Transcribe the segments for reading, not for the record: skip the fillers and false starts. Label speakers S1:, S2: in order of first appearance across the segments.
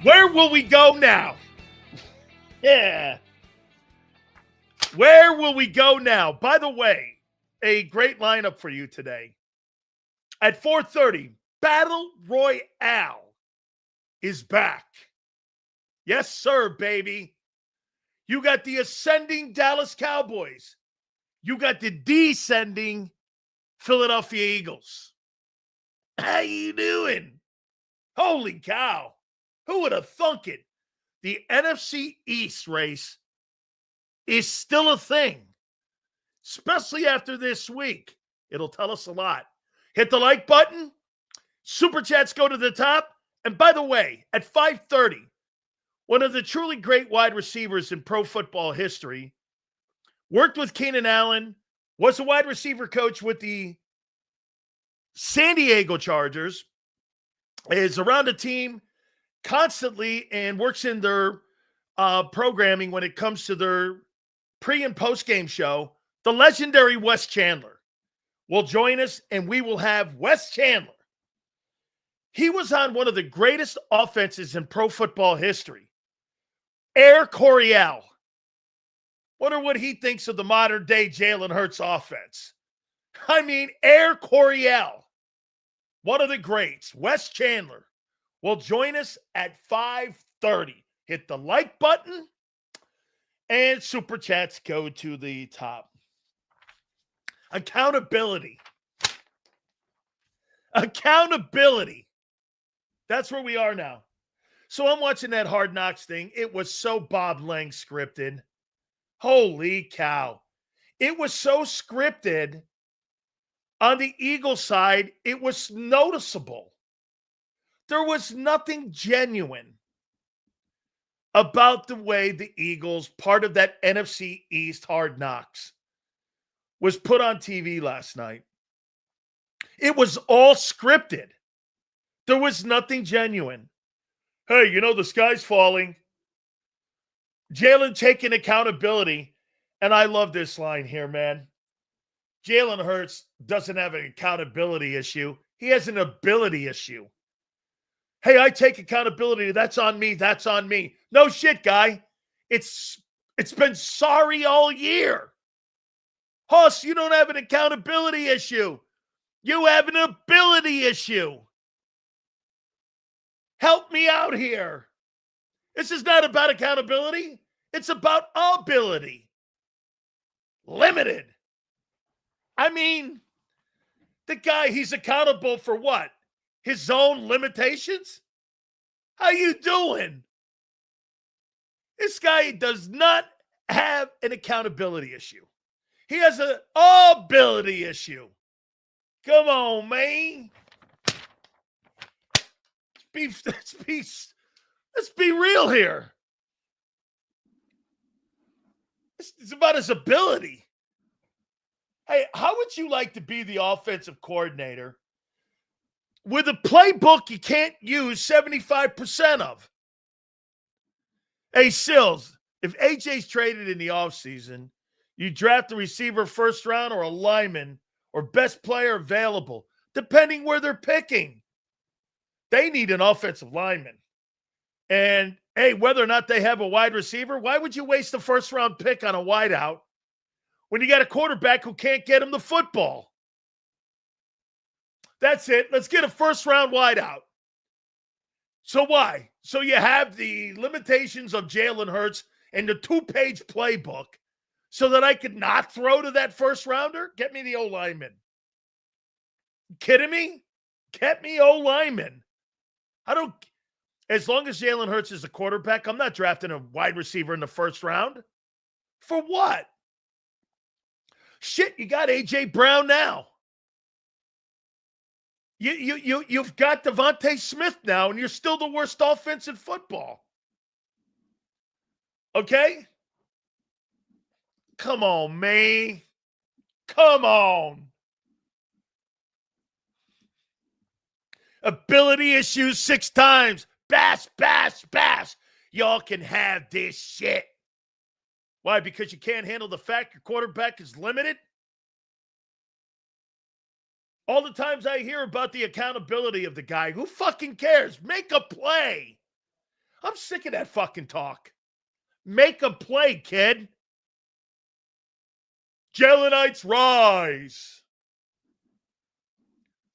S1: Where will we go now? Yeah. Where will we go now? By the way, a great lineup for you today. At 4:30, Battle Royale is back. Yes, sir, baby. You got the ascending Dallas Cowboys. You got the descending Philadelphia Eagles. How you doing? Holy cow. Who would have thunk it? The NFC East race is still a thing, especially after this week. It'll tell us a lot. Hit the like button. Super chats go to the top. And by the way, at 5:30, one of the truly great wide receivers in pro football history, worked with Keenan Allen, was a wide receiver coach with the San Diego Chargers, is around the team constantly and works in their programming when it comes to their pre- and post-game show. The legendary Wes Chandler will join us, and we will have Wes Chandler. He was on one of the greatest offenses in pro football history, Air Coryell. Wonder what he thinks of the modern-day Jalen Hurts offense. I mean, Air Coryell, one of the greats, Wes Chandler, will join us at 5:30. Hit the like button, and super chats go to the top. Accountability. Accountability. That's where we are now. So I'm watching that Hard Knocks thing. It was so Bob Lang scripted. Holy cow. It was so scripted. On the Eagles side, it was noticeable. There was nothing genuine about the way the Eagles, part of that NFC East Hard Knocks, was put on TV last night. It was all scripted. There was nothing genuine. Hey, you know, the sky's falling. Jalen taking accountability. And I love this line here, man. Jalen Hurts doesn't have an accountability issue. He has an ability issue. Hey, I take accountability. That's on me. That's on me. No shit, guy. It's been sorry all year. Hoss, you don't have an accountability issue. You have an ability issue. Help me out here. This is not about accountability. It's about ability. Limited. I mean, the guy, he's accountable for what? His own limitations? How you doing? This guy does not have an accountability issue. He has an ability issue. Come on, man. Let's be real here. It's about his ability. Hey, how would you like to be the offensive coordinator with a playbook you can't use 75% of? Hey, Sills, if AJ's traded in the offseason, you draft a receiver first round or a lineman or best player available, depending where they're picking. They need an offensive lineman. And, hey, whether or not they have a wide receiver, why would you waste a first-round pick on a wideout when you got a quarterback who can't get him the football? That's it. Let's get a first-round wideout. So why? So you have the limitations of Jalen Hurts and the 2-page playbook so that I could not throw to that first-rounder? Get me the O-lineman. Kidding me? Get me O-lineman. As long as Jalen Hurts is the quarterback, I'm not drafting a wide receiver in the first round. For what? Shit, you got A.J. Brown now. You've got Devontae Smith now, and you're still the worst offense in football. Okay? Come on, man. Come on. Ability issues 6 times. Bash, bash, bash. Y'all can have this shit. Why? Because you can't handle the fact your quarterback is limited? All the times I hear about the accountability of the guy, who fucking cares? Make a play. I'm sick of that fucking talk. Make a play, kid. Jelenites rise.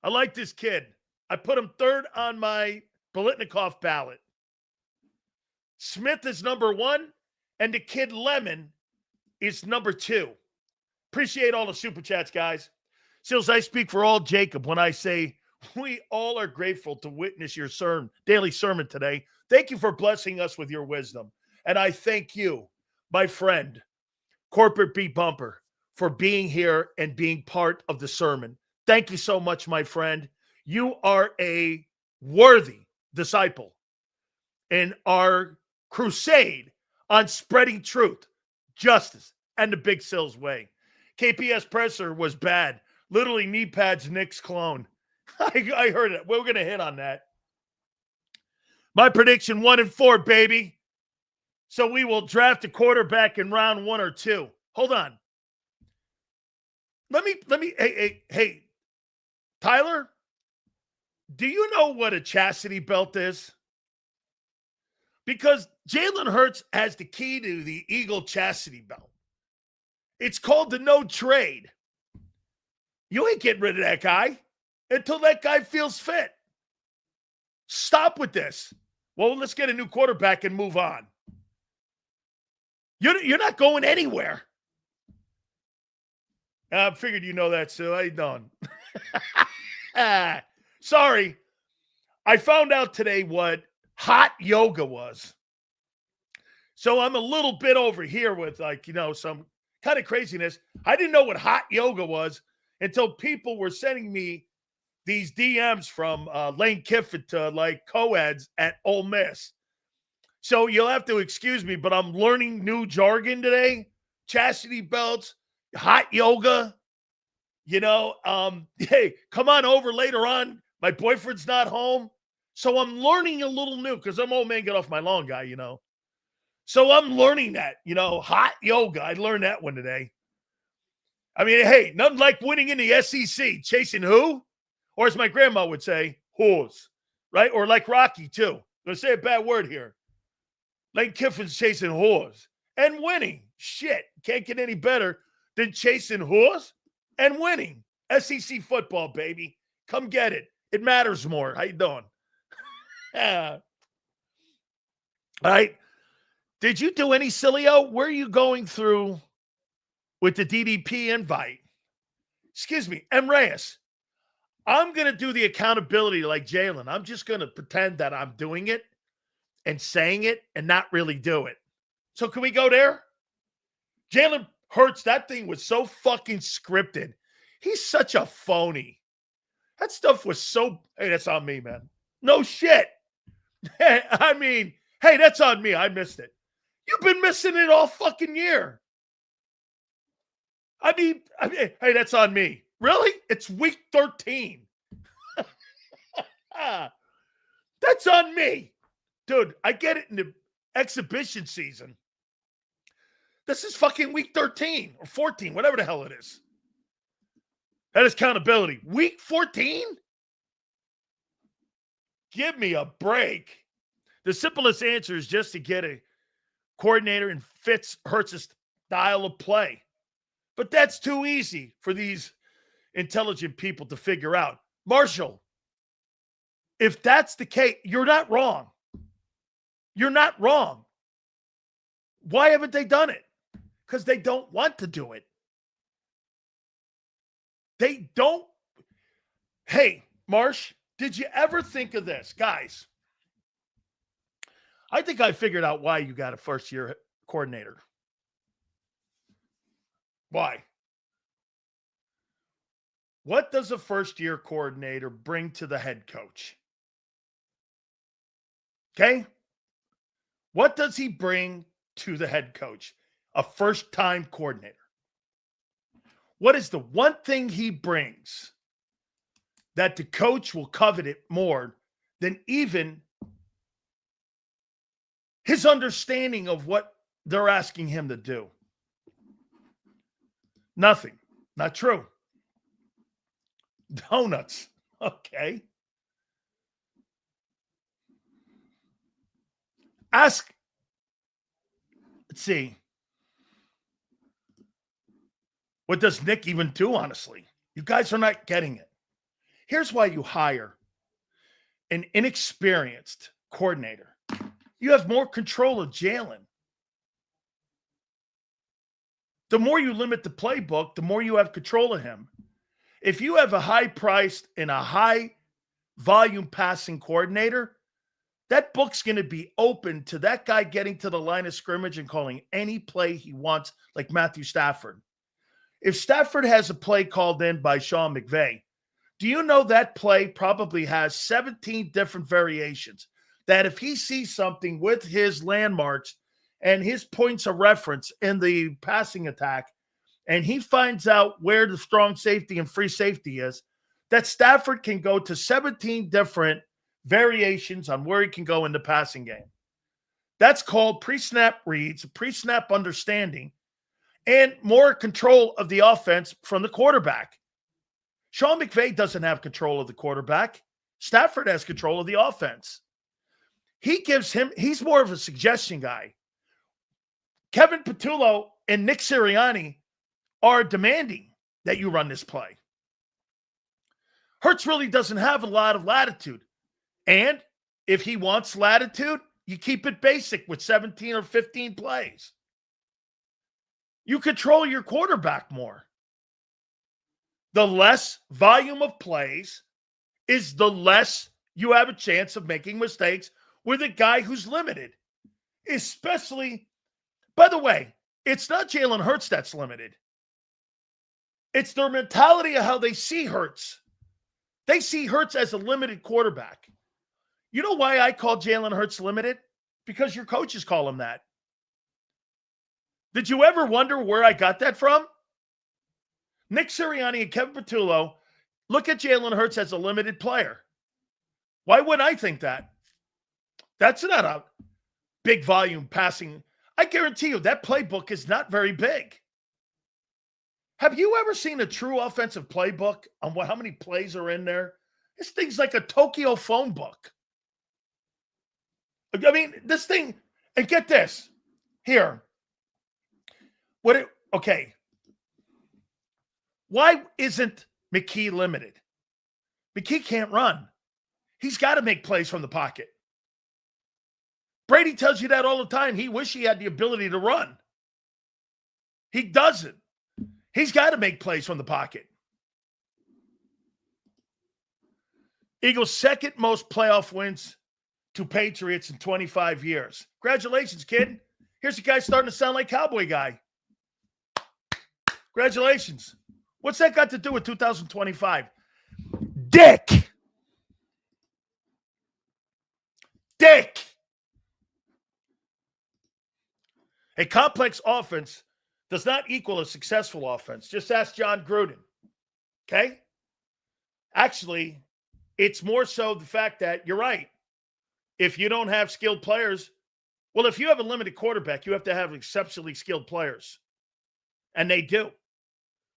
S1: I like this kid. I put him third on my Bolitnikoff ballot. Smith is number 1, and the kid Lemon is number 2. Appreciate all the super chats, guys. Sills, I speak for all JAKIB when I say we all are grateful to witness your daily sermon today. Thank you for blessing us with your wisdom. And I thank you, my friend, Corporate Beat Bumper, for being here and being part of the sermon. Thank you so much, my friend. You are a worthy disciple in our crusade on spreading truth, justice, and the Big Sills way. KPS Presser was bad. Literally knee pads Nick's clone. I heard it. We're going to hit on that. My prediction, 1-4, baby. So we will draft a quarterback in round 1 or 2. Hold on. Let me, hey, Tyler, do you know what a chastity belt is? Because Jalen Hurts has the key to the Eagle chastity belt. It's called the no trade. You ain't getting rid of that guy until that guy feels fit. Stop with this. Well, let's get a new quarterback and move on. You're not going anywhere. I figured you know that, Sue. How you doing? Sorry. I found out today what hot yoga was. So I'm a little bit over here with some kind of craziness. I didn't know what hot yoga was until people were sending me these DMs from Lane Kiffin to co-eds at Ole Miss. So you'll have to excuse me, but I'm learning new jargon today. Chastity belts, hot yoga. Hey, come on over later on. My boyfriend's not home. So I'm learning a little new because I'm old man, get off my lawn guy, So I'm learning that, hot yoga. I learned that one today. I mean, hey, nothing like winning in the SEC. Chasing who? Or as my grandma would say, whores, right? Or like Rocky, too. I'm going to say a bad word here. Lane Kiffin's chasing whores and winning. Shit, can't get any better than chasing whores and winning. SEC football, baby. Come get it. It matters more. How you doing? All right. Did you do any Sileo? Where are you going through with the DDP invite? Excuse me, M. Reyes. I'm going to do the accountability like Jalen. I'm just going to pretend that I'm doing it and saying it and not really do it. So can we go there? Jalen Hurts, that thing was so fucking scripted. He's such a phony. That stuff was so, hey, that's on me, man. No shit. I mean, hey, that's on me. I missed it. You've been missing it all fucking year. I mean, hey, that's on me. Really? It's week 13. That's on me. Dude, I get it in the exhibition season. This is fucking week 13 or 14, whatever the hell it is. That is accountability. Week 14? Give me a break. The simplest answer is just to get a coordinator and fits Hurts' style of play. But that's too easy for these intelligent people to figure out. Marshall, if that's the case, you're not wrong. You're not wrong. Why haven't they done it? Because they don't want to do it. They don't. Hey, Marsh, did you ever think of this? Guys, I think I figured out why you got a first-year coordinator. Why? What does a first-year coordinator bring to the head coach? Okay? What does he bring to the head coach? A first-time coordinator. What is the one thing he brings that the coach will covet it more than even his understanding of what they're asking him to do? Nothing. Not true. Donuts. Okay. Ask, let's see. What does Nick even do, honestly? You guys are not getting it. Here's why you hire an inexperienced coordinator. You have more control of Jalen. The more you limit the playbook, the more you have control of him. If you have a high-priced and a high-volume passing coordinator, that book's going to be open to that guy getting to the line of scrimmage and calling any play he wants, like Matthew Stafford. If Stafford has a play called in by Sean McVay, do you know that play probably has 17 different variations? That if he sees something with his landmarks and his points of reference in the passing attack, and he finds out where the strong safety and free safety is, that Stafford can go to 17 different variations on where he can go in the passing game. That's called pre-snap reads, pre-snap understanding, and more control of the offense from the quarterback. Sean McVay doesn't have control of the quarterback. Stafford has control of the offense. He's more of a suggestion guy. Kevin Patullo and Nick Sirianni are demanding that you run this play. Hurts really doesn't have a lot of latitude. And if he wants latitude, you keep it basic with 17 or 15 plays. You control your quarterback more. The less volume of plays is the less you have a chance of making mistakes with a guy who's limited. Especially, by the way, it's not Jalen Hurts that's limited. It's their mentality of how they see Hurts. They see Hurts as a limited quarterback. You know why I call Jalen Hurts limited? Because your coaches call him that. Did you ever wonder where I got that from? Nick Sirianni and Kevin Patullo look at Jalen Hurts as a limited player. Why would I think that? That's not a big volume passing. I guarantee you that playbook is not very big. Have you ever seen a true offensive playbook on how many plays are in there? This thing's like a Tokyo phone book. I mean, this thing, and get this. Here. Okay. Why isn't McKee limited? McKee can't run. He's got to make plays from the pocket. Brady tells you that all the time. He wish he had the ability to run. He doesn't. He's got to make plays from the pocket. Eagles' second most playoff wins to Patriots in 25 years. Congratulations, kid. Here's a guy starting to sound like Cowboy guy. Congratulations. What's that got to do with 2025? Dick. A complex offense does not equal a successful offense. Just ask John Gruden. Okay? Actually, it's more so the fact that you're right. If you don't have skilled players, well, if you have a limited quarterback, you have to have exceptionally skilled players. And they do.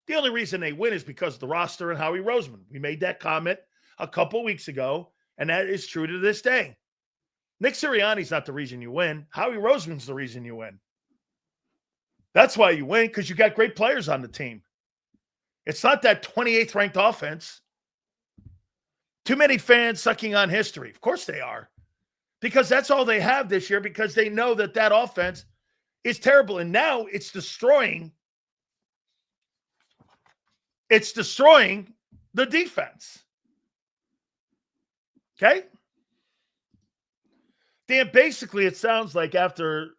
S1: The only reason they win is because of the roster and Howie Roseman. We made that comment a couple weeks ago, and that is true to this day. Nick Sirianni's not the reason you win. Howie Roseman's the reason you win. That's why you win, because you got great players on the team. It's not that 28th ranked offense. Too many fans sucking on history. Of course they are. Because that's all they have this year, because they know that that offense is terrible. And now it's destroying the defense. Okay? Dan, basically it sounds like after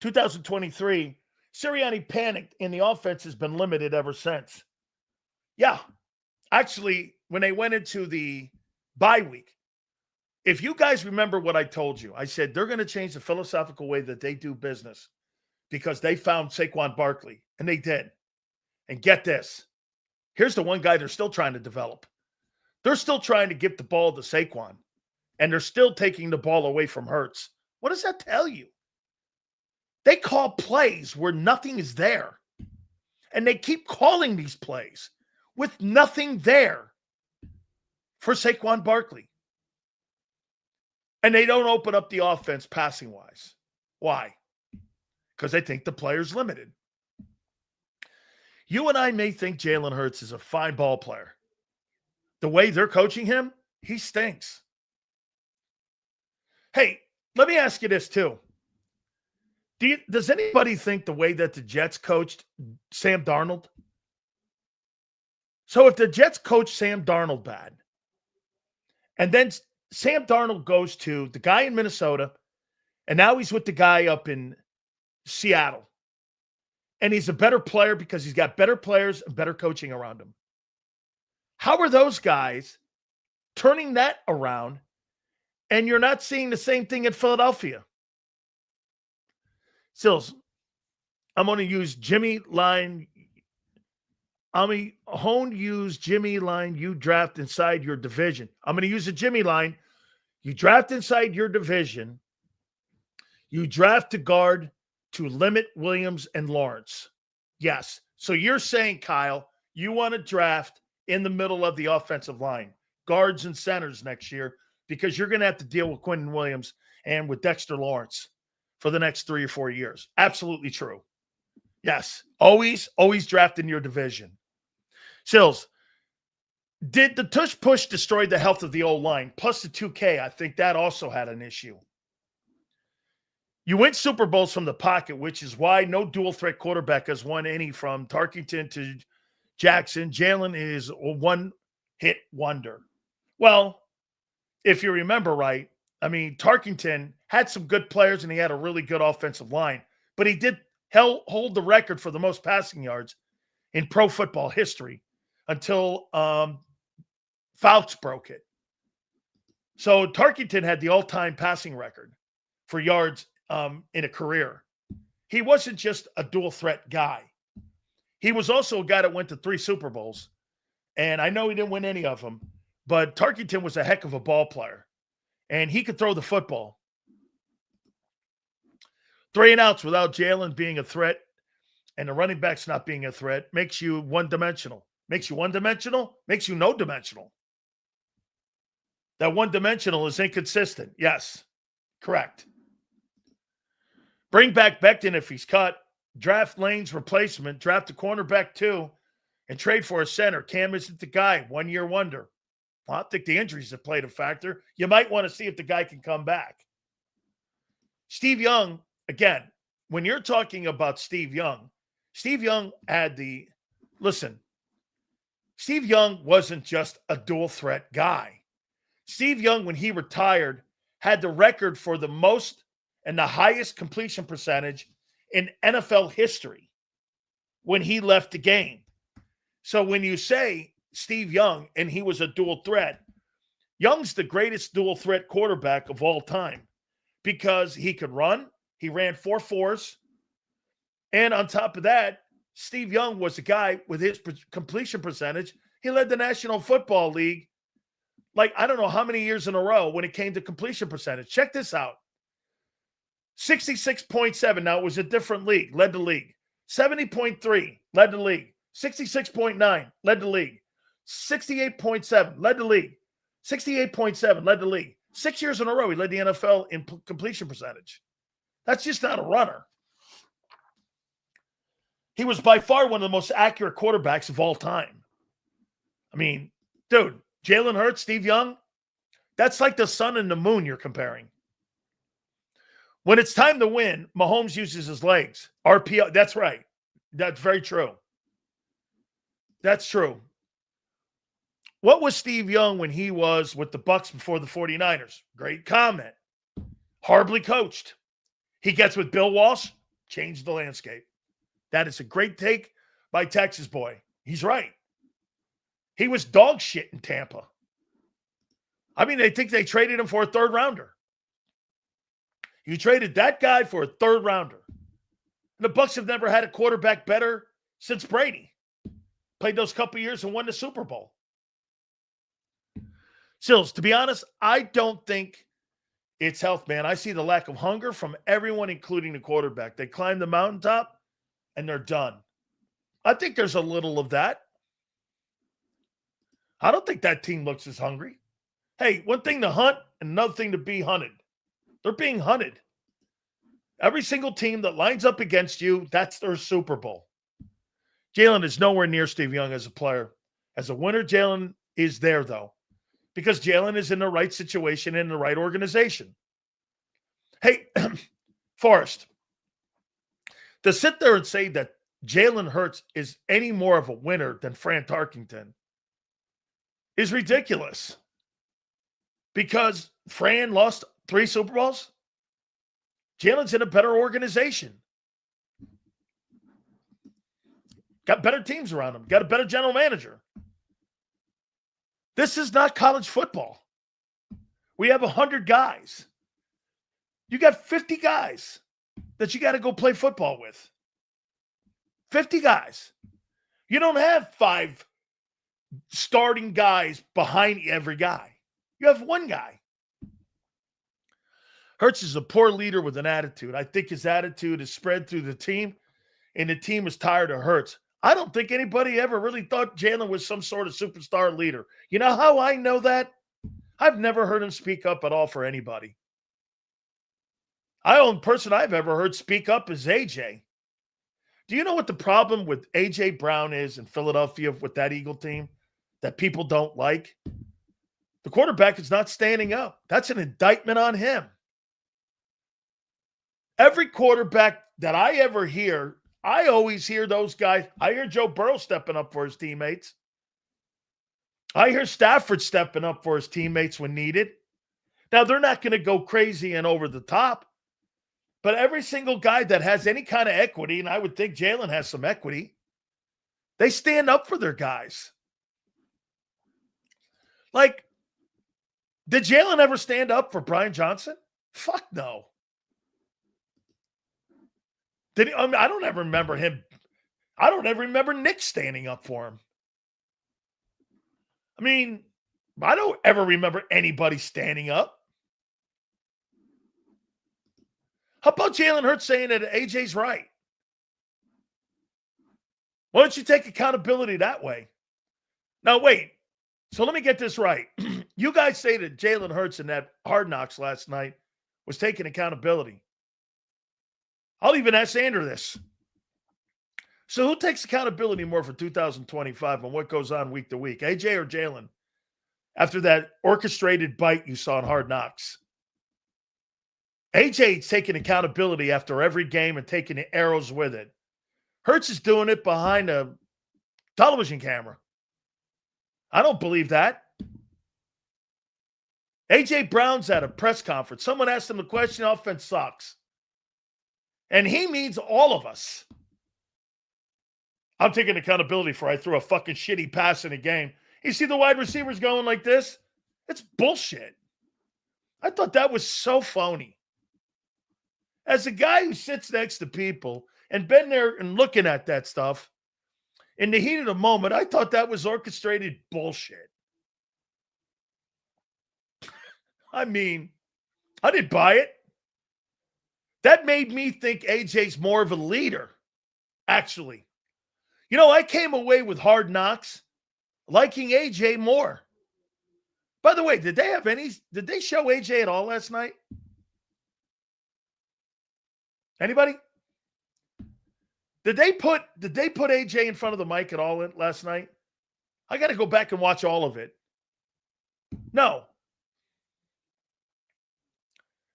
S1: 2023, Sirianni panicked and the offense has been limited ever since. Yeah. Actually, when they went into the bye week, if you guys remember what I told you, I said they're going to change the philosophical way that they do business because they found Saquon Barkley, and they did. And get this. Here's the one guy they're still trying to develop. They're still trying to give the ball to Saquon, and they're still taking the ball away from Hurts. What does that tell you? They call plays where nothing is there, and they keep calling these plays with nothing there for Saquon Barkley. And they don't open up the offense passing-wise. Why? Because they think the player's limited. You and I may think Jalen Hurts is a fine ball player. The way they're coaching him, he stinks. Hey, let me ask you this too. Does anybody think the way that the Jets coached Sam Darnold? So if the Jets coach Sam Darnold bad, and then Sam Darnold goes to the guy in Minnesota, and now he's with the guy up in Seattle, and he's a better player because he's got better players and better coaching around him. How are those guys turning that around, and you're not seeing the same thing in Philadelphia? Sills, I'm going to use Jimmy line. Use Jimmy line. You draft inside your division. I'm going to use a Jimmy line. You draft inside your division. You draft to guard to limit Williams and Lawrence. Yes. So you're saying, Kyle, you want to draft in the middle of the offensive line, guards and centers next year, because you're going to have to deal with Quentin Williams and with Dexter Lawrence for the next 3 or 4 years. Absolutely true. Yes. Always draft in your division. Sills, did the tush push destroy the health of the old line? Plus the 2K, I think that also had an issue. You win Super Bowls from the pocket, which is why no dual threat quarterback has won any from Tarkenton to Jackson. Jalen is a one-hit wonder. Well, if you remember right, I mean, Tarkenton had some good players and he had a really good offensive line, but he did hold the record for the most passing yards in pro football history until Fouts broke it. So Tarkenton had the all-time passing record for yards in a career. He wasn't just a dual threat guy. He was also a guy that went to 3 Super Bowls. And I know he didn't win any of them, but Tarkenton was a heck of a ball player. And he could throw the football. 3 and outs without Jalen being a threat and the running backs not being a threat makes you one-dimensional. Makes you one-dimensional, makes you no-dimensional. That one-dimensional is inconsistent. Yes, correct. Bring back Becton if he's cut. Draft Lane's replacement. Draft a cornerback too. And trade for a center. Cam isn't the guy. 1-year wonder. Well, I think the injuries have played a factor. You might want to see if the guy can come back. Steve Young, again, when you're talking about Steve Young had the – listen, Steve Young wasn't just a dual threat guy. Steve Young, when he retired, had the record for the most and the highest completion percentage in NFL history when he left the game. So when you say Steve Young and he was a dual threat, Young's the greatest dual threat quarterback of all time because he could run. He ran 4.4s. And on top of that, Steve Young was a guy with his completion percentage. He led the National Football League like I don't know how many years in a row when it came to completion percentage. Check this out. 66.7. Now, it was a different league. Led the league. 70.3. Led the league. 66.9. Led the league. 68.7. Led the league. 68.7. Led the league. 6 years in a row, he led the NFL in completion percentage. That's just not a runner. He was by far one of the most accurate quarterbacks of all time. I mean, dude, Jalen Hurts, Steve Young, that's like the sun and the moon you're comparing. When it's time to win, Mahomes uses his legs. RPO, that's right. That's very true. That's true. What was Steve Young when he was with the Bucs before the 49ers? Great comment. Horribly coached. He gets with Bill Walsh, changed the landscape. That is a great take by Texas boy. He's right. He was dog shit in Tampa. I mean, they think they traded him for a 3rd rounder. You traded that guy for a 3rd rounder. And the Bucs have never had a quarterback better since Brady. Played those couple years and won the Super Bowl. Sills, to be honest, I don't think it's health, man. I see the lack of hunger from everyone, including the quarterback. They climb the mountaintop and they're done. I think there's a little of that. I don't think that team looks as hungry. Hey, one thing to hunt and another thing to be hunted. They're being hunted. Every single team that lines up against you, that's their Super Bowl. Jalen is nowhere near Steve Young as a player. As a winner, Jalen is there, though, because Jalen is in the right situation in the right organization. Hey, Forrest, to sit there and say that Jalen Hurts is any more of a winner than Fran Tarkington is ridiculous, because Fran lost 3 Super Bowls. Jalen's in a better organization. Got better teams around him. Got a better general manager. This is not college football. We have 100 guys. You got 50 guys that you got to go play football with. 50 guys. You don't have 5 starting guys behind every guy. You have 1 guy. Hurts is a poor leader with an attitude. I think his attitude is spread through the team, and the team is tired of Hurts. I don't think anybody ever really thought Jalen was some sort of superstar leader. You know how I know that? I've never heard him speak up at all for anybody. The only person I've ever heard speak up is AJ. Do you know what the problem with AJ Brown is in Philadelphia with that Eagle team that people don't like? The quarterback is not standing up. That's an indictment on him. Every quarterback that I ever hear, I always hear those guys. I hear Joe Burrow stepping up for his teammates. I hear Stafford stepping up for his teammates when needed. Now, they're not going to go crazy and over the top, but every single guy that has any kind of equity, and I would think Jalen has some equity, they stand up for their guys. Like, did Jalen ever stand up for Brian Johnson? Fuck no. Did he? I don't ever remember him. I don't ever remember Nick standing up for him. I mean, I don't ever remember anybody standing up. How about Jalen Hurts saying that AJ's right? Why don't you take accountability that way? Now, wait. So let me get this right. You guys say that Jalen Hurts in that Hard Knocks last night was taking accountability. I'll even ask Zander this. So who takes accountability more for 2025 and what goes on week to week, AJ or Jalen? After that orchestrated bite you saw in Hard Knocks. AJ's taking accountability after every game and taking the arrows with it. Hurts is doing it behind a television camera. I don't believe that. AJ Brown's at a press conference. Someone asked him the question, offense sucks. And he means all of us. I'm taking accountability for I threw a fucking shitty pass in a game. You see the wide receivers going like this? It's bullshit. I thought that was so phony. As a guy who sits next to people and been there and looking at that stuff, in the heat of the moment, I thought that was orchestrated bullshit. I mean, I didn't buy it. That made me think AJ's more of a leader, actually. You know, I came away with Hard Knocks liking AJ more. By the way, did they show AJ at all last night? Anybody? Did they put AJ in front of the mic at all last night? I got to go back and watch all of it. No.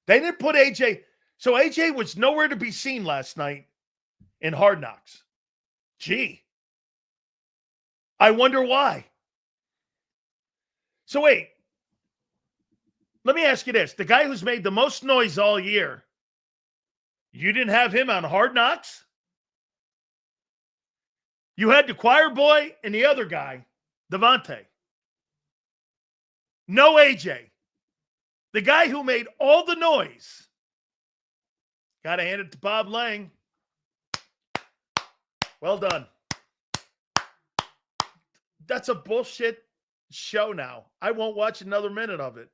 S1: They didn't put AJ. So AJ was nowhere to be seen last night in Hard Knocks. Gee. I wonder why. So wait. Let me ask you this. The guy who's made the most noise all year, you didn't have him on Hard Knocks? You had the choir boy and the other guy, Devontae. No AJ. The guy who made all the noise. Got to hand it to Bob Lang. Well done. That's a bullshit show now. I won't watch another minute of it.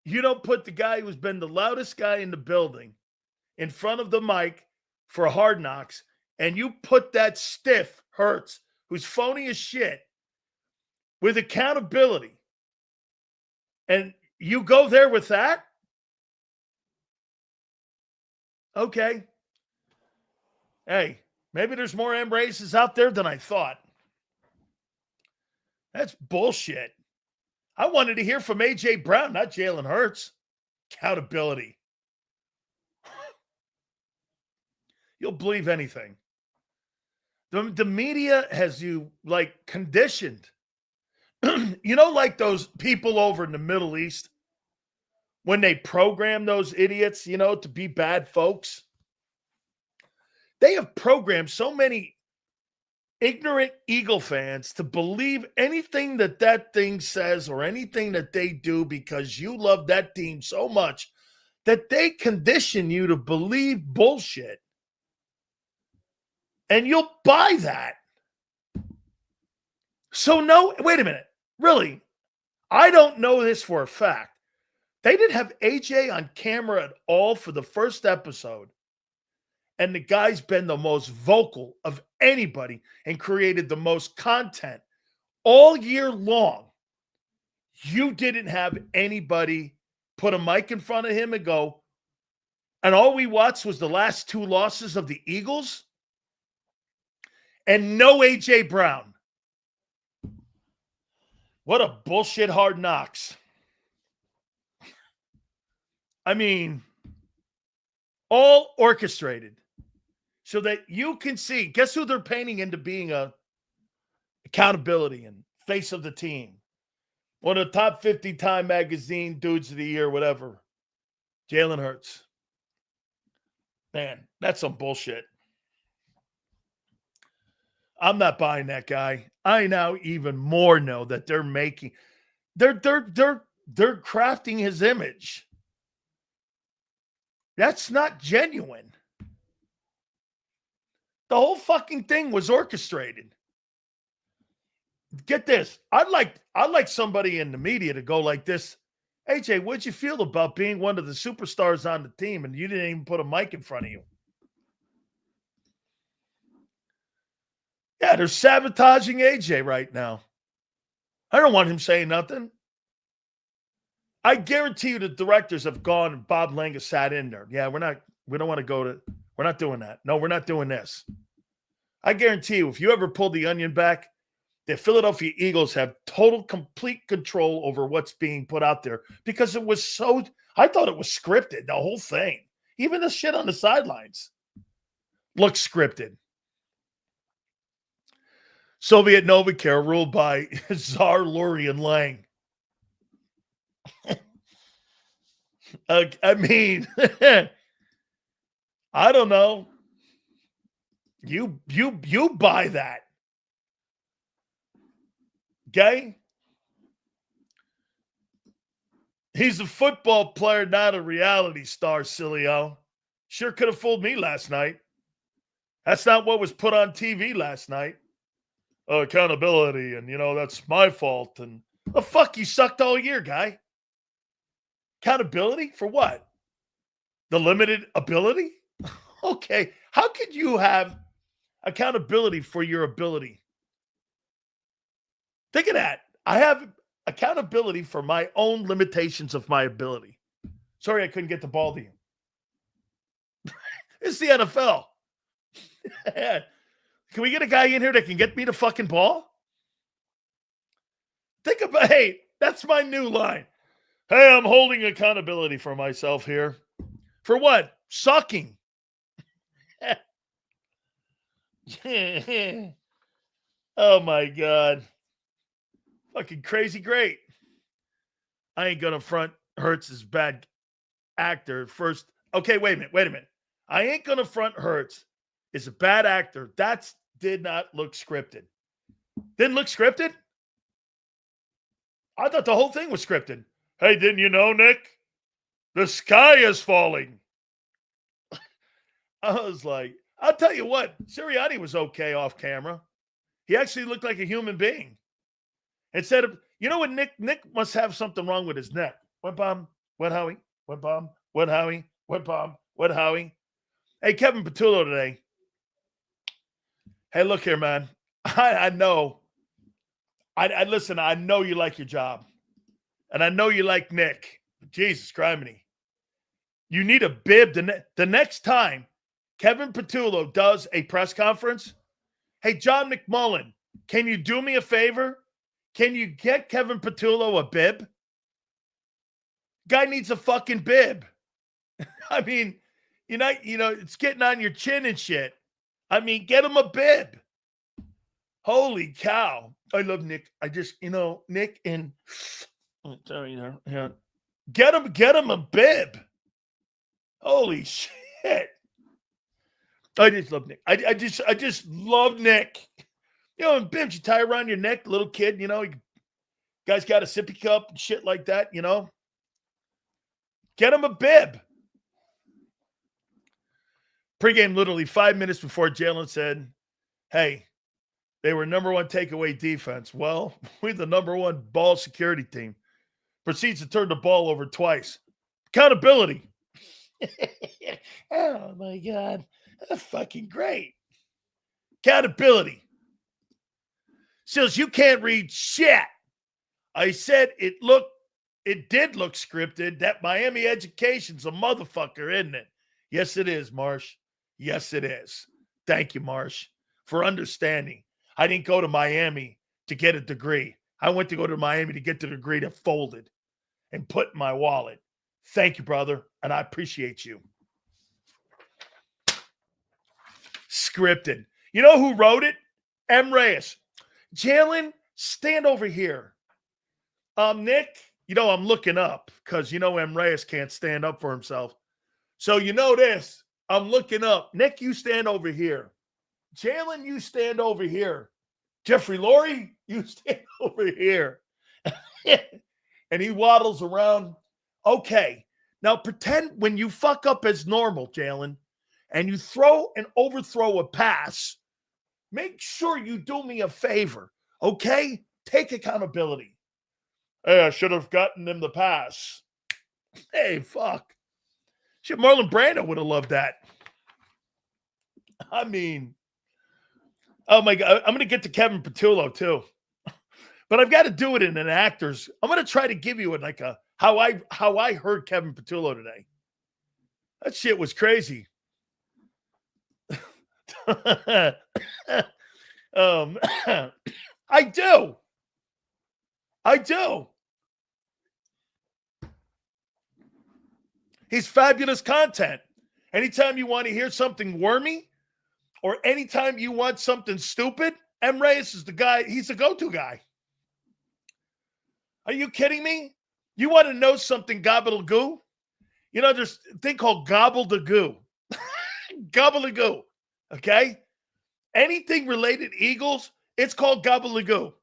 S1: You don't put the guy who's been the loudest guy in the building in front of the mic for Hard Knocks, and you put that stiff Hurts, who's phony as shit, with accountability. And you go there with that? Okay. Hey, maybe there's more M races out there than I thought. That's bullshit. I wanted to hear from A.J. Brown, not Jalen Hurts. Accountability. You'll believe anything. The media has you like conditioned. You know, like those people over in the Middle East when they program those idiots, you know, to be bad folks. They have programmed so many ignorant Eagle fans to believe anything that thing says or anything that they do because you love that team so much that they condition you to believe bullshit. And you'll buy that. So no, wait a minute. Really, I don't know this for a fact. They didn't have AJ on camera at all for the first episode. And the guy's been the most vocal of anybody and created the most content all year long. You didn't have anybody put a mic in front of him and go, and all we watched was the last two losses of the Eagles and no A.J. Brown. What a bullshit Hard Knocks. I mean, all orchestrated so that you can see. Guess who they're painting into being a accountability and face of the team? One of the top 50 Time Magazine dudes of the year, whatever. Jalen Hurts. Man, that's some bullshit. I'm not buying that guy. I now even more know that they're crafting his image. That's not genuine. The whole fucking thing was orchestrated. Get this. I'd like somebody in the media to go like this. AJ, what'd you feel about being one of the superstars on the team and you didn't even put a mic in front of you? Yeah, they're sabotaging AJ right now. I don't want him saying nothing. I guarantee you the directors have gone and Bob Lange sat in there. Yeah, we're not doing that. No, we're not doing this. I guarantee you, if you ever pull the onion back, the Philadelphia Eagles have total, complete control over what's being put out there because it was so, I thought it was scripted, the whole thing. Even the shit on the sidelines looks scripted. Soviet Novacare ruled by Tsar Lurian Lang. I mean, I don't know. You buy that. Okay? He's a football player, not a reality star, Sileo. Sure could have fooled me last night. That's not what was put on TV last night. Accountability, and, that's my fault. And the fuck, you sucked all year, guy. Accountability for what? The limited ability? Okay. How could you have accountability for your ability? Think of that. I have accountability for my own limitations of my ability. Sorry, I couldn't get the ball to you. It's the NFL. Can we get a guy in here that can get me the fucking ball? Think about, hey, that's my new line. Hey, I'm holding accountability for myself here. For what? Sucking. Oh, my God. Fucking crazy great. I ain't going to front Hurts as bad actor first. Okay, wait a minute. I ain't going to front Hurts is a bad actor. That did not look scripted. Didn't look scripted? I thought the whole thing was scripted. Hey, didn't you know, Nick? The sky is falling. I was like, I'll tell you what, Sirianni was okay off camera. He actually looked like a human being. Instead of, you know what, Nick must have something wrong with his neck. What bomb? What Howie? What bomb? What Howie? What bomb? What Howie? Hey, Kevin Patullo today. Hey, look here, man. I know. I listen, I know you like your job. And I know you like Nick. Jesus criminy. You need a bib. The next time Kevin Patullo does a press conference, hey, John McMullen, can you do me a favor? Can you get Kevin Patullo a bib? Guy needs a fucking bib. I mean, it's getting on your chin and shit. I mean, get him a bib. Holy cow. I love Nick. I just, Nick and get him a bib. Holy shit. I just love Nick. I just love Nick. And bibs you tie around your neck, little kid, guy's got a sippy cup and shit like that, Get him a bib. Pre-game literally 5 minutes before Jalen said, hey, they were number one takeaway defense. Well, we're the number one ball security team. Proceeds to turn the ball over twice. Accountability. Oh, my God. That's fucking great. Accountability. Sills, you can't read shit. I said it did look scripted. That Miami education's a motherfucker, isn't it? Yes, it is, Marsh. Yes, it is. Thank you, Marsh, for understanding. I didn't go to Miami to get a degree. I went to go to Miami to get the degree that folded and put in my wallet. Thank you, brother, and I appreciate you. Scripted. You know who wrote it? M. Reyes. Jalen, stand over here. Nick, I'm looking up because M. Reyes can't stand up for himself. So this. I'm looking up. Nick, you stand over here. Jalen, you stand over here. Jeffrey Lurie, you stand over here. And he waddles around. Okay. Now pretend when you fuck up as normal, Jalen, and you throw and overthrow a pass, make sure you do me a favor, okay? Take accountability. Hey, I should have gotten him the pass. Hey, fuck. Shit, Marlon Brando would have loved that. I mean, oh my God. I'm going to get to Kevin Patullo too. But I've got to do it in an actor's. I'm going to try to give you how I heard Kevin Patullo today. That shit was crazy. I do. He's fabulous content. Anytime you want to hear something wormy or anytime you want something stupid, M. Reyes is the guy. He's the go-to guy. Are you kidding me? You want to know something gobbledygoo? There's a thing called gobbledygoo. Gobbledygoo. Okay? Anything related to Eagles, it's called gobbledygoo.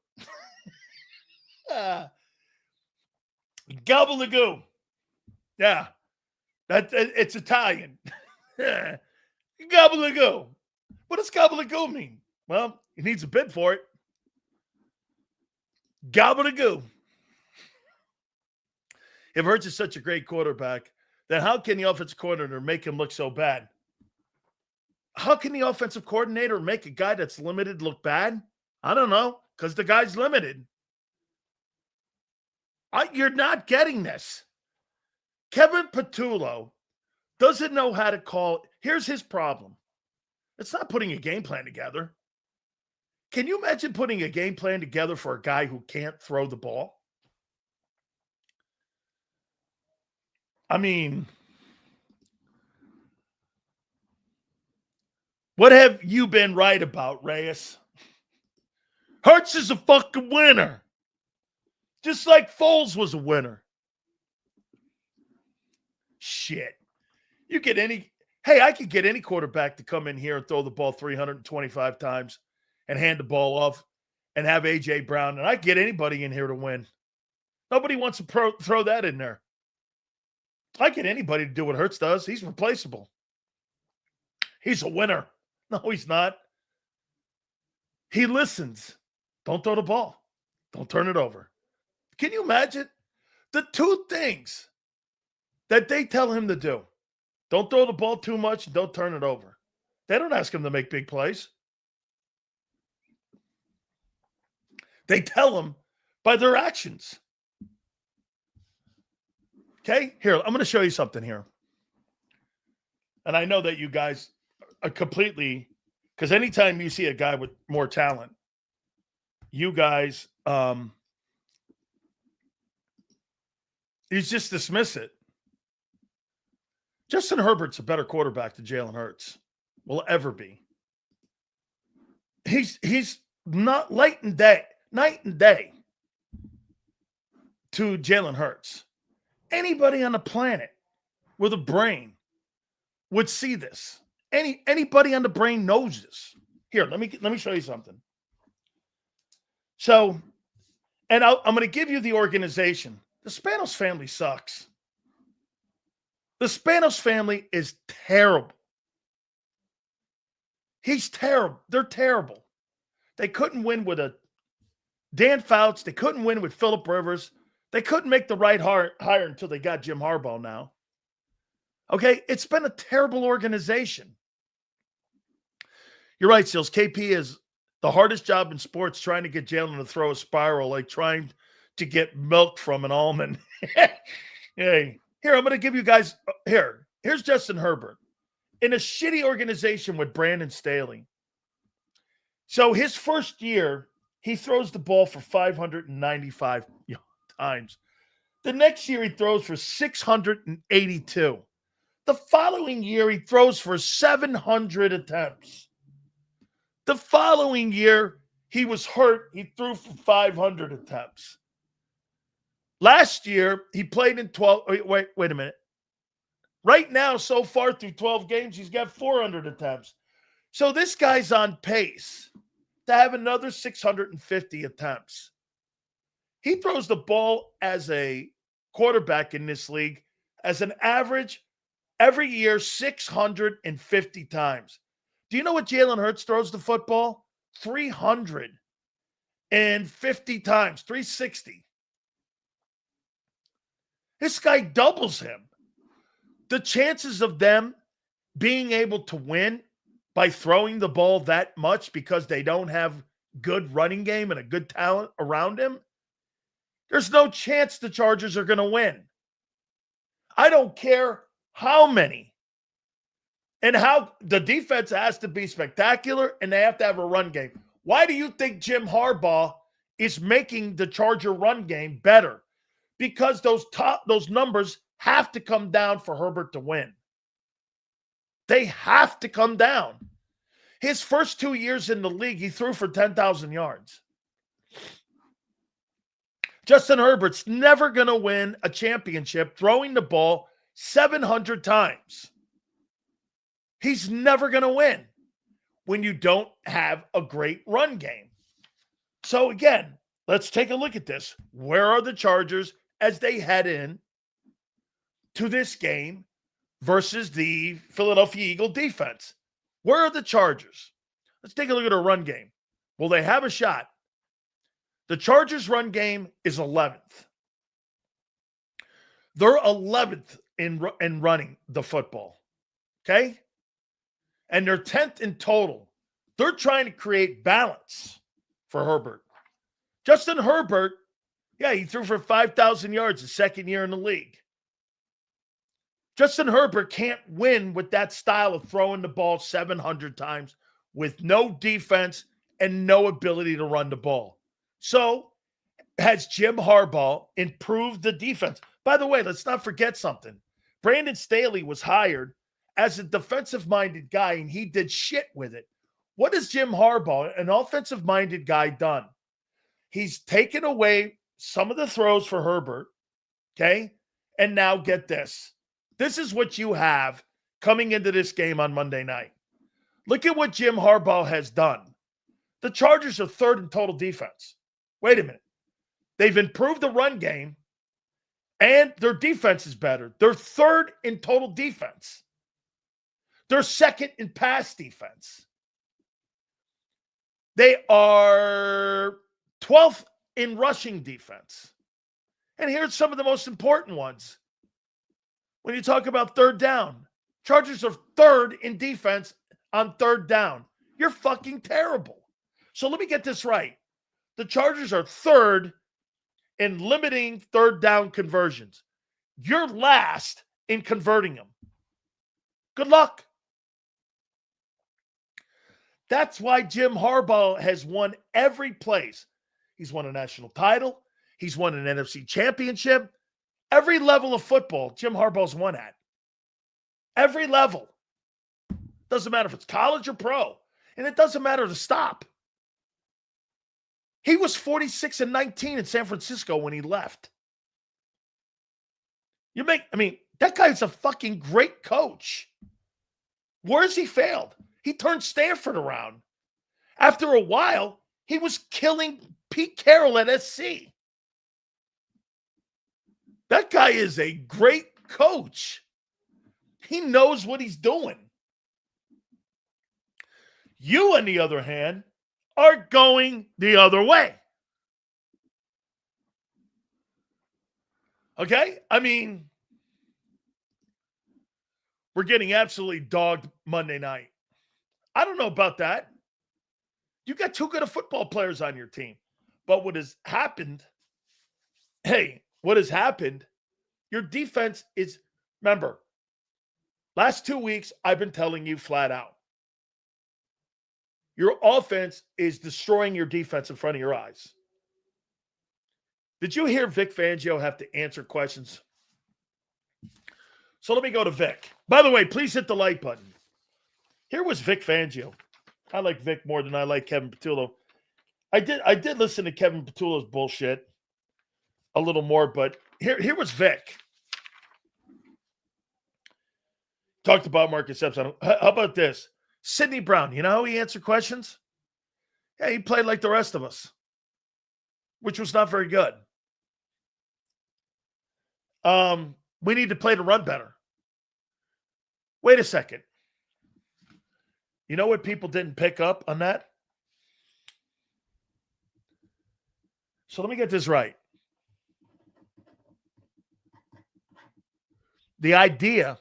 S1: Gobbledygoo. Yeah. It's Italian. Gobbledygoo. What does gobbledygoo mean? Well, he needs a bid for it. Gobbledygoo. If Hurts is such a great quarterback, then how can the offensive coordinator make him look so bad? How can the offensive coordinator make a guy that's limited look bad? I don't know, because the guy's limited. You're not getting this. Kevin Patullo doesn't know how to call. Here's his problem. It's not putting a game plan together. Can you imagine putting a game plan together for a guy who can't throw the ball? I mean, what have you been right about, Reyes? Hurts is a fucking winner. Just like Foles was a winner. Shit. I could get any quarterback to come in here and throw the ball 325 times and hand the ball off and have A.J. Brown, and I get anybody in here to win. Nobody wants to throw that in there. I get anybody to do what Hurts does. He's replaceable. He's a winner. No, he's not. He listens. Don't throw the ball. Don't turn it over. Can you imagine? The two things that they tell him to do. Don't throw the ball too much and don't turn it over. They don't ask him to make big plays. They tell him by their actions. Okay, here, I'm going to show you something here. And I know that you guys are completely, because anytime you see a guy with more talent, you guys, you just dismiss it. Justin Herbert's a better quarterback than Jalen Hurts will ever be. He's not night and day to Jalen Hurts. Anybody on the planet with a brain would see this. Anybody on the brain knows this. Here, let me show you something. So, and I'm going to give you the organization. The Spanos family sucks. The Spanos family is terrible. He's terrible. They're terrible. They couldn't win with a Dan Fouts. They couldn't win with Phillip Rivers. They couldn't make the right hire until they got Jim Harbaugh now. Okay, it's been a terrible organization. You're right, Seals. KP is the hardest job in sports, trying to get Jalen to throw a spiral, like trying to get milk from an almond. Hey, here, I'm going to give you guys, here's Justin Herbert in a shitty organization with Brandon Staley. So his first year, he throws the ball for 595 times. The next year, he throws for 682. The following year, he throws for 700 attempts. The following year, he was hurt. He threw for 500 attempts. Last year, he played in 12. Wait a minute. Right now, so far through 12 games, he's got 400 attempts. So this guy's on pace to have another 650 attempts. He throws the ball as a quarterback in this league as an average every year 650 times. Do you know what Jalen Hurts throws the football? 350 times, 360. This guy doubles him. The chances of them being able to win by throwing the ball that much because they don't have good running game and a good talent around him, there's no chance the Chargers are going to win. I don't care how many. And how the defense has to be spectacular and they have to have a run game. Why do you think Jim Harbaugh is making the Charger run game better? Because those numbers have to come down for Herbert to win. They have to come down. His first 2 years in the league, he threw for 10,000 yards. Justin Herbert's never going to win a championship throwing the ball 700 times. He's never going to win when you don't have a great run game. So again, let's take a look at this. Where are the Chargers as they head in to this game versus the Philadelphia Eagle defense? Where are the Chargers? Let's take a look at a run game. Will they have a shot? The Chargers' run game is 11th. They're 11th in running the football. Okay? And they're 10th in total. They're trying to create balance for Herbert. Justin Herbert, he threw for 5,000 yards the second year in the league. Justin Herbert can't win with that style of throwing the ball 700 times with no defense and no ability to run the ball. So, has Jim Harbaugh improved the defense? By the way, let's not forget something. Brandon Staley was hired as a defensive-minded guy, and he did shit with it. What has Jim Harbaugh, an offensive-minded guy, done? He's taken away some of the throws for Herbert, okay? And now get this. This is what you have coming into this game on Monday night. Look at what Jim Harbaugh has done. The Chargers are third in total defense. Wait a minute. They've improved the run game, and their defense is better. They're third in total defense. They're second in pass defense. They are 12th in rushing defense. And here's some of the most important ones. When you talk about third down, Chargers are third in defense on third down. You're fucking terrible. So let me get this right. The Chargers are third in limiting third down conversions. You're last in converting them. Good luck. That's why Jim Harbaugh has won every place. He's won a national title. He's won an NFC championship. Every level of football, Jim Harbaugh's won at. Every level. Doesn't matter if it's college or pro. And it doesn't matter the stop. He was 46-19 in San Francisco when he left. That guy's a fucking great coach. Where's he failed? He turned Stanford around. After a while, he was killing Pete Carroll at SC. That guy is a great coach. He knows what he's doing. You, on the other hand, are going the other way. Okay? We're getting absolutely dogged Monday night. I don't know about that. You got too good of football players on your team. But what has happened, your defense is, remember, last 2 weeks, I've been telling you flat out. Your offense is destroying your defense in front of your eyes. Did you hear Vic Fangio have to answer questions? So let me go to Vic. By the way, please hit the like button. Here was Vic Fangio. I like Vic more than I like Kevin Patullo. I did listen to Kevin Patullo's bullshit a little more, but here was Vic. Talked about Marcus Epps. How about this? Sidney Brown, you know how he answered questions? Yeah, he played like the rest of us, which was not very good. We need to play to run better. Wait a second. You know what people didn't pick up on that? So let me get this right. The idea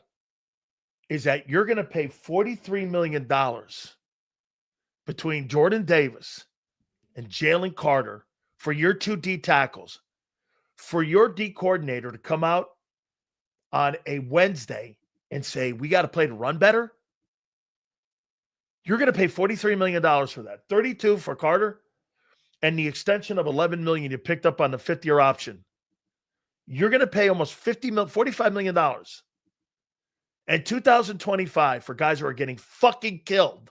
S1: is that you're going to pay $43 million between Jordan Davis and Jalen Carter for your two D tackles, for your D coordinator to come out on a Wednesday and say, we got to play to run better. You're going to pay $43 million for that. 32 for Carter and the extension of $11 million you picked up on the fifth-year option. You're going to pay almost $45 million in 2025 for guys who are getting fucking killed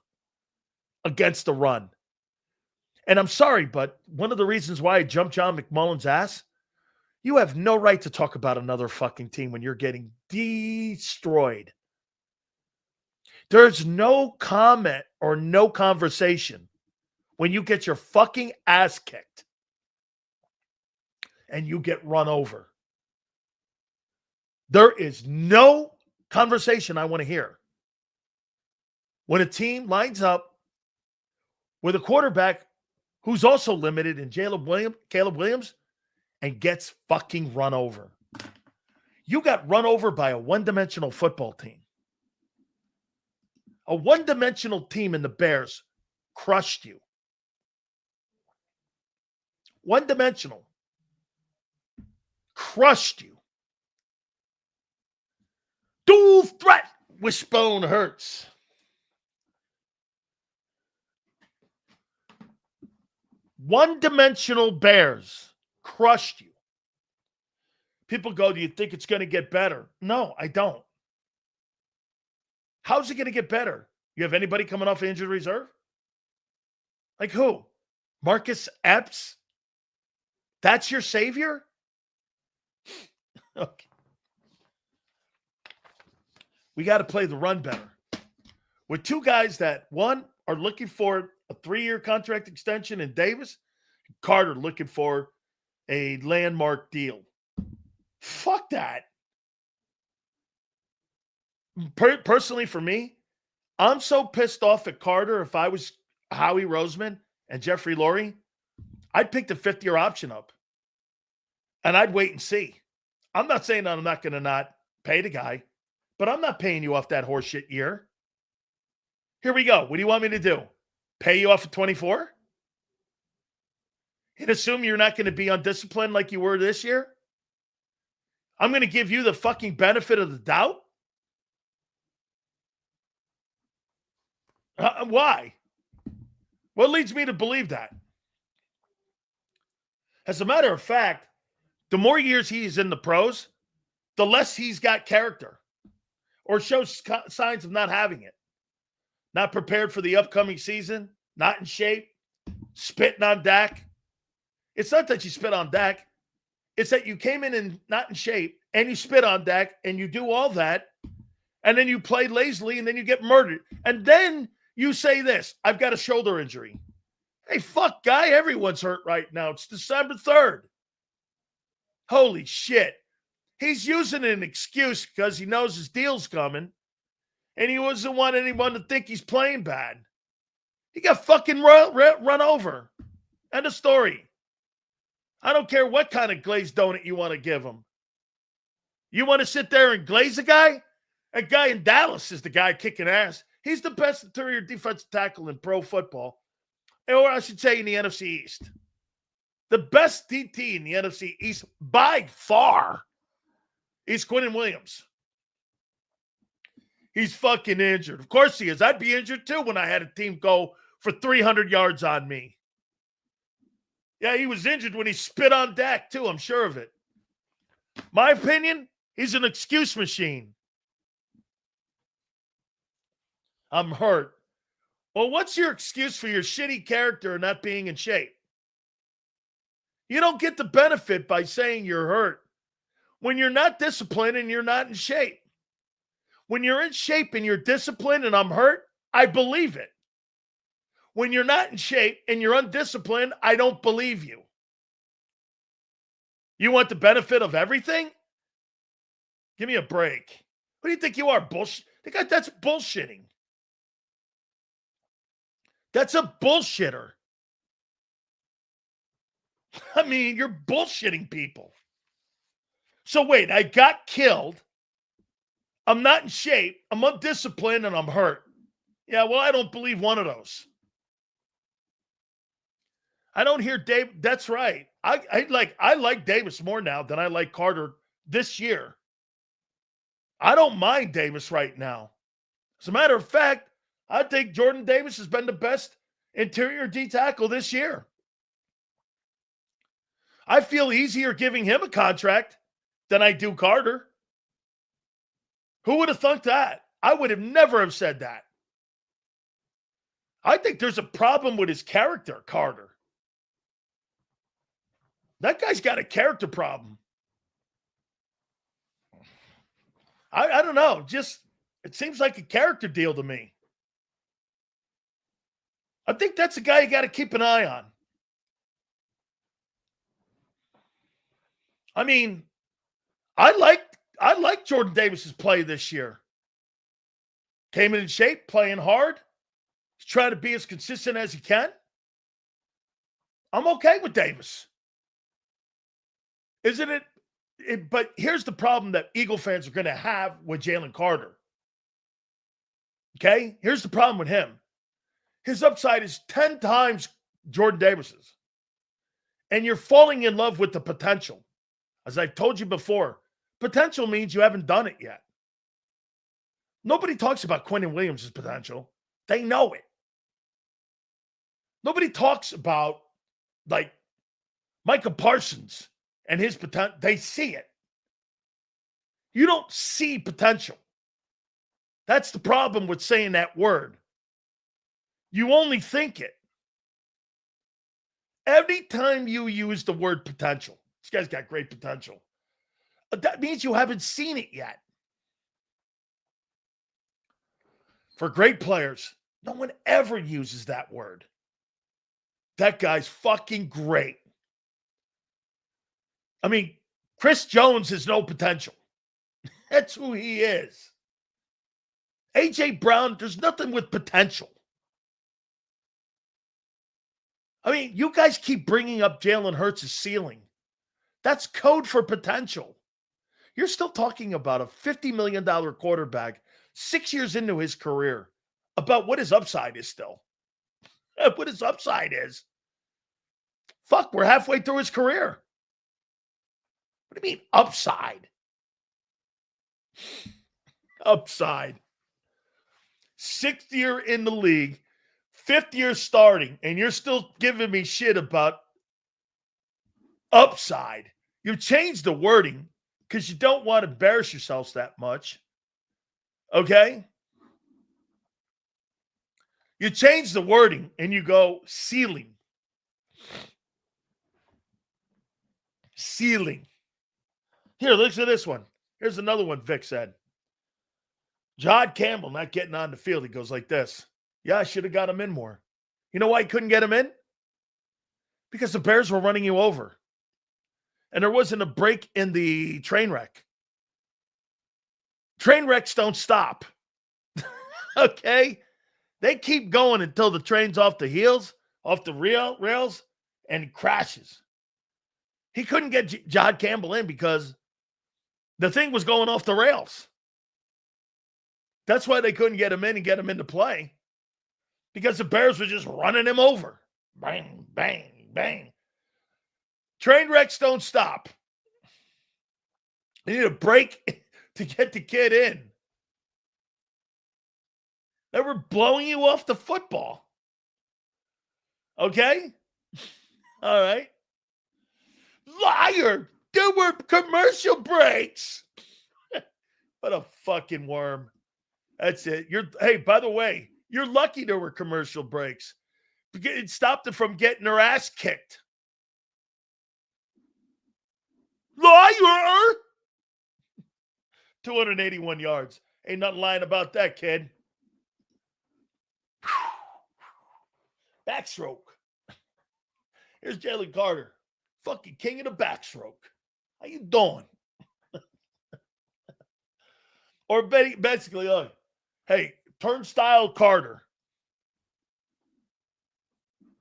S1: against the run. And I'm sorry, but one of the reasons why I jumped John McMullen's ass, you have no right to talk about another fucking team when you're getting destroyed. There's no comment or no conversation when you get your fucking ass kicked and you get run over. There is no conversation I want to hear when a team lines up with a quarterback who's also limited in Caleb Williams, and gets fucking run over. You got run over by a one-dimensional football team. A one-dimensional team in the Bears crushed you. One-dimensional. Crushed you. Dual threat. Wishbone hurts. One-dimensional Bears crushed you. People go, do you think it's going to get better? No, I don't. How's it going to get better? You have anybody coming off injured reserve? Like who? Marcus Epps? That's your savior? Okay. We got to play the run better. With two guys that, one, are looking for a 3-year contract extension in Davis, Carter looking for a landmark deal. Fuck that. Personally, for me, I'm so pissed off at Carter. If I was Howie Roseman and Jeffrey Lurie, I'd pick the 5th-year option up. And I'd wait and see. I'm not saying I'm not going to not pay the guy, but I'm not paying you off that horseshit year. Here we go. What do you want me to do? Pay you off at 24? And assume you're not going to be undisciplined like you were this year? I'm going to give you the fucking benefit of the doubt? Why? What leads me to believe that? As a matter of fact, the more years he's in the pros, the less he's got character or shows signs of not having it. Not prepared for the upcoming season, not in shape, spitting on Dak. It's not that you spit on Dak. It's that you came in and not in shape and you spit on Dak and you do all that and then you play lazily and then you get murdered. And then you say this, I've got a shoulder injury. Hey, fuck, guy, everyone's hurt right now. It's December 3rd. Holy shit. He's using an excuse because he knows his deal's coming and he doesn't want anyone to think he's playing bad. He got fucking run over. End of story. I don't care what kind of glazed donut you want to give him. You want to sit there and glaze a guy? A guy in Dallas is the guy kicking ass. He's the best interior defensive tackle in pro football. Or I should say in the NFC East. The best DT in the NFC East by far is Quinnen Williams. He's fucking injured. Of course he is. I'd be injured too when I had a team go for 300 yards on me. Yeah, he was injured when he spit on Dak too. I'm sure of it. My opinion, he's an excuse machine. I'm hurt. Well, what's your excuse for your shitty character and not being in shape? You don't get the benefit by saying you're hurt when you're not disciplined and you're not in shape. When you're in shape and you're disciplined and I'm hurt, I believe it. When you're not in shape and you're undisciplined, I don't believe you. You want the benefit of everything? Give me a break. What do you think you are? Bullshit? That's bullshitting. That's a bullshitter. I mean, you're bullshitting people. So wait, I got killed. I'm not in shape. I'm undisciplined and I'm hurt. Yeah, well, I don't believe one of those. I don't hear Dave. That's right. I like Davis more now than I like Carter this year. I don't mind Davis right now. As a matter of fact, I think Jordan Davis has been the best interior D tackle this year. I feel easier giving him a contract than I do Carter. Who would have thought that? I would have never have said that. I think there's a problem with his character, Carter. That guy's got a character problem. I don't know. Just, it seems like a character deal to me. I think that's a guy you got to keep an eye on. I mean, I like Jordan Davis's play this year. Came in shape, playing hard. He's trying to be as consistent as he can. I'm okay with Davis. Isn't it? But here's the problem that Eagle fans are going to have with Jalen Carter. Okay? Here's the problem with him. His upside is 10 times Jordan Davis's. And you're falling in love with the potential. As I've told you before, potential means you haven't done it yet. Nobody talks about Quinnen Williams' potential. They know it. Nobody talks about, like, Micah Parsons and his potential. They see it. You don't see potential. That's the problem with saying that word. You only think it. Every time you use the word potential, this guy's got great potential, that means you haven't seen it yet. For great players, no one ever uses that word. That guy's fucking great. I mean, Chris Jones has no potential. That's who he is. A.J. Brown, there's nothing with potential. I mean, you guys keep bringing up Jalen Hurts' ceiling. That's code for potential. You're still talking about a $50 million quarterback 6 years into his career, about what his upside is still. What his upside is. Fuck, we're halfway through his career. What do you mean upside? upside. 6th year in the league, 5th year starting, and you're still giving me shit about upside. You've changed the wording because you don't want to embarrass yourselves that much. Okay? You change the wording and you go ceiling. Ceiling. Here, listen to this one. Here's another one Vic said. John Campbell not getting on the field. He goes like this. Yeah, I should have got him in more. You know why he couldn't get him in? Because the Bears were running you over. And there wasn't a break in the train wreck. Train wrecks don't stop. Okay? They keep going until the train's off the heels, off the rails, and it crashes. He couldn't get John Campbell in because the thing was going off the rails. That's why they couldn't get him in and get him into play. Because the Bears were just running him over. Bang, bang, bang. Train wrecks don't stop. You need a break to get the kid in. They were blowing you off the football. Okay? All right. Liar. There were commercial breaks. What a fucking worm. That's it. Hey, by the way, you're lucky there were commercial breaks. It stopped them from getting their ass kicked. Liar! 281 yards. Ain't nothing lying about that, kid. Backstroke. Here's Jalen Carter. Fucking king of the backstroke. How you doing? Or basically, hey, turnstile Carter.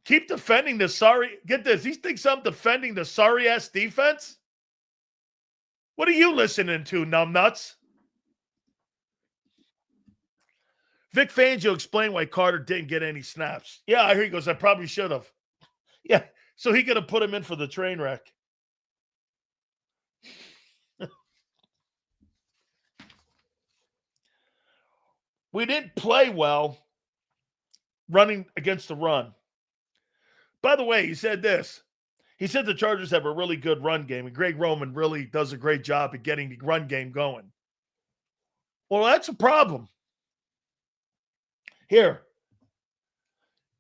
S1: Keep defending the sorry. Get this. He thinks I'm defending the sorry-ass defense? What are you listening to, numbnuts? Vic Fangio explained why Carter didn't get any snaps. Yeah, I hear he goes, I probably should have. Yeah, so he could have put him in for the train wreck. We didn't play well running against the run. By the way, he said this. He said the Chargers have a really good run game, and Greg Roman really does a great job at getting the run game going. Well, that's a problem. Here.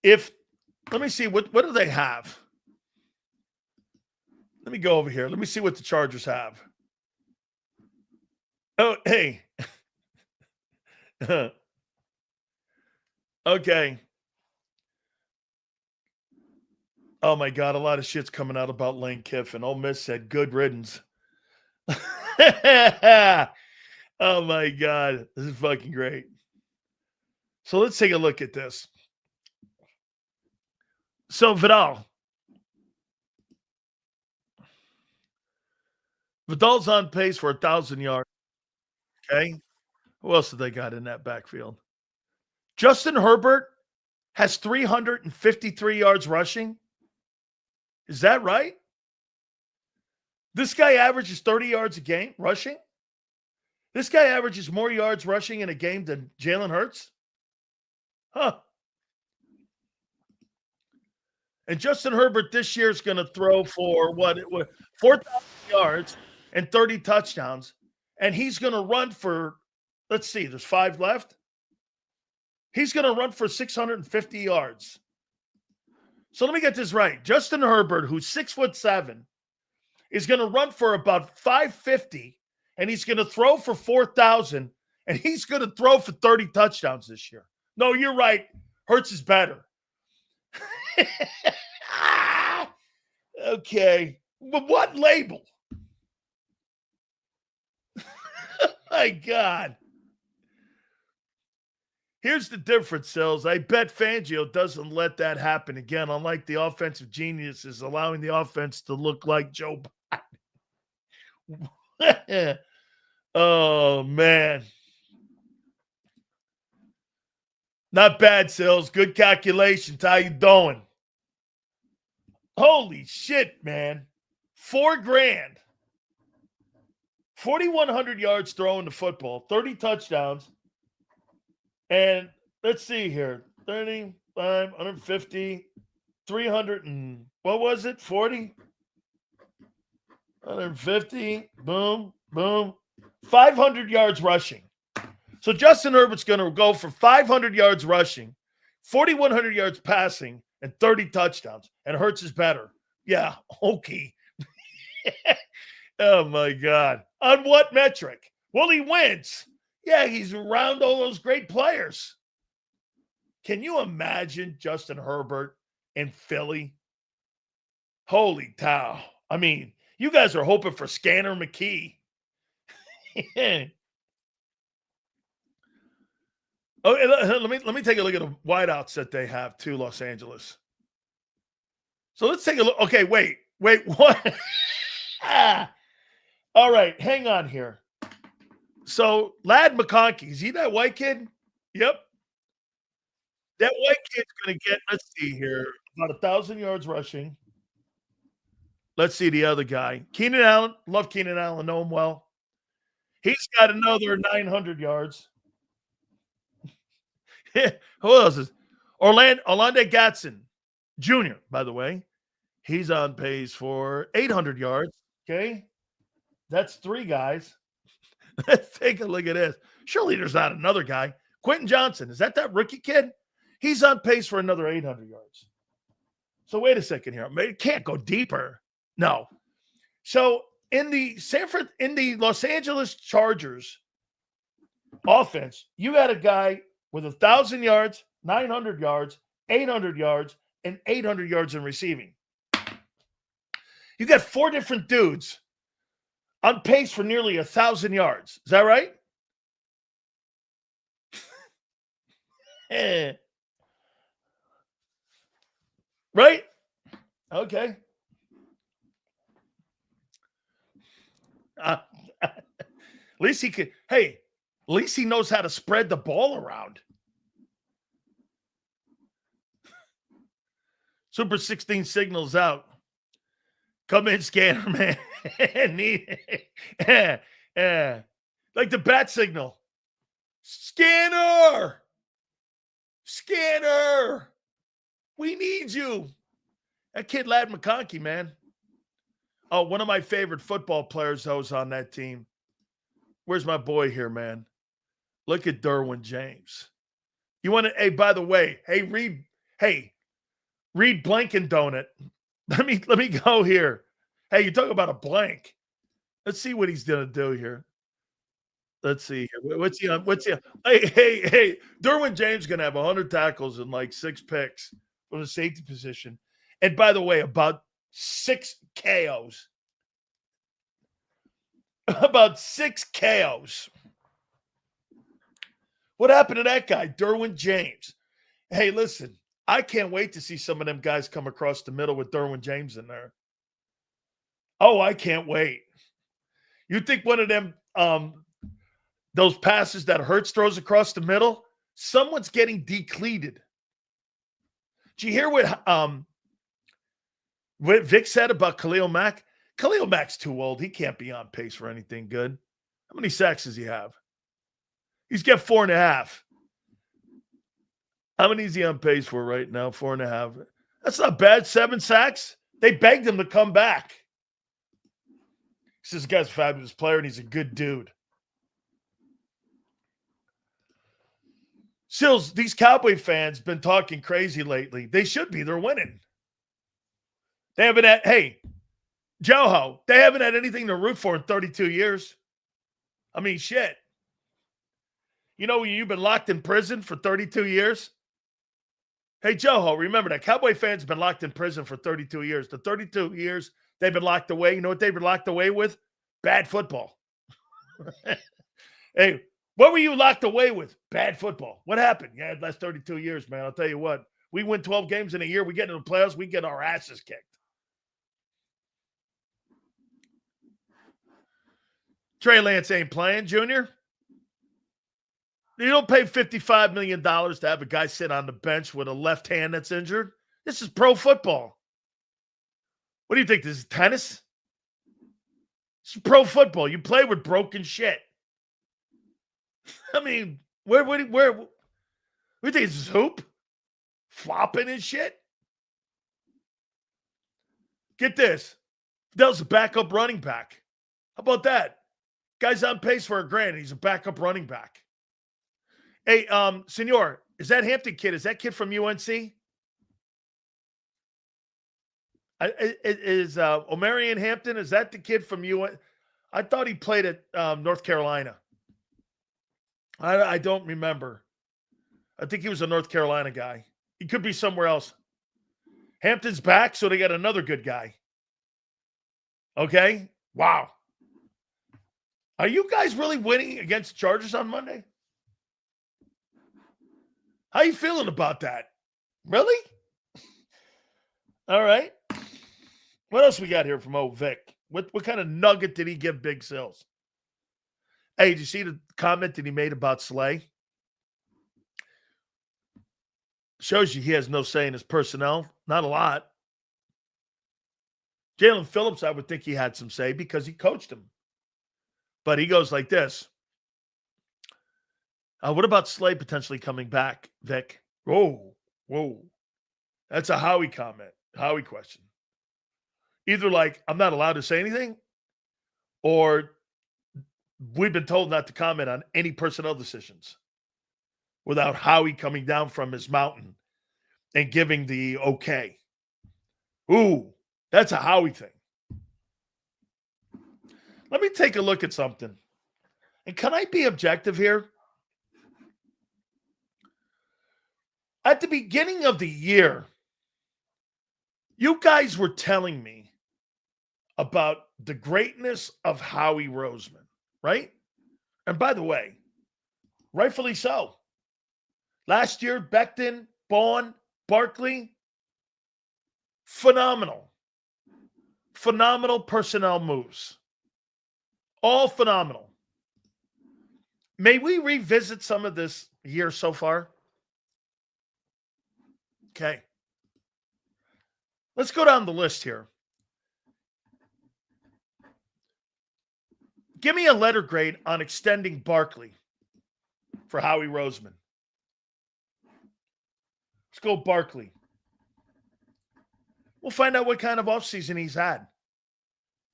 S1: Let me see, what do they have? Let me go over here. Let me see what the Chargers have. Oh, hey. Okay. Oh, my God. A lot of shit's coming out about Lane Kiffin. Ole Miss said good riddance. Oh, my God. This is fucking great. So let's take a look at this. So Vidal's on pace for 1,000 yards. Okay. Who else have they got in that backfield? Justin Herbert has 353 yards rushing. Is that right? This guy averages 30 yards a game rushing. This guy averages more yards rushing in a game than Jalen Hurts. Huh. And Justin Herbert this year is going to throw for 4,000 yards and 30 touchdowns. And he's going to run for, let's see, there's 5 left. He's going to run for 650 yards. So let me get this right. Justin Herbert, who's 6'7", is going to run for about 550, and he's going to throw for 4,000, and he's going to throw for 30 touchdowns this year. No, you're right. Hurts is better. Okay. But what label? My God. Here's the difference, Sills. I bet Fangio doesn't let that happen again, unlike the offensive geniuses allowing the offense to look like Joe Biden. Oh, man. Not bad, Sills. Good calculations. How you doing? Holy shit, man. $4,000. 4,100 yards throwing the football, 30 touchdowns. And let's see here 35, 150, 300, and what was it? 40? 150, boom, boom. 500 yards rushing. So Justin Herbert's going to go for 500 yards rushing, 4,100 yards passing, and 30 touchdowns. And Hurts is better. Yeah, okay. Oh, my God. On what metric? Well, he wins. Yeah, he's around all those great players. Can you imagine Justin Herbert in Philly? Holy cow. I mean, you guys are hoping for Scanner McKee. Oh, let me take a look at the wideouts that they have too, Los Angeles. So let's take a look. Okay, wait, what? All right, hang on here. So Ladd McConkey, is he that white kid? Yep. That white kid's going to get, let's see here, about 1,000 yards rushing. Let's see the other guy. Keenan Allen. Love Keenan Allen. Know him well. He's got another 900 yards. Who else is? Orlando Gatson Jr., by the way. He's on pace for 800 yards. Okay. That's 3 guys. Let's take a look at this. Surely there's not another guy. Quentin Johnson. Is that rookie kid? He's on pace for another 800 yards. So wait a second here. It can't go deeper. No. So in the Los Angeles Chargers offense, you got a guy with 1,000 yards, 900 yards, 800 yards, and 800 yards in receiving. You got 4 different dudes on pace for nearly 1,000 yards. Is that right? Right? Okay. At least he could. Hey, at least he knows how to spread the ball around. Super 16 signals out. Come in, Scanner, man. Like the bat signal. Scanner! We need you. That kid, Ladd McConkey, man. Oh, one of my favorite football players, though, is on that team. Where's my boy here, man? Look at Derwin James. You want to, hey, by the way, Reed Blank and Donut. Let me go here. Hey, you talk about a blank. Let's see what he's gonna do here. Let's see here. What's he on? Hey, Derwin James gonna have 100 tackles and like 6 picks from the safety position. And by the way, about 6 KOs. About 6 KOs. What happened to that guy, Derwin James? Hey, listen, I can't wait to see some of them guys come across the middle with Derwin James in there. Oh, I can't wait. You think one of them, those passes that Hurts throws across the middle, someone's getting decleated. Did you hear what Vic said about Khalil Mack? Khalil Mack's too old. He can't be on pace for anything good. How many sacks does he have? He's got 4.5. How many is he on pace for right now? 4.5. That's not bad. 7 sacks. They begged him to come back. He says, this guy's a fabulous player, and he's a good dude. Sills, these Cowboy fans been talking crazy lately. They should be. They're winning. They haven't had, hey, Joho, they haven't had anything to root for in 32 years. I mean, shit. You know, you've been locked in prison for 32 years? Hey, Joho, remember that. Cowboy fans have been locked in prison for 32 years. The 32 years they've been locked away. You know what they've been locked away with? Bad football. Hey, what were you locked away with? Bad football. What happened? Yeah, the last 32 years, man. I'll tell you what. We win 12 games in a year. We get into the playoffs. We get our asses kicked. Trey Lance ain't playing, Junior. You don't pay $55 million to have a guy sit on the bench with a left hand that's injured. This is pro football. What do you think? This is tennis? It's pro football. You play with broken shit. I mean, where do you think it's hoop? Flopping and shit? Get this. Fidel's a backup running back. How about that? Guy's on pace for $1,000. He's a backup running back. Hey, Senor, is that Hampton kid? Is that kid from UNC? Is Omarion Hampton? Is that the kid from UNC? I thought he played at North Carolina. I don't remember. I think he was a North Carolina guy. He could be somewhere else. Hampton's back, so they got another good guy. Okay? Wow. Are you guys really winning against the Chargers on Monday? How you feeling about that? Really? All right. What else we got here from old Vic? What kind of nugget did he give Big Sills? Hey, did you see the comment that he made about Slay? Shows you he has no say in his personnel. Not a lot. Jalen Phillips, I would think he had some say because he coached him. But he goes like this. What about Slay potentially coming back, Vic? Whoa. That's a Howie comment. Howie question. Either like, I'm not allowed to say anything, or we've been told not to comment on any personnel decisions without Howie coming down from his mountain and giving the okay. Ooh, that's a Howie thing. Let me take a look at something. And can I be objective here? At the beginning of the year, you guys were telling me about the greatness of Howie Roseman, right? And by the way, rightfully so. Last year, Becton, Bourne, Barkley, phenomenal. Phenomenal personnel moves. All phenomenal. May we revisit some of this year so far? Okay. Let's go down the list here. Give me a letter grade on extending Barkley for Howie Roseman. Let's go Barkley. We'll find out what kind of offseason he's had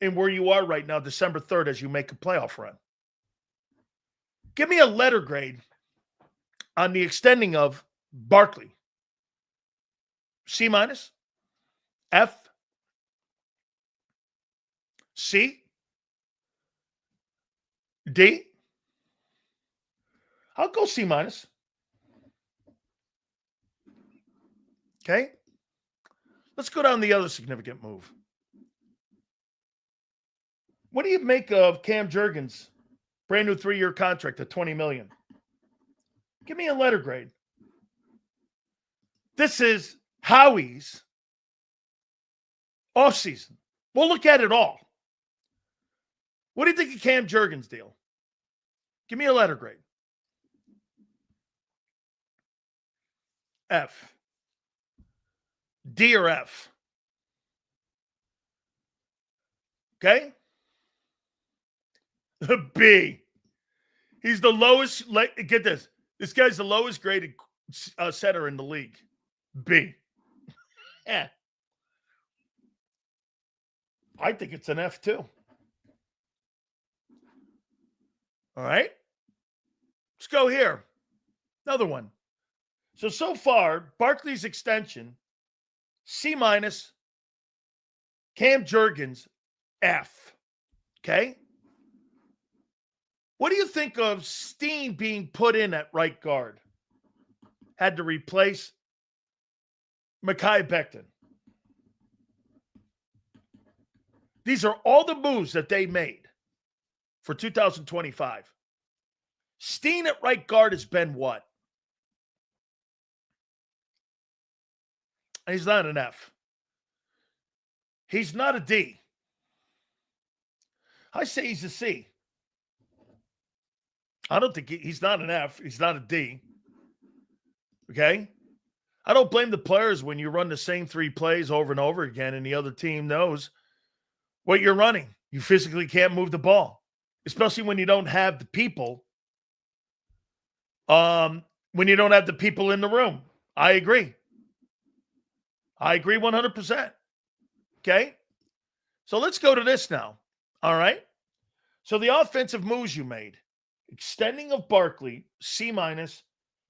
S1: and where you are right now, December 3rd, as you make a playoff run. Give me a letter grade on the extending of Barkley. C minus, F, C, D. I'll go C minus. Okay. Let's go down the other significant move. What do you make of Cam Jurgens' brand new 3-year contract at $20 million? Give me a letter grade. This is Howie's offseason. We'll look at it all. What do you think of Cam Jurgens' deal? Give me a letter grade. F. D or F. Okay? B. He's the lowest. Get this. This guy's the lowest graded setter in the league. B. Yeah. I think it's an F too. All right. Let's go here. Another one. So far, Barkley's extension, C minus, Cam Jurgens, F. Okay? What do you think of Steen being put in at right guard? Had to replace Mekhi Becton. These are all the moves that they made for 2025. Steen at right guard has been what? He's not an F. He's not a D. I say he's a C. I don't think he's not an F. He's not a D. Okay? I don't blame the players when you run the same 3 plays over and over again and the other team knows what you're running. You physically can't move the ball, especially when you don't have the people. When you don't have the people in the room. I agree. I agree 100%. Okay? So let's go to this now. All right? So the offensive moves you made. Extending of Barkley, C-.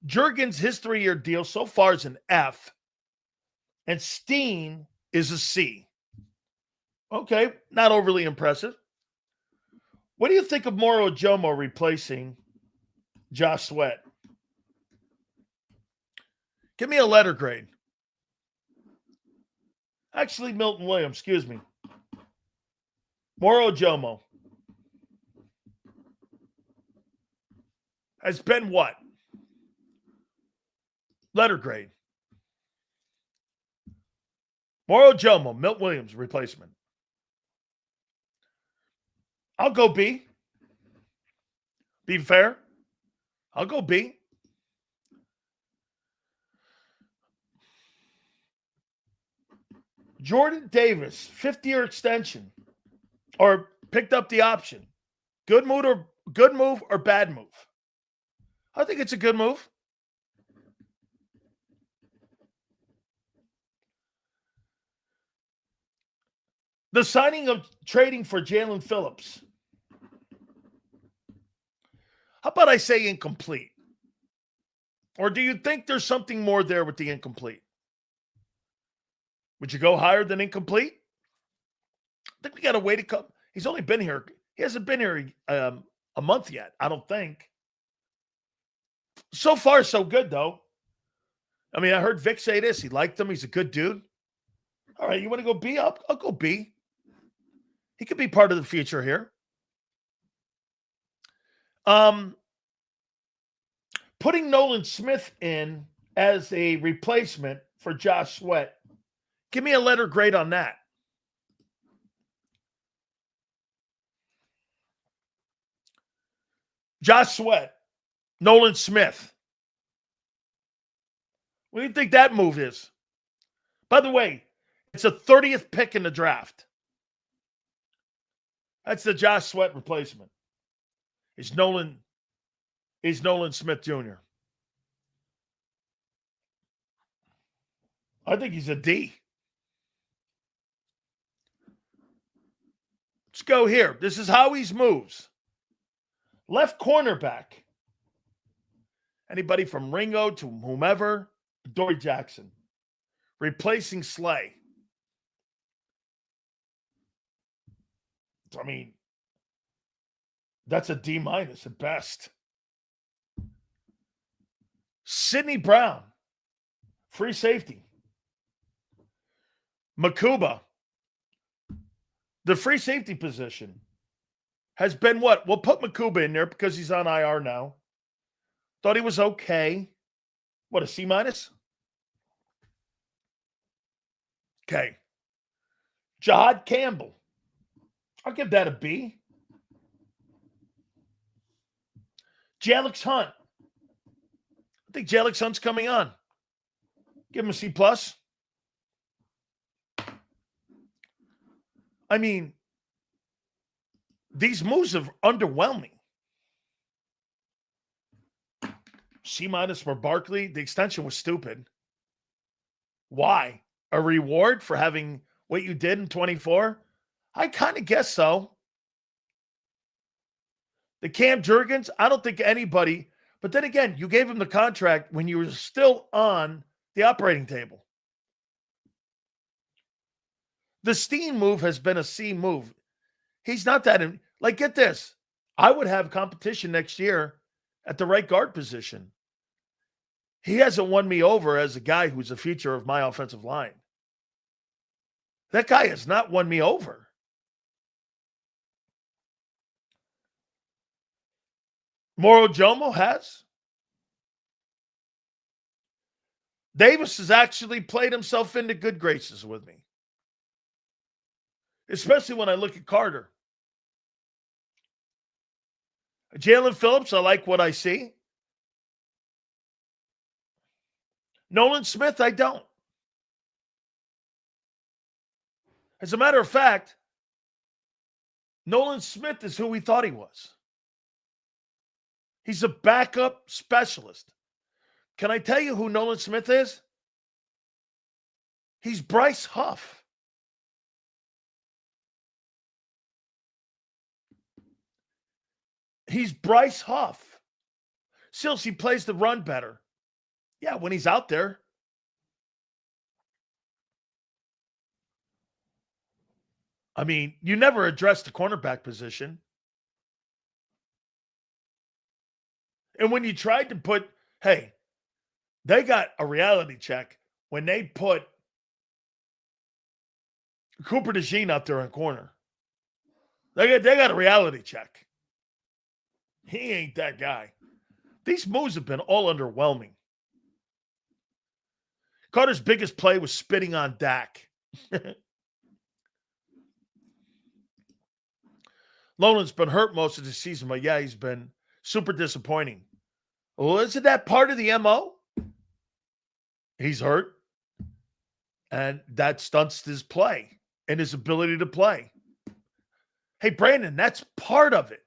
S1: Jurgens, his 3-year deal so far is an F. And Steen is a C. Okay, not overly impressive. What do you think of Moro Jomo replacing Josh Sweat? Give me a letter grade. Actually, Milton Williams, excuse me. Moro Jomo has been what? Letter grade. Moro Jomo, Milton Williams replacement. I'll go B. Be fair. I'll go B. Jordan Davis, 5th-year extension, or picked up the option. Good move or bad move? I think it's a good move. The signing of trading for Jalen Phillips. How about I say incomplete? Or do you think there's something more there with the incomplete? Would you go higher than incomplete? I think we got to wait a couple. He's only been here. He hasn't been here a month yet, I don't think. So far, so good, though. I mean, I heard Vic say this. He liked him. He's a good dude. All right, you want to go B? I'll go B. He could be part of the future here. Putting Nolan Smith in as a replacement for Josh Sweat. Give me a letter grade on that. Josh Sweat, Nolan Smith. What do you think that move is? By the way, it's a 30th pick in the draft. That's the Josh Sweat replacement. It's Nolan Smith Jr. I think he's a D. Let's go here. This is Howie's moves. Left cornerback. Anybody from Ringo to whomever. Dory Jackson. Replacing Slay. I mean, that's a D- at best. Sidney Brown. Free safety. Makuba. The free safety position has been what? We'll put Makuba in there because he's on IR now. Thought he was okay. What, a C-? Okay. Jahad Campbell. I'll give that a B. Jalix Hunt. I think Jalix Hunt's coming on. Give him a C+. I mean, these moves are underwhelming. C- for Barkley. The extension was stupid. Why? A reward for having what you did in 24? I kind of guess so. The Cam Jurgens, I don't think anybody, but then again, you gave him the contract when you were still on the operating table. The Steen move has been a C move. He's not that, like, get this. I would have competition next year at the right guard position. He hasn't won me over as a guy who's a feature of my offensive line. That guy has not won me over. Moro Jomo has. Davis has actually played himself into good graces with me. Especially when I look at Carter. Jalen Phillips, I like what I see. Nolan Smith, I don't. As a matter of fact, Nolan Smith is who we thought he was. He's a backup specialist. Can I tell you who Nolan Smith is? He's Bryce Huff. He's Bryce Huff. Sills, he plays the run better. Yeah, when he's out there. I mean, you never address the cornerback position. And when you tried to put, hey, they got a reality check when they put Cooper DeJean out there in corner. They got a reality check. He ain't that guy. These moves have been all underwhelming. Carter's biggest play was spitting on Dak. Nolan's been hurt most of the season, but yeah, he's been super disappointing. Well, isn't that part of the MO? He's hurt, and that stunts his play and his ability to play. Hey, Brandon, that's part of it.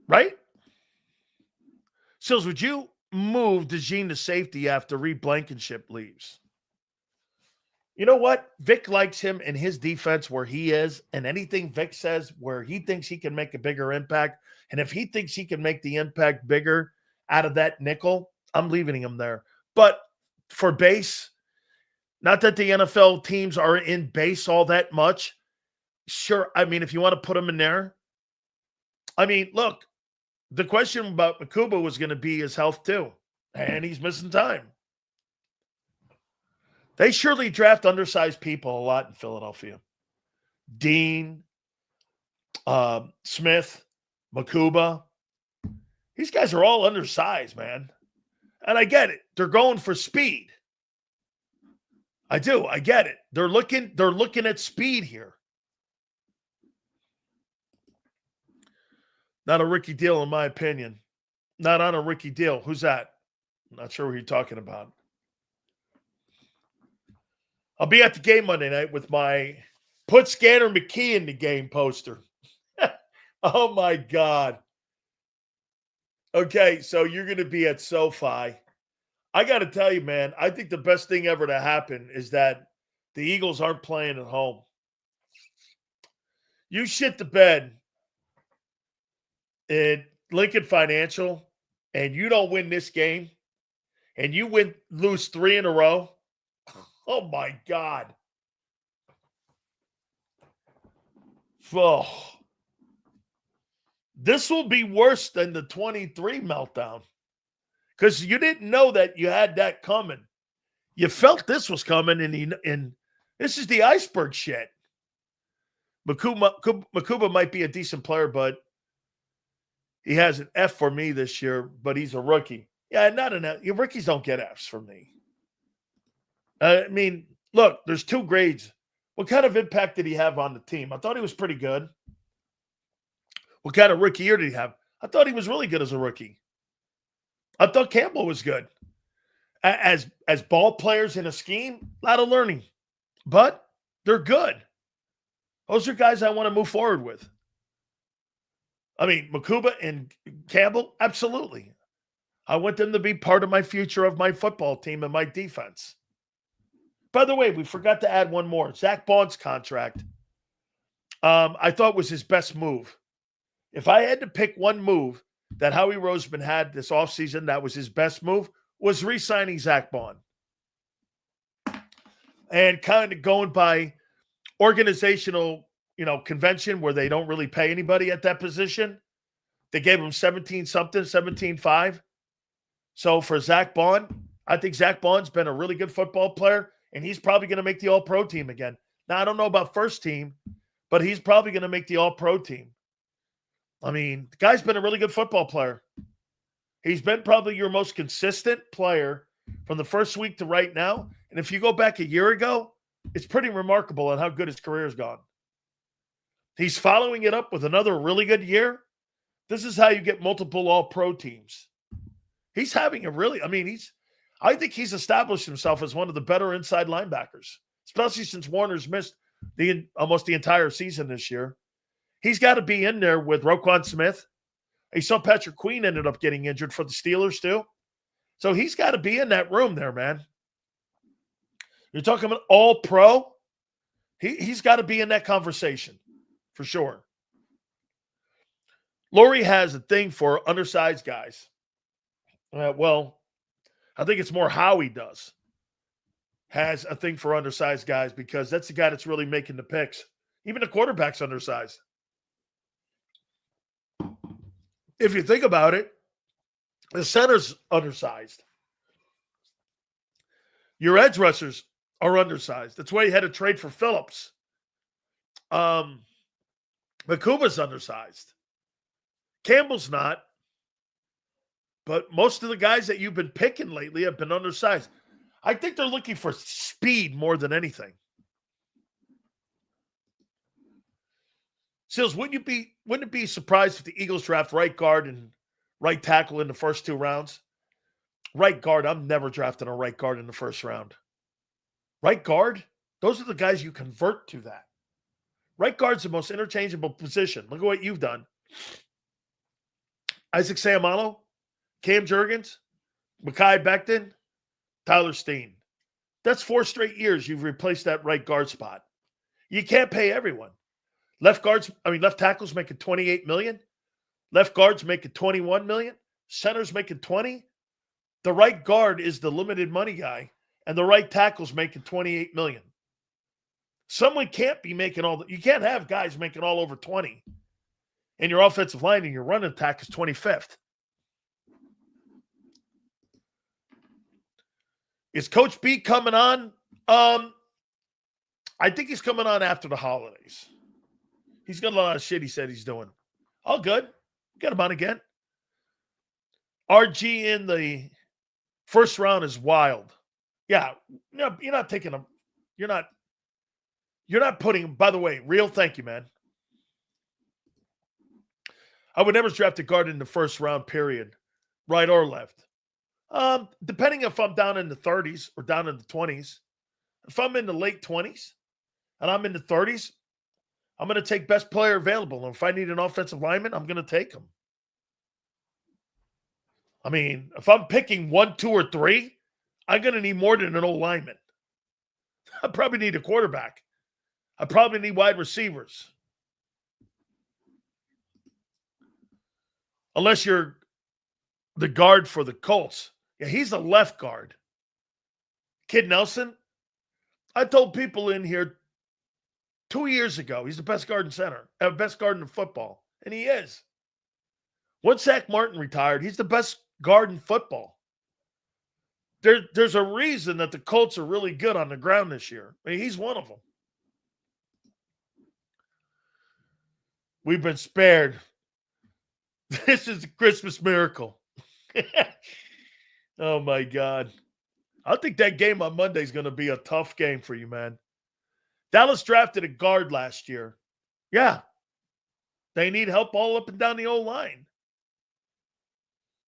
S1: Right? Sills, would you move DeJean to safety after Reed Blankenship leaves? You know what? Vic likes him in his defense where he is, and anything Vic says where he thinks he can make a bigger impact, and if he thinks he can make the impact bigger out of that nickel, I'm leaving him there. But for base, not that the NFL teams are in base all that much. Sure, I mean, if you want to put him in there. I mean, look, the question about Makuba was going to be his health too, and he's missing time. They surely draft undersized people a lot in Philadelphia. Dean, Smith, Makuba. These guys are all undersized, man. And I get it. They're going for speed. I do. I get it. They're looking at speed here. Not a rookie deal, in my opinion. Not on a rookie deal. Who's that? I'm not sure who you're talking about. I'll be at the game Monday night with my Put Scanner McKee in the game poster. Oh, my God. Okay, so you're going to be at SoFi. I got to tell you, man, I think the best thing ever to happen is that the Eagles aren't playing at home. You shit the bed at Lincoln Financial and you don't win this game and you lose 3 in a row. Oh, my God. Oh. This will be worse than the 23 meltdown because you didn't know that you had that coming. You felt this was coming, and this is the iceberg shit. Makuba might be a decent player, but he has an F for me this year, but he's a rookie. Yeah, not an F. Rookies don't get Fs from me. I mean, look, there's 2 grades. What kind of impact did he have on the team? I thought he was pretty good. What kind of rookie year did he have? I thought he was really good as a rookie. I thought Campbell was good. As ball players in a scheme, a lot of learning. But they're good. Those are guys I want to move forward with. I mean, Makuba and Campbell, absolutely. I want them to be part of my future of my football team and my defense. By the way, we forgot to add one more. Zach Bond's contract, I thought was his best move. If I had to pick one move that Howie Roseman had this offseason that was his best move, was re-signing Zach Bond. And kind of going by organizational, convention where they don't really pay anybody at that position. They gave him 17-something, 17.5. So for Zach Bond, I think Zach Bond's been a really good football player, and he's probably going to make the All-Pro team again. Now, I don't know about first team, but he's probably going to make the All-Pro team. I mean, the guy's been a really good football player. He's been probably your most consistent player from the first week to right now. And if you go back a year ago, it's pretty remarkable on how good his career has gone. He's following it up with another really good year. This is how you get multiple All-Pro teams. He's having a really, I think he's established himself as one of the better inside linebackers especially since Warner's missed almost the entire season this year. He's got to be in there with Roquan Smith. You saw Patrick Queen ended up getting injured for the Steelers too. So he's got to be in that room there, man. You're talking about all pro. He's got to be in that conversation for sure. Lurie has a thing for undersized guys. Well, I think it's more Howie does. Has a thing for undersized guys because that's the guy that's really making the picks. Even the quarterback's undersized. If you think about it, the center's undersized. Your edge rushers are undersized. That's why you had to trade for Phillips. Makuba's undersized. Campbell's not. But most of the guys that you've been picking lately have been undersized. I think they're looking for speed more than anything. Sills, wouldn't it be surprised if the Eagles draft right guard and right tackle in the first 2 rounds? Right guard, I'm never drafting a right guard in the first round. Right guard, those are the guys you convert to that. Right guard's the most interchangeable position. Look at what you've done. Isaac Seumalo, Cam Jurgens, Mekhi Becton, Tyler Steen. That's 4 straight years you've replaced that right guard spot. You can't pay everyone. Left tackles making $28 million. Left guards making $21 million. Centers making $20. The right guard is the limited money guy, and the right tackle's making $28 million. Someone can't be making you can't have guys making all over 20. And your offensive line and your running attack is 25th. Is Coach B coming on? I think he's coming on after the holidays. He's got a lot of shit he said he's doing. All good. Get him on again. RG in the first round is wild. Yeah, no, you're not taking him. You're not putting him. By the way, real thank you, man. I would never draft a guard in the first round, period. Right or left. Depending if I'm down in the 30s or down in the 20s. If I'm in the late 20s and I'm in the 30s, I'm going to take best player available. And if I need an offensive lineman, I'm going to take him. I mean, if I'm picking 1, 2, or 3, I'm going to need more than an old lineman. I probably need a quarterback. I probably need wide receivers. Unless you're the guard for the Colts. Yeah, he's a left guard. Kid Nelson, I told people in here 2 years ago, he's the best guard in center, best guard in football, and he is. Once Zach Martin retired, he's the best guard in football. There's a reason that the Colts are really good on the ground this year. I mean, he's one of them. We've been spared. This is a Christmas miracle. Oh, my God. I think that game on Monday is going to be a tough game for you, man. Dallas drafted a guard last year. Yeah. They need help all up and down the old line.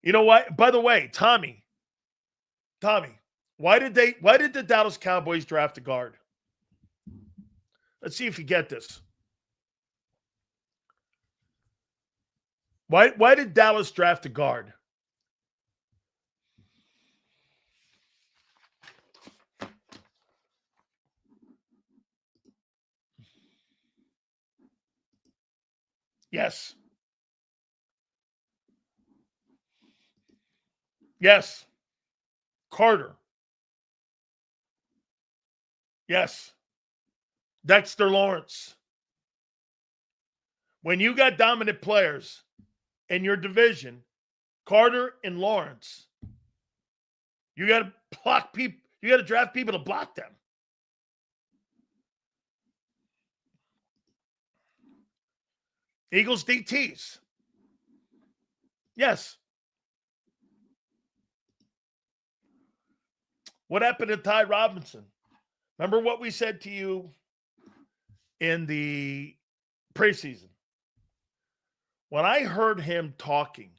S1: You know what? By the way, Tommy, why did the Dallas Cowboys draft a guard? Let's see if you get this. Why did Dallas draft a guard? Yes. Yes. Carter. Yes. Dexter Lawrence. When you got dominant players in your division, Carter and Lawrence, you got to block people. You got to draft people to block them. Eagles DTs. Yes. What happened to Ty Robinson? Remember what we said to you in the preseason? When I heard him talking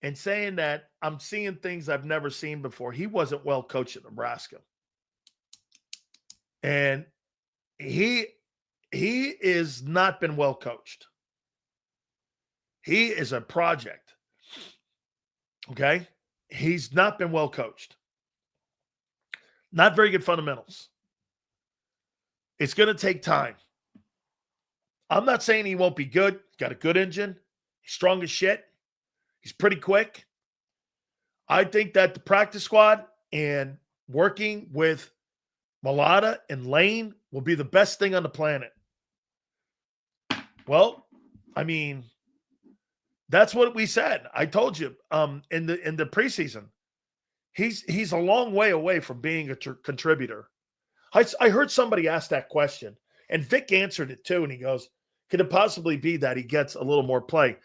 S1: and saying that I'm seeing things I've never seen before, he wasn't well coached at Nebraska. And he is not been well coached. He is a project. Okay? He's not been well coached. Not very good fundamentals. It's going to take time. I'm not saying he won't be good. He's got a good engine. He's strong as shit. He's pretty quick. I think that the practice squad and working with Malata and Lane will be the best thing on the planet. Well, I mean, that's what we said. I told you in the preseason. He's a long way away from being a contributor. I heard somebody ask that question, and Vic answered it too, and he goes, could it possibly be that he gets a little more play?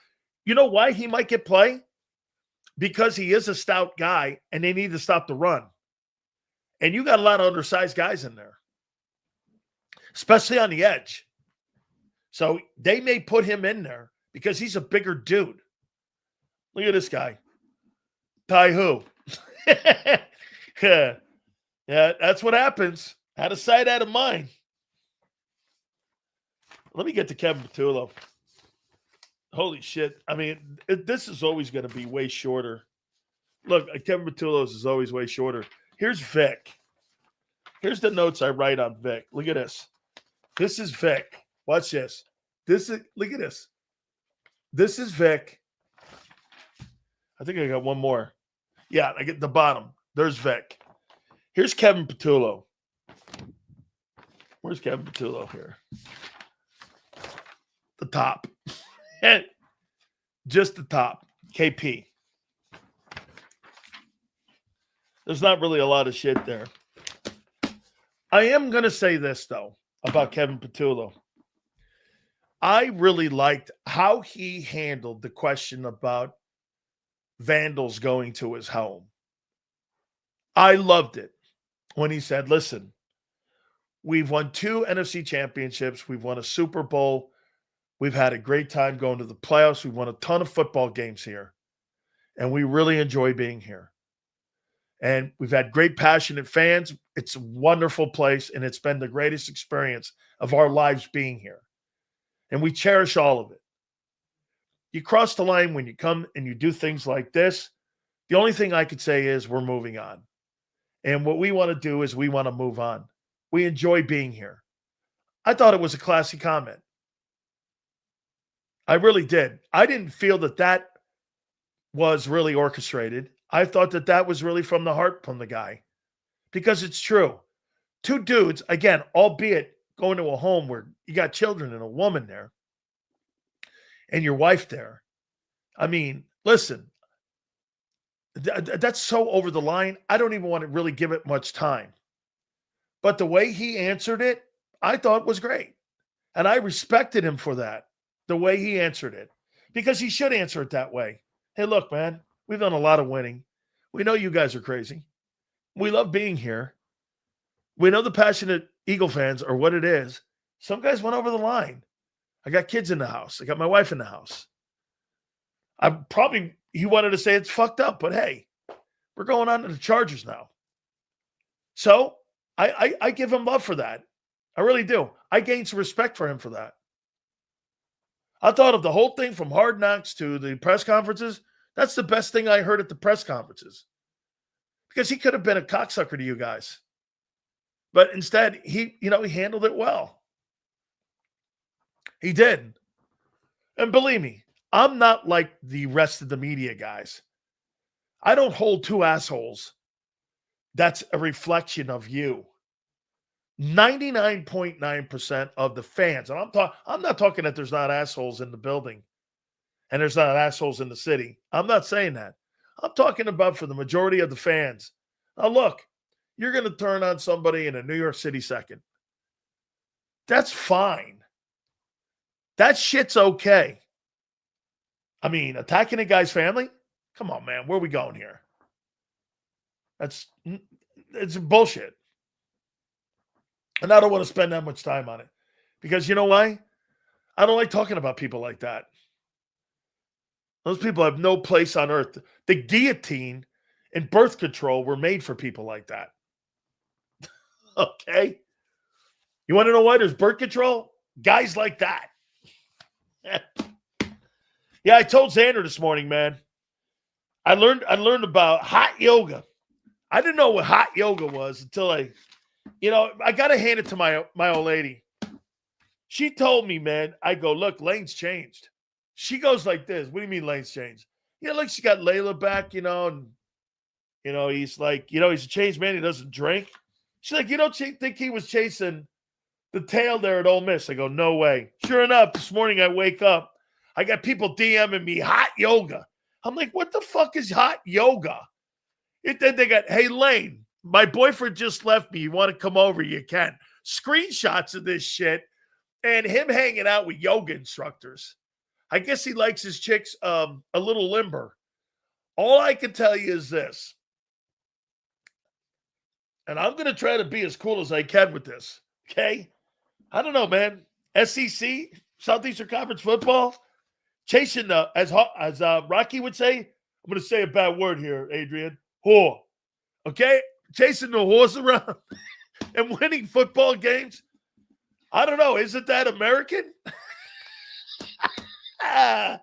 S1: You know why he might get play? Because he is a stout guy, and they need to stop the run. And you got a lot of undersized guys in there, especially on the edge. So they may put him in there because he's a bigger dude. Look at this guy. Tai who? Yeah, that's what happens. Out of sight, out of mind. Let me get to Kevin Patullo. Holy shit. I mean, this is always going to be way shorter. Look, Kevin Patullo's is always way shorter. Here's Vic. Here's the notes I write on Vic. Look at this. This is Vic. Watch this. Look at this. This is Vic. I think I got one more. Yeah, I get the bottom. There's Vic. Here's Kevin Patullo. Where's Kevin Patullo here? The top. Just the top. KP. There's not really a lot of shit there. I am going to say this, though, about Kevin Patullo. I really liked how he handled the question about vandals going to his home. I loved it when he said, listen, we've won 2 NFC championships. We've won a Super Bowl. We've had a great time going to the playoffs. We've won a ton of football games here. And we really enjoy being here. And we've had great, passionate fans. It's a wonderful place, and it's been the greatest experience of our lives being here. And we cherish all of it. You cross the line when you come and you do things like this. The only thing I could say is we're moving on. And what we want to do is we want to move on. We enjoy being here. I thought it was a classy comment. I really did. I didn't feel that was really orchestrated. I thought that was really from the heart from the guy. Because it's true. 2 dudes, again, albeit going to a home where you got children and a woman there and your wife there. I mean, listen, that's so over the line. I don't even want to really give it much time. But the way he answered it, I thought was great. And I respected him for that, the way he answered it. Because he should answer it that way. Hey, look, man, we've done a lot of winning. We know you guys are crazy. We love being here. We know the passionate Eagle fans are what it is. Some guys went over the line. I got kids in the house. I got my wife in the house. He wanted to say it's fucked up, but hey, we're going on to the Chargers now. So I give him love for that. I really do. I gained some respect for him for that. I thought of the whole thing from Hard Knocks to the press conferences. That's the best thing I heard at the press conferences. Because he could have been a cocksucker to you guys. But instead, he handled it well. He did. And believe me, I'm not like the rest of the media guys. I don't hold 2 assholes. That's a reflection of you. 99.9% of the fans, and I'm not talking that there's not assholes in the building and there's not assholes in the city. I'm not saying that. I'm talking about for the majority of the fans. Now, look, you're going to turn on somebody in a New York City second. That's fine. That shit's okay. I mean, attacking a guy's family? Come on, man. Where are we going here? It's bullshit. And I don't want to spend that much time on it. Because you know why? I don't like talking about people like that. Those people have no place on earth. The guillotine and birth control were made for people like that. Okay? You want to know why there's birth control? Guys like that. Yeah, I told Zander this morning, man. I learned about hot yoga. I didn't know what hot yoga was until I got to hand it to my old lady. She told me, man, I go, look, Lane's changed. She goes like this. What do you mean Lane's changed? Like she got Layla back, and, he's like, he's a changed man. He doesn't drink. She's like, you don't think he was chasing the tail there at Ole Miss? I go, no way. Sure enough, this morning I wake up. I got people DMing me hot yoga. I'm like, what the fuck is hot yoga? Then they got, hey, Lane, my boyfriend just left me. You want to come over? You can. Screenshots of this shit and him hanging out with yoga instructors. I guess he likes his chicks a little limber. All I can tell you is this. And I'm going to try to be as cool as I can with this. Okay? I don't know, man. SEC, Southeastern Conference football, chasing as Rocky would say, I'm going to say a bad word here, Adrian. Whore. Okay? Chasing the horse around and winning football games. I don't know. Isn't that American? I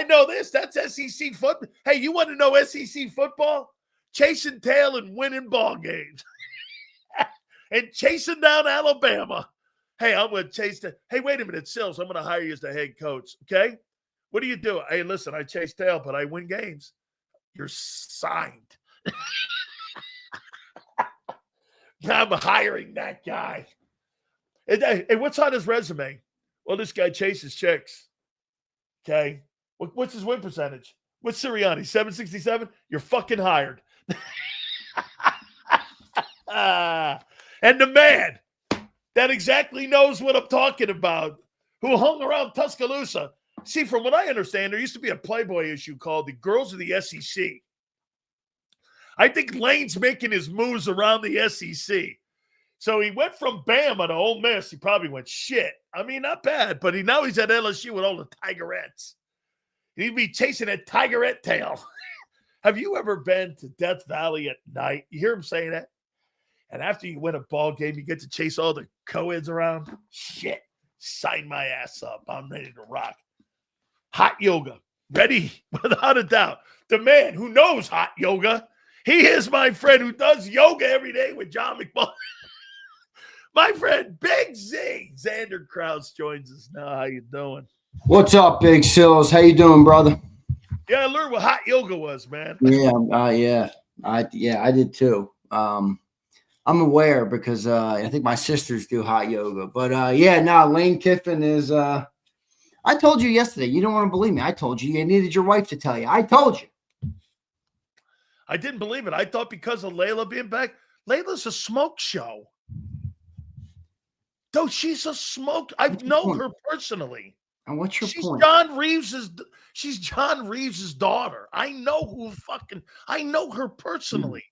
S1: know this. That's SEC football. Hey, you want to know SEC football? Chasing tail and winning ball games. And chasing down Alabama. Hey, I'm going to chase that. Hey, wait a minute, Sills. I'm going to hire you as the head coach. Okay? What do you do? Hey, listen, I chase tail, but I win games. You're signed. I'm hiring that guy. And what's on his resume? Well, this guy chases chicks. Okay. What's his win percentage? What's Sirianni? 767? You're fucking hired. And the man that exactly knows what I'm talking about, who hung around Tuscaloosa. See, from what I understand, there used to be a Playboy issue called the Girls of the SEC. I think Lane's making his moves around the SEC. So he went from Bama to Ole Miss. He probably went shit. I mean, not bad, but now he's at LSU with all the Tigerettes. He'd be chasing that Tigerette tail. Have you ever been to Death Valley at night? You hear him saying that? And after you win a ball game, you get to chase all the co-eds around? Shit. Sign my ass up. I'm ready to rock. Hot yoga. Ready? Without a doubt. The man who knows hot yoga. He is my friend who does yoga every day with John McMullen. My friend, Big Z. Zander Krauss joins us now. How you doing?
S2: What's up, Big Sills? How you doing, brother?
S1: Yeah, I learned what hot yoga was, man.
S2: Yeah. I did too. I'm aware because I think my sisters do hot yoga. But Lane Kiffin is I told you yesterday. You don't want to believe me. I told you. You needed your wife to tell you. I told you.
S1: I didn't believe it. I thought because of Layla being back, Layla's a smoke show. Though she's a smoke. I know her personally.
S2: And what's your point?
S1: She's John Reeves' daughter. I know her personally.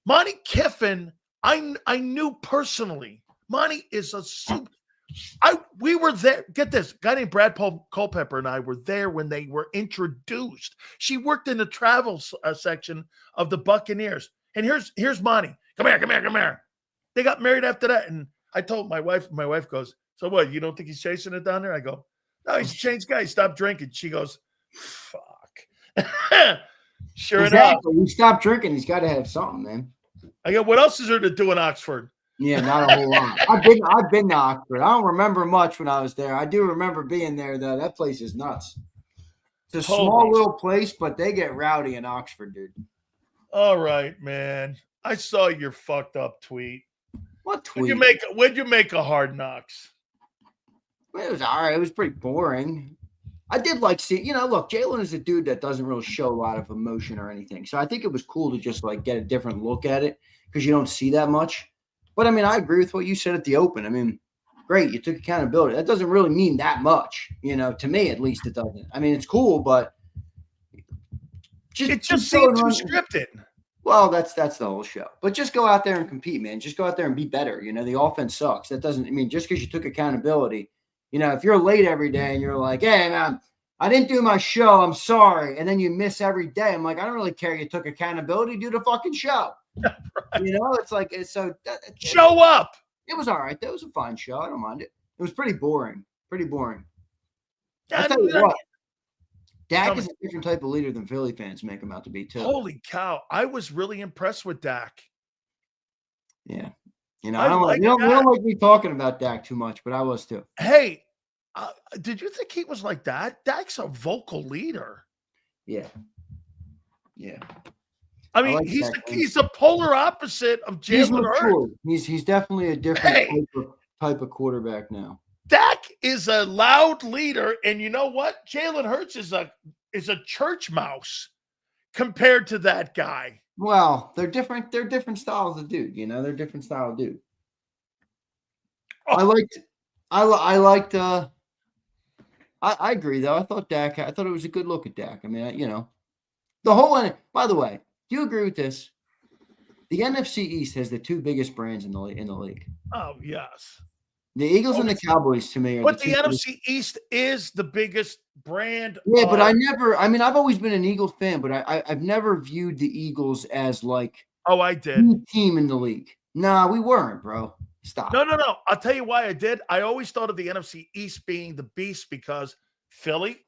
S1: Monty Kiffin, I knew personally. Monty is a super. We were there. Get this. A guy named Brad Culpepper and I were there when they were introduced. She worked in the travel section of the Buccaneers. And here's Monty. Come here. They got married after that. And I told my wife goes, so what, you don't think he's chasing it down there? I go, no, he's a changed guy. He stopped drinking. She goes, fuck. Sure enough.
S2: He stopped drinking. He's got to have something, man.
S1: I go, what else is there to do in Oxford?
S2: Yeah, not a whole lot. I've been to Oxford. I don't remember much when I was there. I do remember being there, though. That place is nuts. It's a small little place, but they get rowdy in Oxford, dude.
S1: All right, man. I saw your fucked up tweet.
S2: What tweet?
S1: When'd you make a Hard Knocks?
S2: It was all right. It was pretty boring. I did like see, look, Jalen is a dude that doesn't really show a lot of emotion or anything. So I think it was cool to just get a different look at it because you don't see that much. But I mean, I agree with what you said at the open. I mean, great. You took accountability. That doesn't really mean that much, to me, at least it doesn't. I mean, it's cool, but
S1: it just seemed too scripted.
S2: Well, that's the whole show. But just go out there and compete, man. Just go out there and be better. The offense sucks. That doesn't, just because you took accountability, if you're late every day and you're like, hey, man, I didn't do my show. I'm sorry. And then you miss every day. I'm like, I don't really care. You took accountability. Do the fucking show. Right. It's like, it's so.
S1: Show up.
S2: It was all right. That was a fine show. I don't mind it. It was pretty boring. Pretty boring. I'll
S1: And
S2: tell you what.
S1: tell
S2: Dak
S1: me.
S2: is a different type of leader than Philly fans make him out to be, too.
S1: Holy cow. I was really impressed with Dak.
S2: Yeah. You know,
S1: I like
S2: we
S1: Dak.
S2: don't like me talking about Dak too much, but I was too.
S1: Hey, did you think he was like that? Dak's a vocal leader.
S2: Yeah. Yeah.
S1: I mean,
S2: like
S1: he's the polar opposite of
S2: He's
S1: Jalen Hurts.
S2: mature. He's definitely a different type of quarterback now.
S1: Dak is a loud leader, and you know what? Jalen Hurts is a church mouse compared to that guy.
S2: Well, they're different. They're different styles of dude. You know, they're different style of dude. I agree though. I thought it was a good look at Dak. I mean, the whole. By the way, do you agree with this? The NFC East has the two biggest brands in the league.
S1: Oh yes,
S2: the Eagles and the Cowboys to me are.
S1: But the NFC East is the biggest brand.
S2: Yeah, but I've always been an Eagles fan, but I've never viewed the Eagles as like.
S1: Oh, I did.
S2: The team in the league. Nah, we weren't, bro. Stop.
S1: No. I'll tell you why I did. I always thought of the NFC East being the beast because Philly,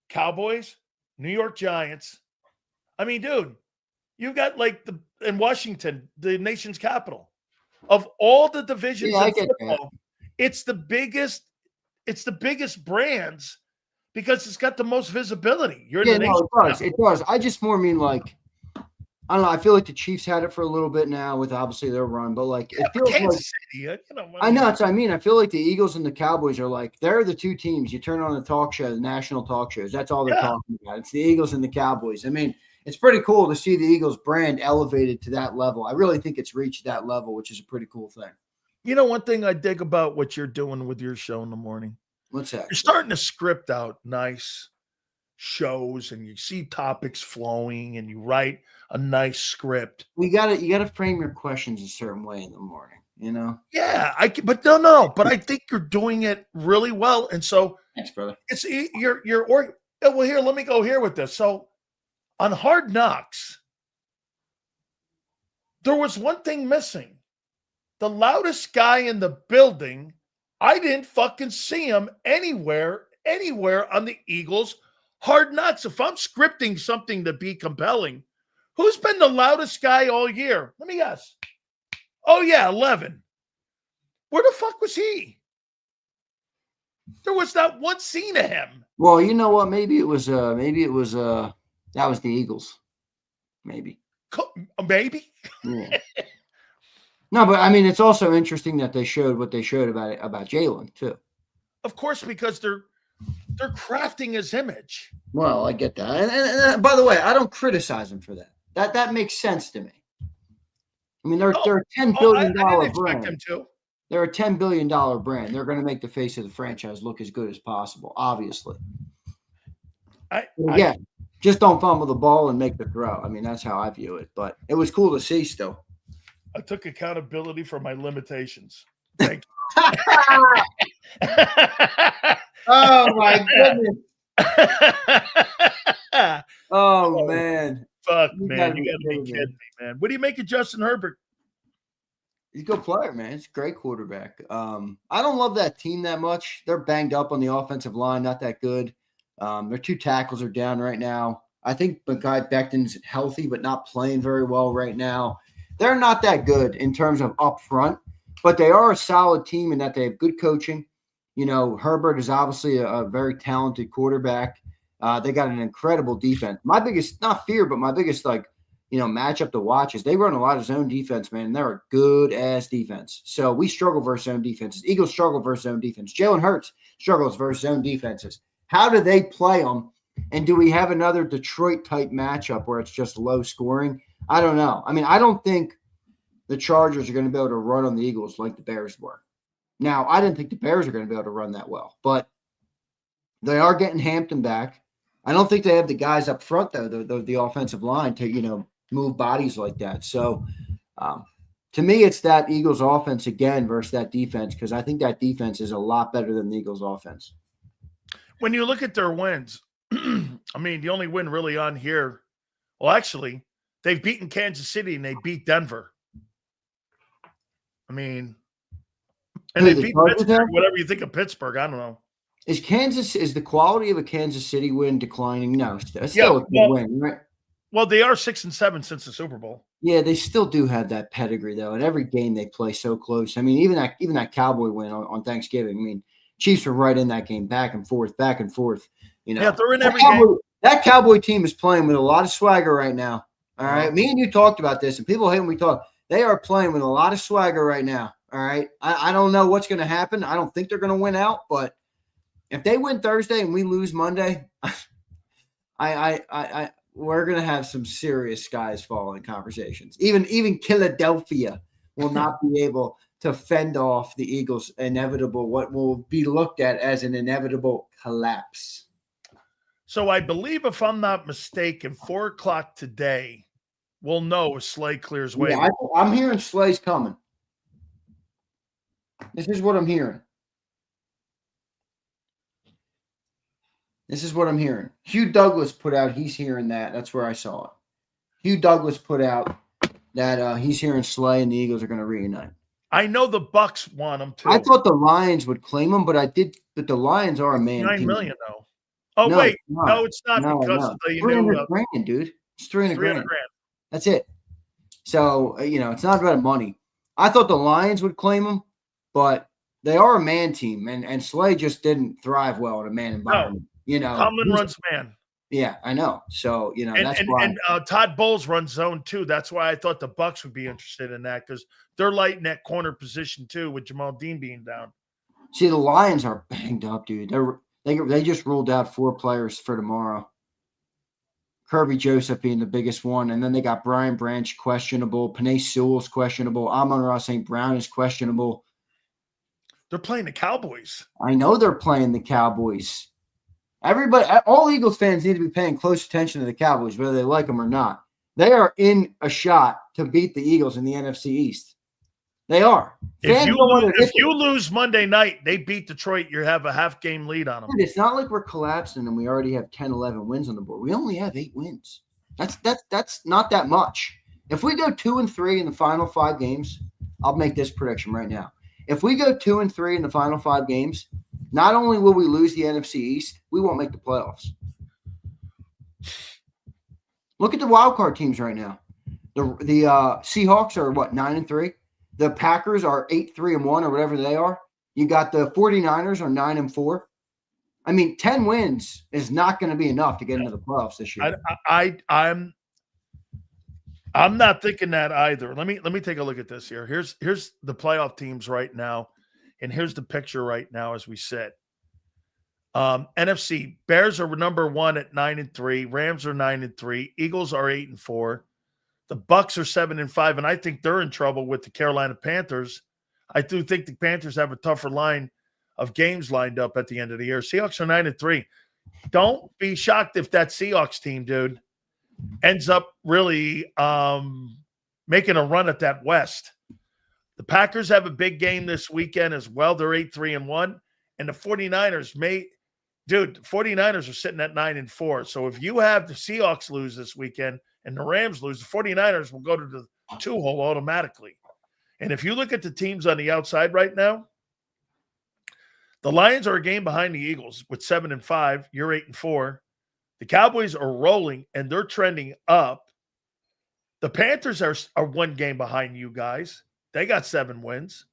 S1: Cowboys, New York Giants. I mean, dude, you've got in Washington, the nation's capital. Of all the divisions in football, it's the biggest brands because it's got the most visibility.
S2: It does. I just more mean like, I don't know. I feel like the Chiefs had it for a little bit now with obviously their run, but like it feels
S1: Kansas City,
S2: I know that's what I mean. I feel like the Eagles and the Cowboys are like they're the two teams. You turn on the talk show, the national talk shows. That's all they're talking about. It's the Eagles and the Cowboys. I mean, it's pretty cool to see the Eagles brand elevated to that level. I really think it's reached that level, which is a pretty cool thing.
S1: You know, one thing I dig about what you're doing with your show in the morning.
S2: What's that?
S1: You're starting to script out nice shows and you see topics flowing and you write a nice script.
S2: You gotta frame your questions a certain way in the morning, you know?
S1: Yeah, but I think you're doing it really well. And so
S2: thanks, brother.
S1: It's well, here, let me go here with this. So on Hard Knocks, there was one thing missing. The loudest guy in the building, I didn't fucking see him anywhere on the Eagles Hard Knocks. If I'm scripting something to be compelling, who's been the loudest guy all year? Let me guess. Oh, yeah, 11. Where the fuck was he? There was not one scene of him.
S2: Well, you know what? Maybe it was that was the Eagles. Maybe.
S1: Maybe?
S2: Yeah. No, but I mean, it's also interesting that they showed what they showed about Jalen too.
S1: Of course, because they're crafting his image.
S2: Well, I get that, and by the way, I don't criticize him for that. That makes sense to me. I mean, they're a $10 billion brand. They're a $10 billion brand. They're going to make the face of the franchise look as good as possible. Obviously, just don't fumble the ball and make the throw. I mean, that's how I view it. But it was cool to see still.
S1: I took accountability for my limitations. Thank you.
S2: Oh my goodness. Oh man.
S1: Fuck, man. You gotta be kidding me, man. What do you make of Justin Herbert?
S2: He's a good player, man. He's a great quarterback. I don't love that team that much. They're banged up on the offensive line, not that good. Their two tackles are down right now. I think Mekhi Becton's healthy, but not playing very well right now. They're not that good in terms of up front, but they are a solid team in that they have good coaching. You know, Herbert is obviously a very talented quarterback. They got an incredible defense. My biggest, not fear, but my biggest, matchup to watch is they run a lot of zone defense, man. And they're a good-ass defense. So we struggle versus zone defenses. Eagles struggle versus zone defense. Jalen Hurts struggles versus zone defenses. How do they play them? And do we have another Detroit-type matchup where it's just low scoring? I don't know. I mean, I don't think the Chargers are going to be able to run on the Eagles like the Bears were. Now, I didn't think the Bears are going to be able to run that well, but they are getting Hampton back. I don't think they have the guys up front, though, the offensive line to, move bodies like that. So, to me, it's that Eagles offense again versus that defense because I think that defense is a lot better than the Eagles offense.
S1: When you look at their wins, I mean, the only win really on here, well, actually, they've beaten Kansas City and they beat Denver. I mean, And
S2: Who,
S1: they
S2: the
S1: beat
S2: Chargers
S1: Pittsburgh.
S2: have?
S1: Whatever you think of Pittsburgh, I don't know.
S2: Is the quality of a Kansas City win declining? No, it's
S1: Yeah,
S2: still a good win, right?
S1: Well, they are 6-7 since the Super Bowl.
S2: Yeah, they still do have that pedigree though. And every game they play so close. I mean, even that Cowboy win on Thanksgiving. I mean, Chiefs were right in that game, back and forth. You know,
S1: Yeah, they're in every game.
S2: That Cowboy team is playing with a lot of swagger right now. All right, me and you talked about this, and people hate when we talk. They are playing with a lot of swagger right now. All right, I don't know what's going to happen. I don't think they're going to win out, but if they win Thursday and we lose Monday, we're going to have some serious skies falling conversations. Even Philadelphia will not be able to fend off the Eagles' what will be looked at as an inevitable collapse.
S1: So I believe, if I'm not mistaken, 4:00 today, we'll know if Slay clears waiver.
S2: Yeah, I'm hearing Slay's coming. This is what I'm hearing. Hugh Douglas put out he's hearing that. That's where I saw it. Hugh Douglas put out that he's hearing Slay and the Eagles are going to reunite.
S1: I know the Bucks want him too.
S2: I thought the Lions would claim him, but the Lions are a man.
S1: $9 million though. Oh no, wait, no, it's not because of the
S2: $300,000, dude. It's $300,000. That's it. So it's not about money. I thought the Lions would claim him, but they are a man team, and Slay just didn't thrive well in a man environment.
S1: Tomlin runs man.
S2: Yeah, I know. So that's
S1: why. And Todd Bowles runs zone too. That's why I thought the Bucks would be interested in that, because they're light in that corner position too, with Jamal Dean being down.
S2: See, the Lions are banged up, dude. They just ruled out 4 players for tomorrow. Kirby Joseph being the biggest one, and then they got Brian Branch questionable, Penei Sewell's questionable, Amon-Ra St. Brown is questionable.
S1: They're playing the Cowboys.
S2: I know they're playing the Cowboys. Everybody, all Eagles fans need to be paying close attention to the Cowboys, whether they like them or not. They are in a shot to beat the Eagles in the NFC East. They are.
S1: If you lose Monday night, they beat Detroit, you have a half-game lead on them.
S2: Dude, it's not like we're collapsing and we already have 10, 11 wins on the board. We only have 8 wins. That's not that much. If we go 2-3 in the final 5 games, I'll make this prediction right now. If we go 2-3 in the final 5 games, not only will we lose the NFC East, we won't make the playoffs. Look at the wild card teams right now. The Seahawks are 9-3. The Packers are 8-3-1 or whatever they are. You got the 49ers are 9-4. I mean, 10 wins is not going to be enough to get into the playoffs this year.
S1: I'm not thinking that either. Let me take a look at this here. Here's the playoff teams right now, and here's the picture right now as we sit. NFC Bears are number 1 at 9-3. Rams are 9-3. Eagles are 8-4. The Bucks are 7-5, and I think they're in trouble with the Carolina Panthers. I do think the Panthers have a tougher line of games lined up at the end of the year. Seahawks are 9-3. Don't be shocked if that Seahawks team, dude, ends up really making a run at that West. The Packers have a big game this weekend as well. They're 8-3-1, and the 49ers the 49ers are sitting at 9-4. So if you have the Seahawks lose this weekend and the Rams lose, the 49ers will go to the 2-hole automatically. And if you look at the teams on the outside right now, the Lions are a game behind the Eagles with 7-5. You're 8-4. The Cowboys are rolling, and they're trending up. The Panthers are 1 game behind you guys. They got 7 wins.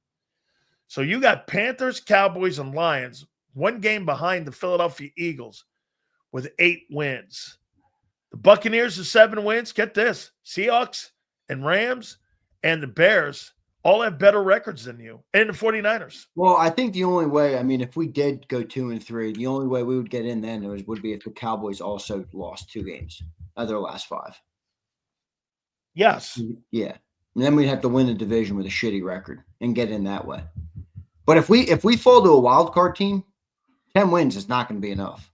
S1: So you got Panthers, Cowboys, and Lions 1 game behind the Philadelphia Eagles with 8 wins. The Buccaneers have 7 wins. Get this. Seahawks and Rams and the Bears all have better records than you, and the 49ers.
S2: Well, I think the only way, if we did go 2-3, the only way we would get in then would be if the Cowboys also lost 2 games out of their last 5.
S1: Yes.
S2: Yeah. And then we'd have to win the division with a shitty record and get in that way. But if we fall to a wild card team, 10 wins is not going to be enough.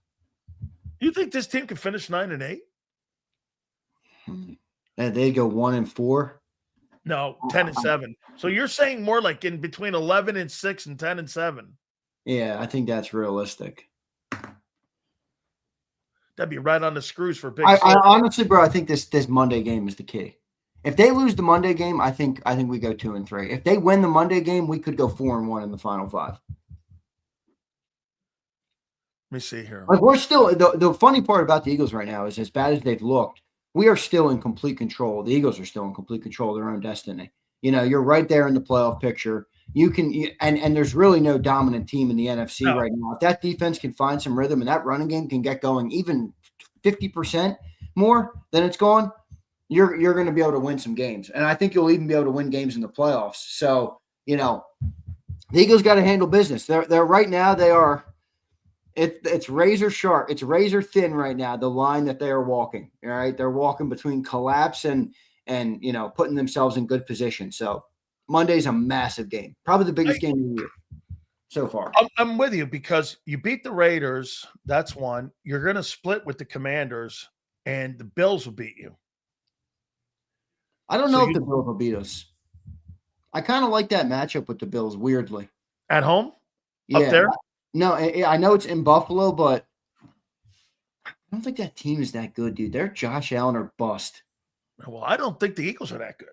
S1: You think this team can finish 9-8?
S2: And they go 1-4.
S1: No, 10-7. So you're saying more like in between 11-6 and 10-7.
S2: Yeah, I think that's realistic.
S1: That'd be right on the screws for big.
S2: I honestly, bro, I think this Monday game is the key. If they lose the Monday game, I think we go 2-3. If they win the Monday game, we could go 4-1 in the final 5.
S1: Let me see here.
S2: Like we're still the funny part about the Eagles right now is as bad as they've looked, we are still in complete control. The Eagles are still in complete control of their own destiny. You're right there in the playoff picture. And there's really no dominant team in the NFC right now. If that defense can find some rhythm and that running game can get going even 50% more than it's going, you're going to be able to win some games. And I think you'll even be able to win games in the playoffs. So, the Eagles got to handle business. They're right now, they are it's razor sharp. It's razor thin right now, the line that they are walking. All right. They're walking between collapse and putting themselves in good position. So Monday's a massive game. Probably the biggest game of the year so far.
S1: I'm with you because you beat the Raiders. That's one. You're going to split with the Commanders, and the Bills will beat you.
S2: I don't know if the Bills will beat us. I kind of like that matchup with the Bills, weirdly.
S1: At home? Yeah. Up there?
S2: No, I know it's in Buffalo, but I don't think that team is that good, dude. They're Josh Allen or bust.
S1: Well, I don't think the Eagles are that good.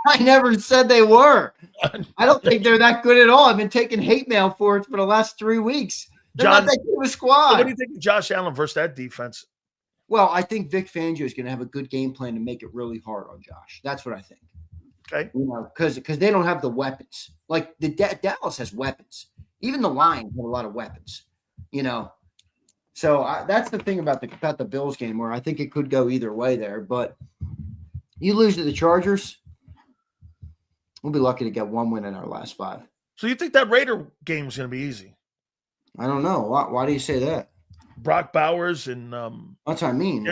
S2: I never said they were. I don't think they're that good at all. I've been taking hate mail for it for the last 3 weeks. They're not that good of a squad.
S1: What do you think of Josh Allen versus that defense?
S2: Well, I think Vic Fangio is going to have a good game plan to make it really hard on Josh. That's what I think.
S1: Okay.
S2: Because they don't have the weapons. Like Dallas has weapons. Even the Lions have a lot of weapons. So that's the thing about the Bills game where I think it could go either way there. But you lose to the Chargers, we'll be lucky to get 1 win in our last 5.
S1: So you think that Raider game is going to be easy?
S2: I don't know. Why do you say that?
S1: Brock Bowers and
S2: that's what I mean.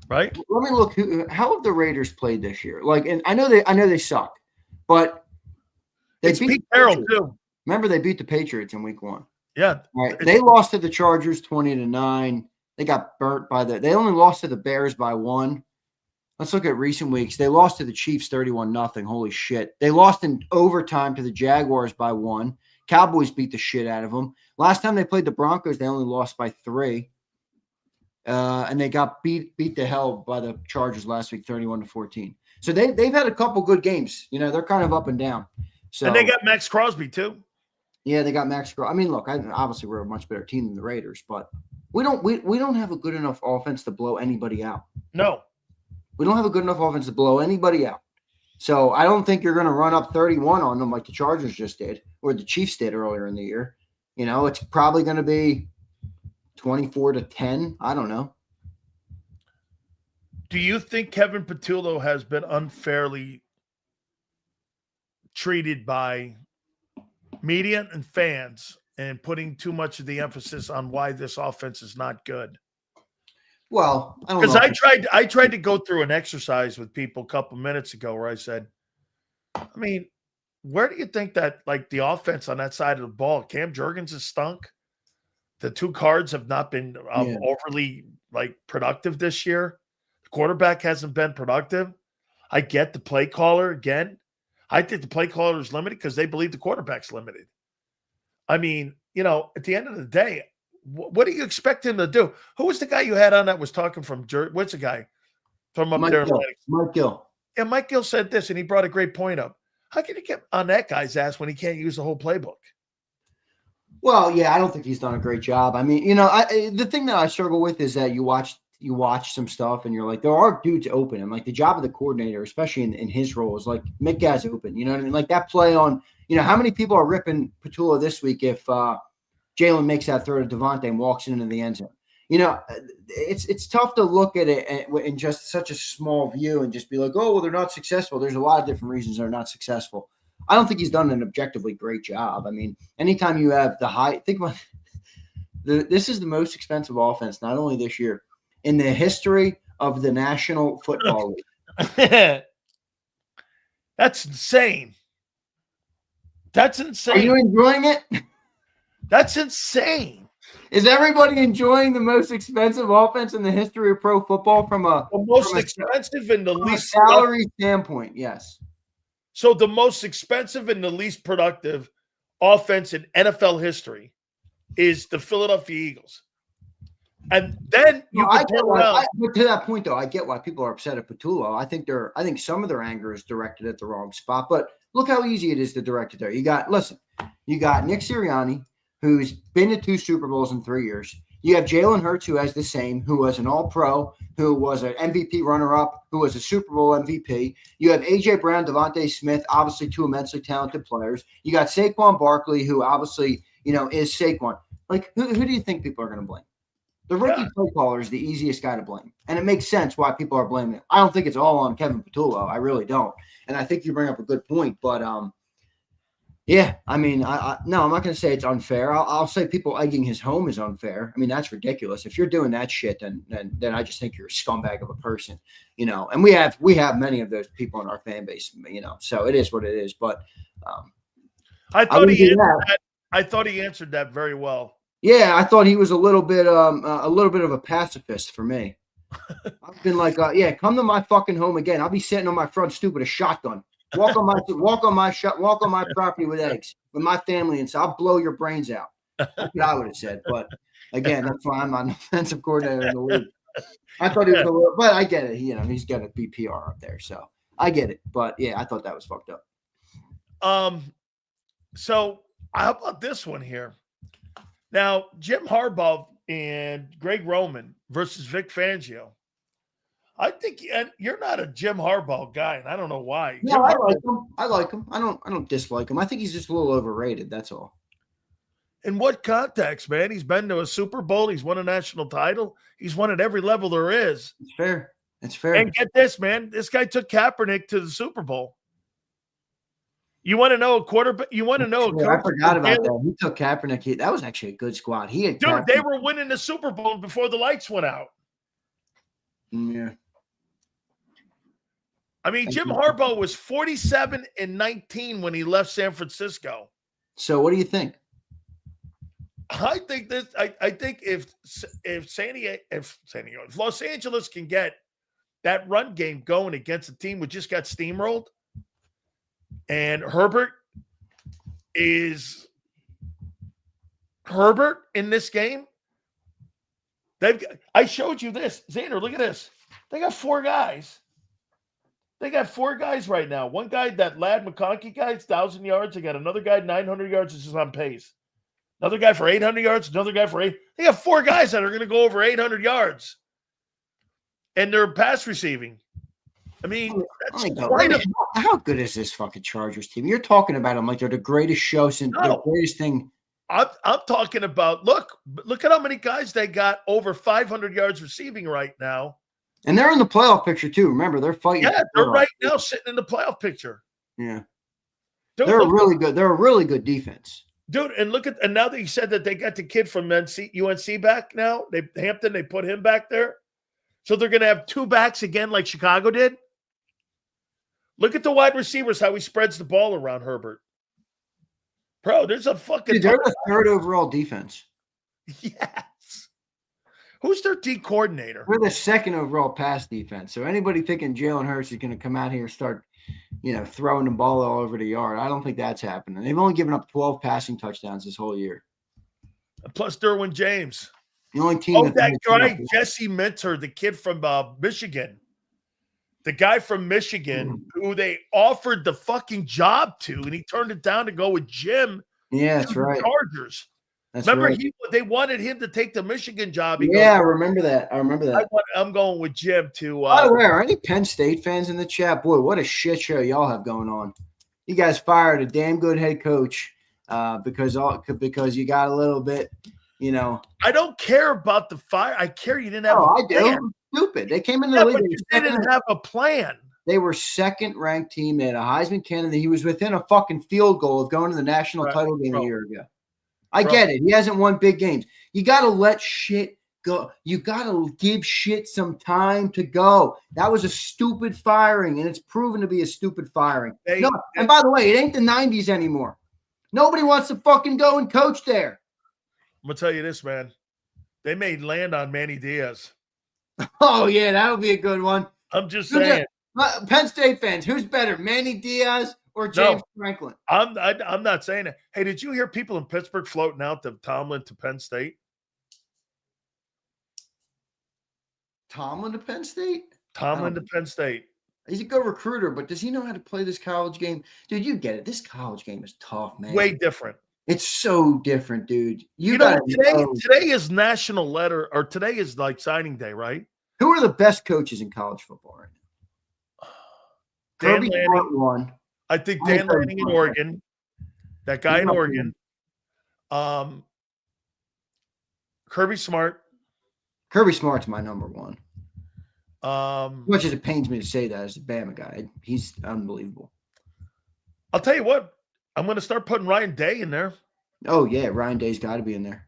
S1: Right?
S2: Let me look. How have the Raiders played this year? And I know they suck, but they beat
S1: Pete Carroll too.
S2: Remember, they beat the Patriots in Week 1.
S1: Yeah,
S2: right. They lost to the Chargers 20-9. They got burnt they only lost to the Bears by 1. Let's look at recent weeks. They lost to the Chiefs 31-0. Holy shit! They lost in overtime to the Jaguars by 1. Cowboys beat the shit out of them. Last time they played the Broncos, they only lost by 3. And they got beat the hell by the Chargers last week, 31-14. So they've had a couple good games. They're kind of up and down. So,
S1: and they got Max Crosby too.
S2: Yeah, they got Max Crosby. I mean, look, obviously we're a much better team than the Raiders, but we don't have a good enough offense to blow anybody out.
S1: No.
S2: We don't have a good enough offense to blow anybody out. So I don't think you're going to run up 31 on them like the Chargers just did or the Chiefs did earlier in the year. It's probably going to be 24-10. I don't know.
S1: Do you think Kevin Patullo has been unfairly treated by media and fans and putting too much of the emphasis on why this offense is not good?
S2: Well, I don't know.
S1: Because I tried to go through an exercise with people a couple minutes ago where I said, where do you think that the offense on that side of the ball, Cam Jurgens has stunk? The 2 cards have not been overly productive this year. The quarterback hasn't been productive. I get the play caller again. I think the play caller is limited because they believe the quarterback's limited. At the end of the day, what do you expect him to do? Who was the guy you had on that was talking from what's the guy from up there?
S2: Mike Gill.
S1: Yeah, Mike Gill said this, and he brought a great point up. How can you get on that guy's ass when he can't use the whole playbook?
S2: Well, yeah, I don't think he's done a great job. The thing that I struggle with is that you watch some stuff and you're like, there are dudes open. And the job of the coordinator, especially in his role, is make guys open. You know what I mean? That play on, how many people are ripping Patullo this week if Jalen makes that throw to Devontae and walks into the end zone? It's tough to look at it in just such a small view and just be like, oh, well, they're not successful. There's a lot of different reasons they're not successful. I don't think he's done an objectively great job. Anytime you have think about this is the most expensive offense, not only this year, in the history of the National Football League.
S1: That's insane. That's insane.
S2: Are you enjoying it?
S1: That's insane.
S2: Is everybody enjoying the most expensive offense in the history of pro football from a
S1: expensive and the least
S2: salary standpoint? Yes.
S1: So the most expensive and the least productive offense in NFL history is the Philadelphia Eagles. And then you
S2: I
S1: can
S2: get
S1: turn
S2: why,
S1: around.
S2: but to that point, though, I get why people are upset at Patullo. I think some of their anger is directed at the wrong spot. But look how easy it is to direct it there. You got Nick Sirianni, who's been to 2 Super Bowls in 3 years. You have Jalen Hurts, who has the same, who was an All-Pro, who was an MVP runner-up, who was a Super Bowl MVP. You have A.J. Brown, Devontae Smith, obviously 2 immensely talented players. You got Saquon Barkley, who obviously, is Saquon. Like, who do you think people are going to blame? The rookie play caller is the easiest guy to blame. And it makes sense why people are blaming him. I don't think it's all on Kevin Patullo. I really don't. And I think you bring up a good point. But, yeah, I mean, no, I'm not going to say it's unfair. I'll say people egging his home is unfair. I mean, that's ridiculous. If you're doing that shit, then I just think you're a scumbag of a person, And we have many of those people in our fan base, So it is what it is. But
S1: I thought he answered that very well.
S2: Yeah, I thought he was a little bit of a pacifist for me. I've been like, come to my fucking home again. I'll be sitting on my front stoop with a shotgun. Walk on my property with eggs with my family, and so I'll blow your brains out. That's what I would have said. But again, that's why I'm not an offensive coordinator in the league. I thought he was a little, but I get it. He's got to be PR up there, so I get it. But yeah, I thought that was fucked up.
S1: So how about this one here? Now, Jim Harbaugh and Greg Roman versus Vic Fangio. I think you're not a Jim Harbaugh guy, and I don't know why.
S2: No, I like him. I don't dislike him. I think he's just a little overrated. That's all.
S1: In what context, man? He's been to a Super Bowl. He's won a national title. He's won at every level there is.
S2: It's fair. It's fair.
S1: And get this, man. This guy took Kaepernick to the Super Bowl. You want to know a quarterback? You want to know a coach?
S2: I forgot about that. He took Kaepernick. That was actually a good squad.
S1: Dude, they were winning the Super Bowl before the lights went out.
S2: Yeah.
S1: I mean, Jim Harbaugh was 47-19 when he left San Francisco.
S2: So what do you think?
S1: I think if Los Angeles can get that run game going against a team who just got steamrolled, and Herbert in this game. I showed you this. Zander, look at this. They got 4 guys. They got 4 guys right now. One guy, that Lad McConkey guy, 1,000 yards. They got another guy, 900 yards. This is on pace. Another guy for 800 yards. Another guy for 8. They got 4 guys that are going to go over 800 yards. And they're pass receiving. I mean,
S2: how good is this fucking Chargers team? You're talking about them like they're the greatest show since the greatest thing.
S1: I'm talking about, look at how many guys they got over 500 yards receiving right now.
S2: And they're in the playoff picture too. Remember, they're fighting.
S1: Yeah, they're right now sitting in the playoff picture.
S2: Yeah. They're really good. They're a really good defense.
S1: Dude, and now that you said that they got the kid from UNC back now, Hampton, they put him back there. So they're going to have 2 backs again like Chicago did. Look at the wide receivers, how he spreads the ball around Herbert. Bro, there's a fucking...
S2: Dude, they're the 3rd overall defense.
S1: Yes. Who's their D coordinator?
S2: We're the 2nd overall pass defense. So anybody thinking Jalen Hurts is going to come out here and start, throwing the ball all over the yard, I don't think that's happening. They've only given up 12 passing touchdowns this whole year.
S1: Plus Derwin James.
S2: The only team
S1: that guy, Jesse Minter, the kid from Michigan. The guy from Michigan who they offered the fucking job to, and he turned it down to go with Jim.
S2: Yeah, that's right.
S1: Chargers.
S2: That's
S1: remember,
S2: right.
S1: They wanted him to take the Michigan job.
S2: I remember that.
S1: I'm going with Jim to.
S2: By the way, are any Penn State fans in the chat? Boy, what a shit show y'all have going on. You guys fired a damn good head coach because you got a little bit,
S1: I don't care about the fire. I care you didn't have.
S2: I do. Stupid. They came in the league.
S1: But you didn't have a plan.
S2: They were 2nd ranked team. They had a Heisman candidate. He was within a fucking field goal of going to the national title game a year ago. I get it. He hasn't won big games. You got to let shit go. You got to give shit some time to go. That was a stupid firing, and it's proven to be a stupid firing. And by the way, it ain't the 90s anymore. Nobody wants to fucking go and coach there.
S1: I'm going to tell you this, man. They made land on Manny Diaz.
S2: Oh, yeah, that would be a good one.
S1: I'm just saying.
S2: Penn State fans, who's better, Manny Diaz or James Franklin?
S1: I'm not saying it. Hey, did you hear people in Pittsburgh floating out the Tomlin to Penn State?
S2: Tomlin to Penn State?
S1: Tomlin to Penn State.
S2: He's a good recruiter, but does he know how to play this college game? Dude, you get it. This college game is tough, man.
S1: Way different.
S2: It's so different, dude.
S1: You know, today is national letter, or today is like signing day, right?
S2: Who are the best coaches in college football right now?
S1: Dan
S2: Kirby
S1: Lanning.
S2: one.
S1: I think Dan Lanning in Oregon. That guy in Oregon. Kirby Smart.
S2: Kirby Smart's my number one.
S1: As
S2: much as it pains me to say that as a Bama guy, he's unbelievable.
S1: I'll tell you what, I'm going to start putting Ryan Day in there.
S2: Oh yeah, Ryan Day's got to be in there.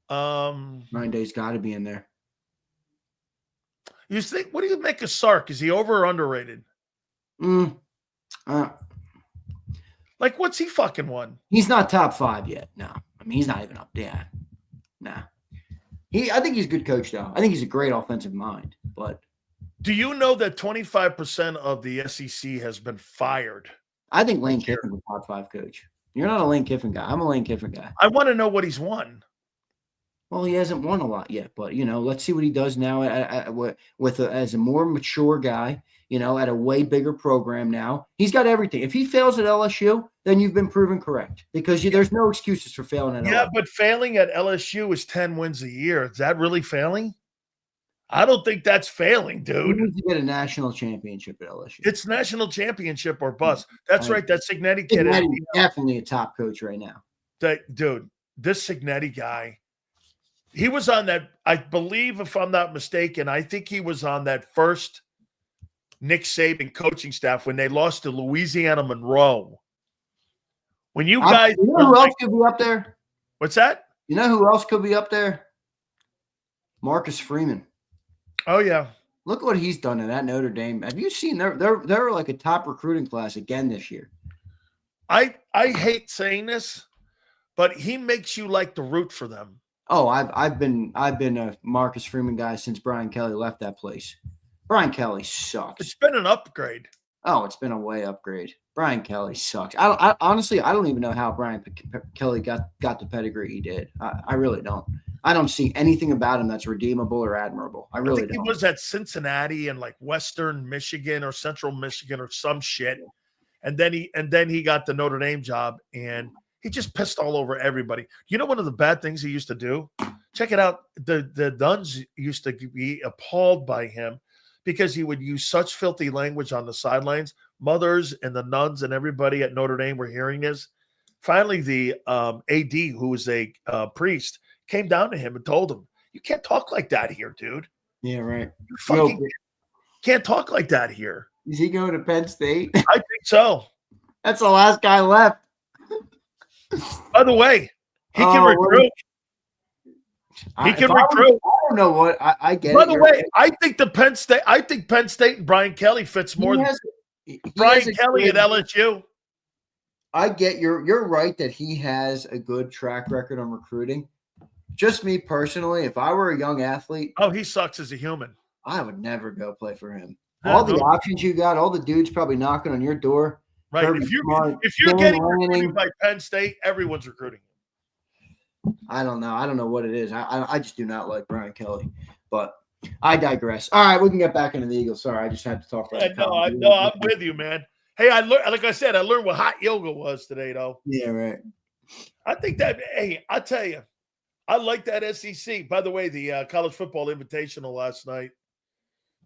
S1: Ryan
S2: Day's got to be in there.
S1: You think? What do you make of Sark? Is he over or underrated? Like, what's he fucking won?
S2: He's not top 5 yet. No, I mean he's not even up there. Nah. I think he's a good coach, though. I think he's a great offensive mind. But
S1: do you know that 25% of the SEC has been fired?
S2: I think Lane Kiffin's a top 5 coach. You're not a Lane Kiffin guy. I'm a Lane Kiffin guy.
S1: I want to know what he's won.
S2: Well, he hasn't won a lot yet, but let's see what he does now as a more mature guy. At a way bigger program now. He's got everything. If he fails at LSU, then you've been proven correct because there's no excuses for failing at LSU.
S1: Yeah, but failing at LSU is 10 wins a year. Is that really failing? I don't think that's failing, dude.
S2: He needs to get a national championship at LSU.
S1: It's national championship or bust. That's right. That Cignetti kid
S2: is definitely a top coach right now.
S1: Dude, this Cignetti guy, he was on that, I believe, if I'm not mistaken, I think he was on that first Nick Saban coaching staff when they lost to Louisiana Monroe. When you guys,
S2: who else could be up there?
S1: What's that?
S2: You know who else could be up there? Marcus Freeman.
S1: Oh yeah,
S2: look what he's done in that Notre Dame. Have you seen they're like a top recruiting class again this year?
S1: I hate saying this, but he makes you like to root for them.
S2: Oh, I've been a Marcus Freeman guy since Brian Kelly left that place. Brian Kelly sucks.
S1: It's been an upgrade.
S2: Oh, it's been a way upgrade. Brian Kelly sucks. I honestly don't even know how Brian Kelly got the pedigree he did. I really don't. I don't see anything about him that's redeemable or admirable. I really don't.
S1: He was at Cincinnati and like Western Michigan or Central Michigan or some shit, and then he got the Notre Dame job and he just pissed all over everybody. You know, one of the bad things he used to do. Check it out. The nuns used to be appalled by him, because he would use such filthy language on the sidelines. Mothers and the nuns and everybody at Notre Dame were hearing this. Finally, the AD, who was a priest, came down to him and told him, "You can't talk like that here, dude.
S2: Yeah, right.
S1: You fucking can't talk like that here."
S2: Is he going to Penn State?
S1: I think so.
S2: That's the last guy left.
S1: By the way, he can recruit. He can recruit.
S2: I don't know what I get.
S1: By the way, I think Penn State and Brian Kelly fits more than Brian Kelly at LSU.
S2: I get you're right that he has a good track record on recruiting. Just me personally, if I were a young athlete,
S1: he sucks as a human.
S2: I would never go play for him. All the options you got, all the dudes probably knocking on your door.
S1: Right. If you're getting recruited by Penn State, everyone's recruiting.
S2: I don't know. I don't know what it is. I just do not like Brian Kelly, but I digress. All right, we can get back into the Eagles. Sorry, I just had to talk about it.
S1: No, I'm with you, man. Hey, I learned what hot yoga was today, though.
S2: Yeah, right.
S1: I think that, hey, I tell you, I like that SEC. By the way, the college football invitational last night,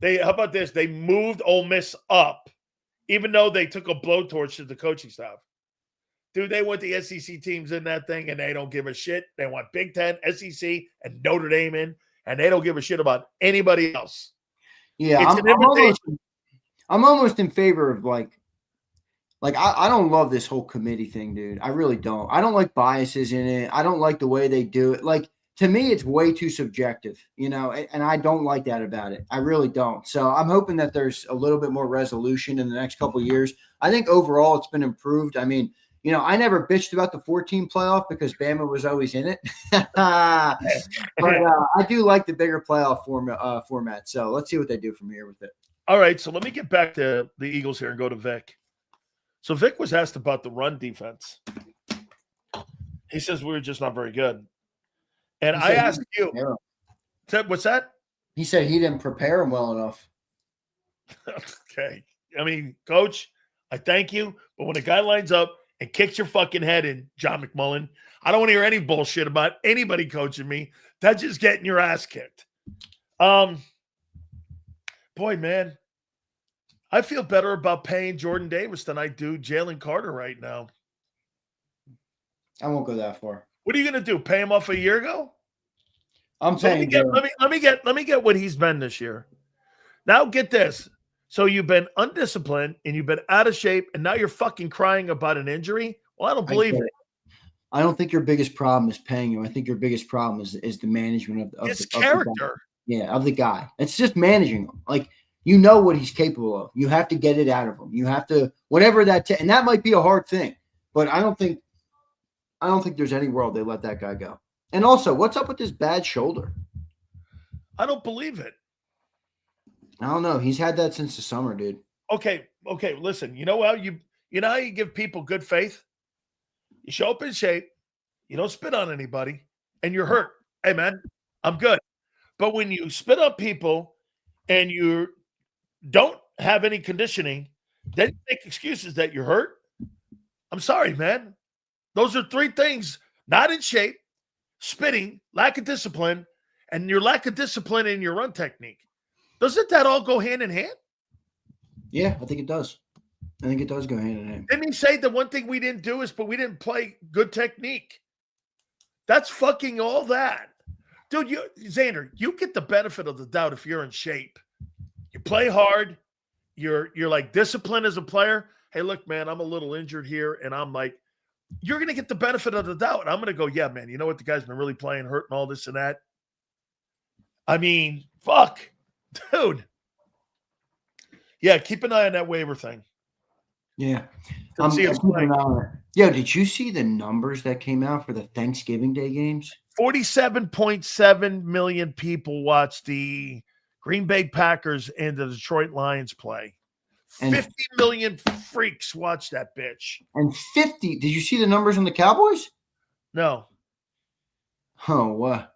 S1: how about this? They moved Ole Miss up, even though they took a blowtorch to the coaching staff. Dude, they want the SEC teams in that thing, and they don't give a shit. They want Big Ten, SEC, and Notre Dame in, and they don't give a shit about anybody else.
S2: Yeah, I'm almost in favor of like I don't love this whole committee thing, dude. I really don't. I don't like biases in it. I don't like the way they do it. Like, to me, it's way too subjective, and I don't like that about it. I really don't. So I'm hoping that there's a little bit more resolution in the next couple of years. I think overall it's been improved. I mean, I never bitched about the 14 playoff because Bama was always in it. But I do like the bigger playoff format. So let's see what they do from here with it.
S1: All right, so let me get back to the Eagles here and go to Vic. So Vic was asked about the run defense. He says we were just not very good. And I asked you, what's that?
S2: He said he didn't prepare him well enough.
S1: Okay. I mean, coach, I thank you. But when a guy lines up and kicks your fucking head in, John McMullen, I don't want to hear any bullshit about anybody coaching me. That's just getting your ass kicked. Boy, man, I feel better about paying Jordan Davis than I do Jalen Carter right now.
S2: I won't go that far.
S1: What are you going to do? Pay him off a year ago?
S2: I'm
S1: So
S2: paying.
S1: let me get what he's been this year. Now get this. So you've been undisciplined and you've been out of shape, and now you're fucking crying about an injury. Well, I don't believe it.
S2: I don't think your biggest problem is paying him. I think your biggest problem is the management of
S1: His
S2: the
S1: character.
S2: Of the guy. It's just managing him. Like, you know what he's capable of. You have to get it out of him. You have to whatever that and that might be a hard thing, but I don't think there's any world they let that guy go. And also, what's up with this bad shoulder?
S1: I don't believe it.
S2: I don't know. He's had that since the summer, dude.
S1: Okay. Listen, you know how you give people good faith? You show up in shape, you don't spit on anybody, and you're hurt. Hey, man, I'm good. But when you spit on people and you don't have any conditioning, then you make excuses that you're hurt. I'm sorry, man. Those are three things: not in shape, spitting, lack of discipline, and your lack of discipline in your run technique. Doesn't that all go hand in hand?
S2: Yeah, I think it does. I think it does go hand in hand.
S1: Didn't he say the one thing we didn't do is, but we didn't play good technique? That's fucking all that. Dude, Zander, you get the benefit of the doubt if you're in shape. You play hard. You're like disciplined as a player. Hey, look, man, I'm a little injured here, and I'm like, you're going to get the benefit of the doubt. I'm going to go, yeah, man, you know what? The guy's been really playing hurt and all this and that. I mean, fuck. Dude. Yeah, keep an eye on that waiver thing.
S2: Yeah.
S1: See him play.
S2: Yo, did you see the numbers that came out for the Thanksgiving Day games?
S1: 47.7 million people watched the Green Bay Packers and the Detroit Lions play. And 50 million freaks watched that bitch.
S2: And 50. Did you see the numbers on the Cowboys?
S1: No.
S2: Oh,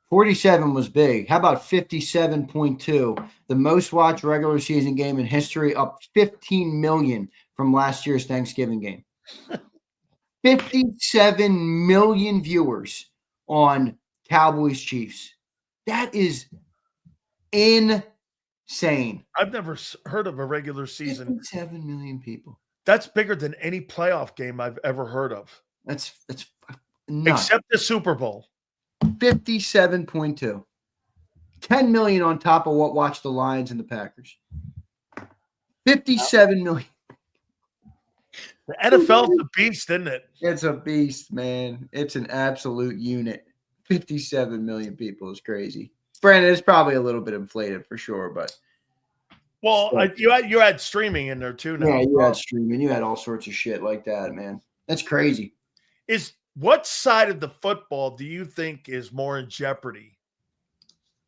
S2: 47 was big. How about 57.2? The most watched regular season game in history, up 15 million from last year's Thanksgiving game. 57 million viewers on Cowboys Chiefs. That is insane.
S1: I've never heard of a regular season.
S2: 57 million people.
S1: That's bigger than any playoff game I've ever heard of.
S2: That's nuts.
S1: Except the Super Bowl.
S2: 57.2. 10 million on top of what watched the Lions and the Packers. 57 million.
S1: The NFL's a beast, isn't it?
S2: It's a beast, man. It's an absolute unit. 57 million people is crazy. Brandon, it's probably a little bit inflated for sure, but
S1: you had streaming in there too now.
S2: Yeah, you had streaming. You had all sorts of shit like that, man. That's crazy.
S1: What side of the football do you think is more in jeopardy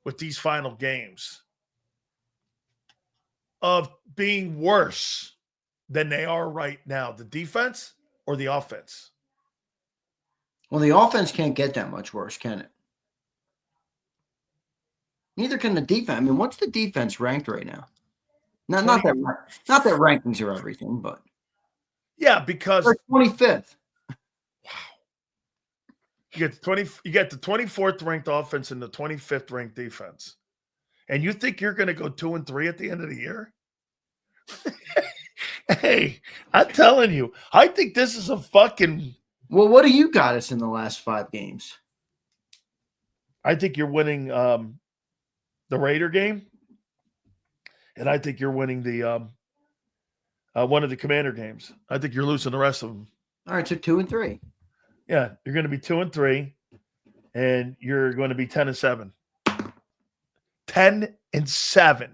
S1: with these final games of being worse than they are right now, the defense or the offense?
S2: Well, the offense can't get that much worse, can it? Neither can the defense. I mean, what's the defense ranked right now? Not that rankings are everything, but
S1: yeah, because
S2: they're 25th.
S1: You get the 24th ranked offense and the 25th ranked defense. And you think you're going to go 2-3 at the end of the year? Hey, I'm telling you, I think this is a fucking.
S2: Well, what do you got us in the last 5 games?
S1: I think you're winning the Raider game, and I think you're winning the one of the Commander games. I think you're losing the rest of them.
S2: All right, so 2-3.
S1: Yeah, you're going to be 2-3, and you're going to be 10-7. 10-7.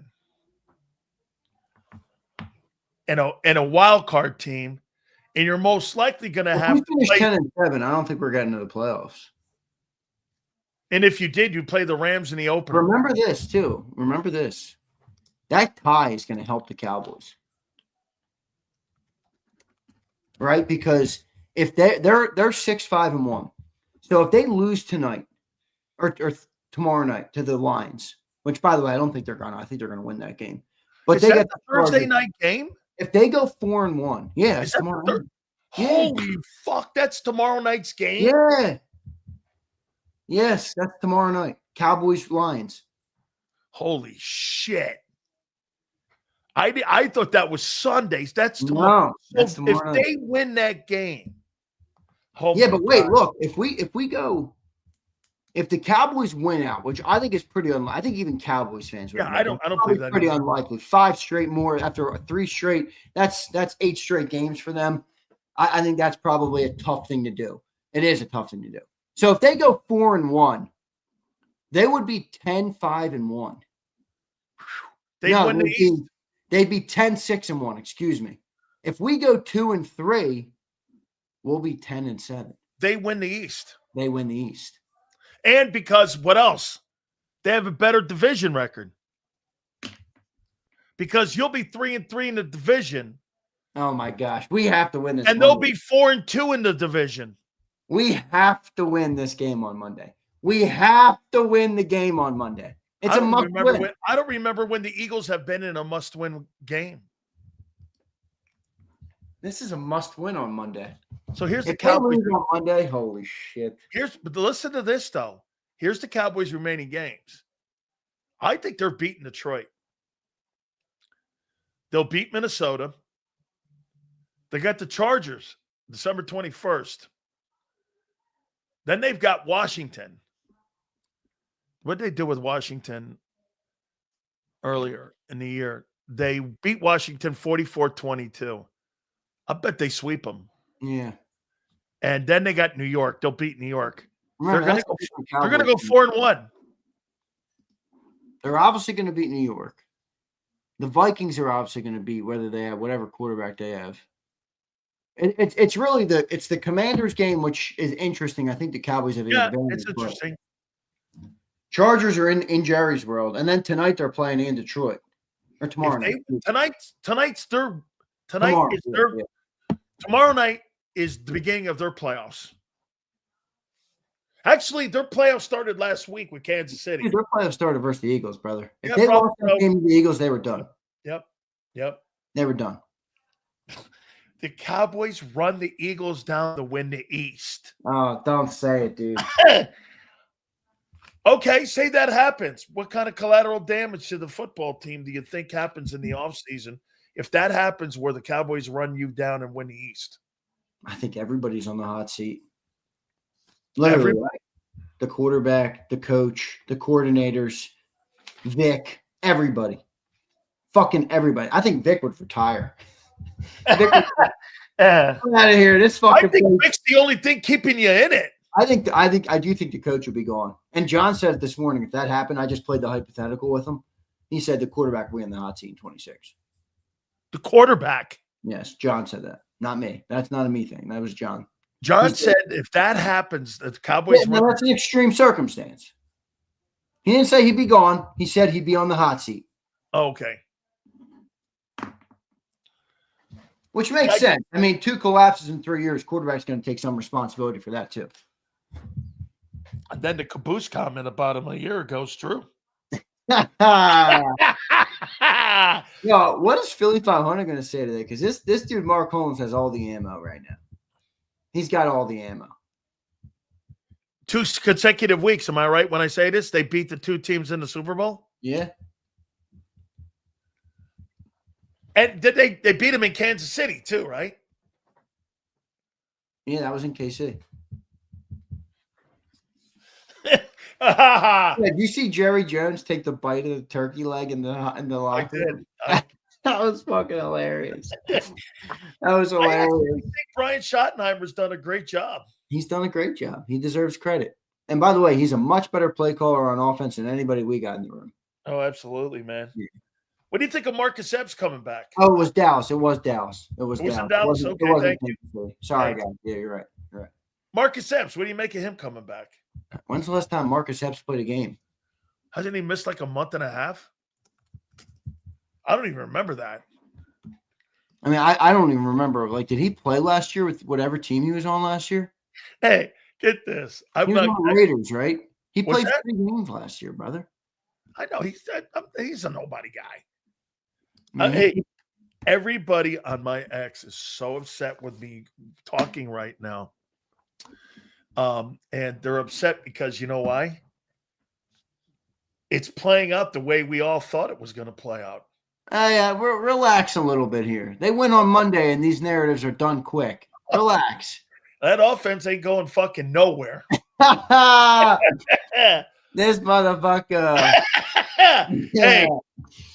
S1: And a wild card team, and you're most likely going to have to
S2: finish 10-7. I don't think we're getting to the playoffs.
S1: And if you did, you play the Rams in the opener.
S2: Remember this too. Remember this. That tie is going to help the Cowboys, right? Because if they're 6-5-1, so if they lose tonight or tomorrow night to the Lions, which, by the way, I don't think they're going to. I think they're going to win that game. But
S1: Is
S2: they
S1: that
S2: got
S1: the
S2: the
S1: Thursday
S2: Chargers.
S1: night game?
S2: If they go 4-1, yeah,
S1: Is
S2: it's
S1: that
S2: tomorrow
S1: the
S2: night.
S1: Holy fuck, that's tomorrow night's game?
S2: Yeah. Yes, that's tomorrow night. Cowboys, Lions.
S1: Holy shit. I thought that was Sundays. That's tomorrow.
S2: No, that's tomorrow night.
S1: If they win that game. Oh
S2: Yeah, but wait,
S1: God.
S2: look, if the Cowboys win out, which I think is pretty unlikely, I think even Cowboys fans would.
S1: Yeah, I don't believe that.
S2: Pretty unlikely. 5 straight more after 3 straight. That's 8 straight games for them. I think that's probably a tough thing to do. It is a tough thing to do. So if they go 4-1, they would be 10-5-1. They'd be 10-6-1. Excuse me. If we go 2-3, we'll be 10-7.
S1: They win the East.
S2: They win the East.
S1: And because what else? They have a better division record. Because you'll be 3-3 in the division.
S2: Oh my gosh. We have to win this.
S1: And they'll be 4-2 in the division.
S2: We have to win this game on Monday. We have to win the game on Monday. It's a must win.
S1: I don't remember when the Eagles have been in a must-win game.
S2: This is a must-win on Monday.
S1: So here's the
S2: If
S1: Cowboys
S2: they lose on Monday. Holy shit!
S1: But listen to this though. Here's the Cowboys' remaining games. I think they're beating Detroit. They'll beat Minnesota. They got the Chargers December 21st. Then they've got Washington. What did they do with Washington earlier in the year? They beat Washington 44-22. I bet they sweep them.
S2: Yeah.
S1: And then they got New York. They'll beat New York.
S2: Remember,
S1: they're going to go 4-1.
S2: They're obviously going to beat New York. The Vikings are obviously going to beat whether they have whatever quarterback they have. It's really the Commanders game, which is interesting. I think the Cowboys have
S1: it's interesting.
S2: Chargers are in Jerry's world, and then tonight they're playing in Detroit or tomorrow night.
S1: Tomorrow night is the beginning of their playoffs. Actually, their playoffs started last week with Kansas City.
S2: Dude, their playoffs started versus the Eagles, brother. If they lost that game to the Eagles, they were done.
S1: Yep.
S2: They were done.
S1: The Cowboys run the Eagles down to win the East.
S2: Oh, don't say it, dude.
S1: Okay, say that happens. What kind of collateral damage to the football team do you think happens in the offseason if that happens where the Cowboys run you down and win the East?
S2: I think everybody's on the hot seat. Literally, the quarterback, the coach, the coordinators, Vic, everybody. Fucking everybody. I think Vic would retire. Vic would get out of here. This fucking
S1: I think Vic's the only thing keeping you in it.
S2: I do think the coach will be gone. And John said this morning, if that happened, I just played the hypothetical with him. He said the quarterback will be in the hot seat in 26.
S1: The quarterback?
S2: Yes, John said that. Not me. That's not a me thing. That was John.
S1: John said if that happens, the Cowboys
S2: no, that's an extreme circumstance. He didn't say he'd be gone. He said he'd be on the hot seat.
S1: Okay.
S2: Which makes sense. I mean, 2 collapses in 3 years, quarterback's going to take some responsibility for that too.
S1: And then the caboose comment about him a year ago is true.
S2: Yo, what is Philly 500 going to say today? Because this dude, Mark Holmes, has all the ammo right now. He's got all the ammo.
S1: 2 consecutive weeks. Am I right when I say this? They beat the 2 teams in the Super Bowl?
S2: Yeah.
S1: And did they beat him in Kansas City too, right?
S2: Yeah, that was in KC.
S1: Yeah,
S2: did you see Jerry Jones take the bite of the turkey leg in the locker room?
S1: I did.
S2: That was fucking hilarious. That was hilarious.
S1: I think Brian Schottenheimer's done a great job.
S2: He's done a great job. He deserves credit. And by the way, he's a much better play caller on offense than anybody we got in the room.
S1: Oh, absolutely, man. Yeah. What do you think of Marcus Epps coming back?
S2: Oh, it was Dallas. It was Dallas.
S1: In Dallas. Okay, thank you.
S2: Sorry, guys. Yeah, you're right. You're right.
S1: Marcus Epps, what do you make of him coming back?
S2: When's the last time Marcus Epps played a game?
S1: Hasn't he missed like a month and a half? I don't even remember that.
S2: I mean, I don't even remember. Like, did he play last year with whatever team he was on last year?
S1: Hey, get this.
S2: He was on the Raiders, right? He played 3 games last year, brother.
S1: I know he's a nobody guy.
S2: Mhm.
S1: Hey, everybody on my X is so upset with me talking right now. And they're upset because you know why? It's playing out the way we all thought it was going to play out.
S2: Relax a little bit here. They win on Monday, and these narratives are done quick. Relax.
S1: That offense ain't going fucking nowhere.
S2: This motherfucker.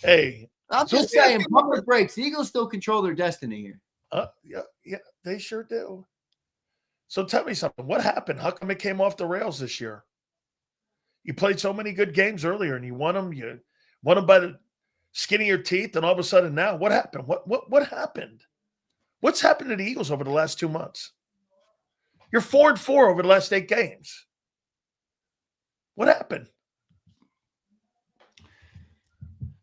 S1: Hey.
S2: I'm just saying, public breaks. The Eagles still control their destiny here.
S1: Yeah, they sure do. So tell me something. What happened? How come it came off the rails this year? You played so many good games earlier, and you won them. You won them by the skin of your teeth, and all of a sudden now, what happened? What happened? What's happened to the Eagles over the last 2 months? You're 4-4 over the last 8 games. What happened?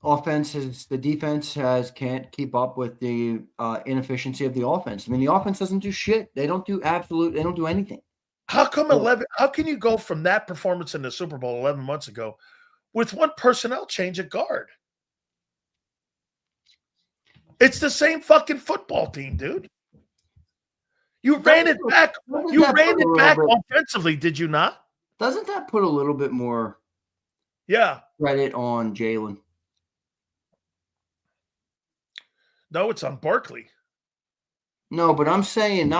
S2: The defense can't keep up with the inefficiency of the offense. I mean, the offense doesn't do shit. They don't do anything.
S1: How come how can you go from that performance in the Super Bowl 11 months ago with one personnel change at guard? It's the same fucking football team, dude. You ran it back. You ran it back offensively, did you not?
S2: Doesn't that put a little bit more credit on Jalen?
S1: No, it's on Barkley.
S2: No, but I'm saying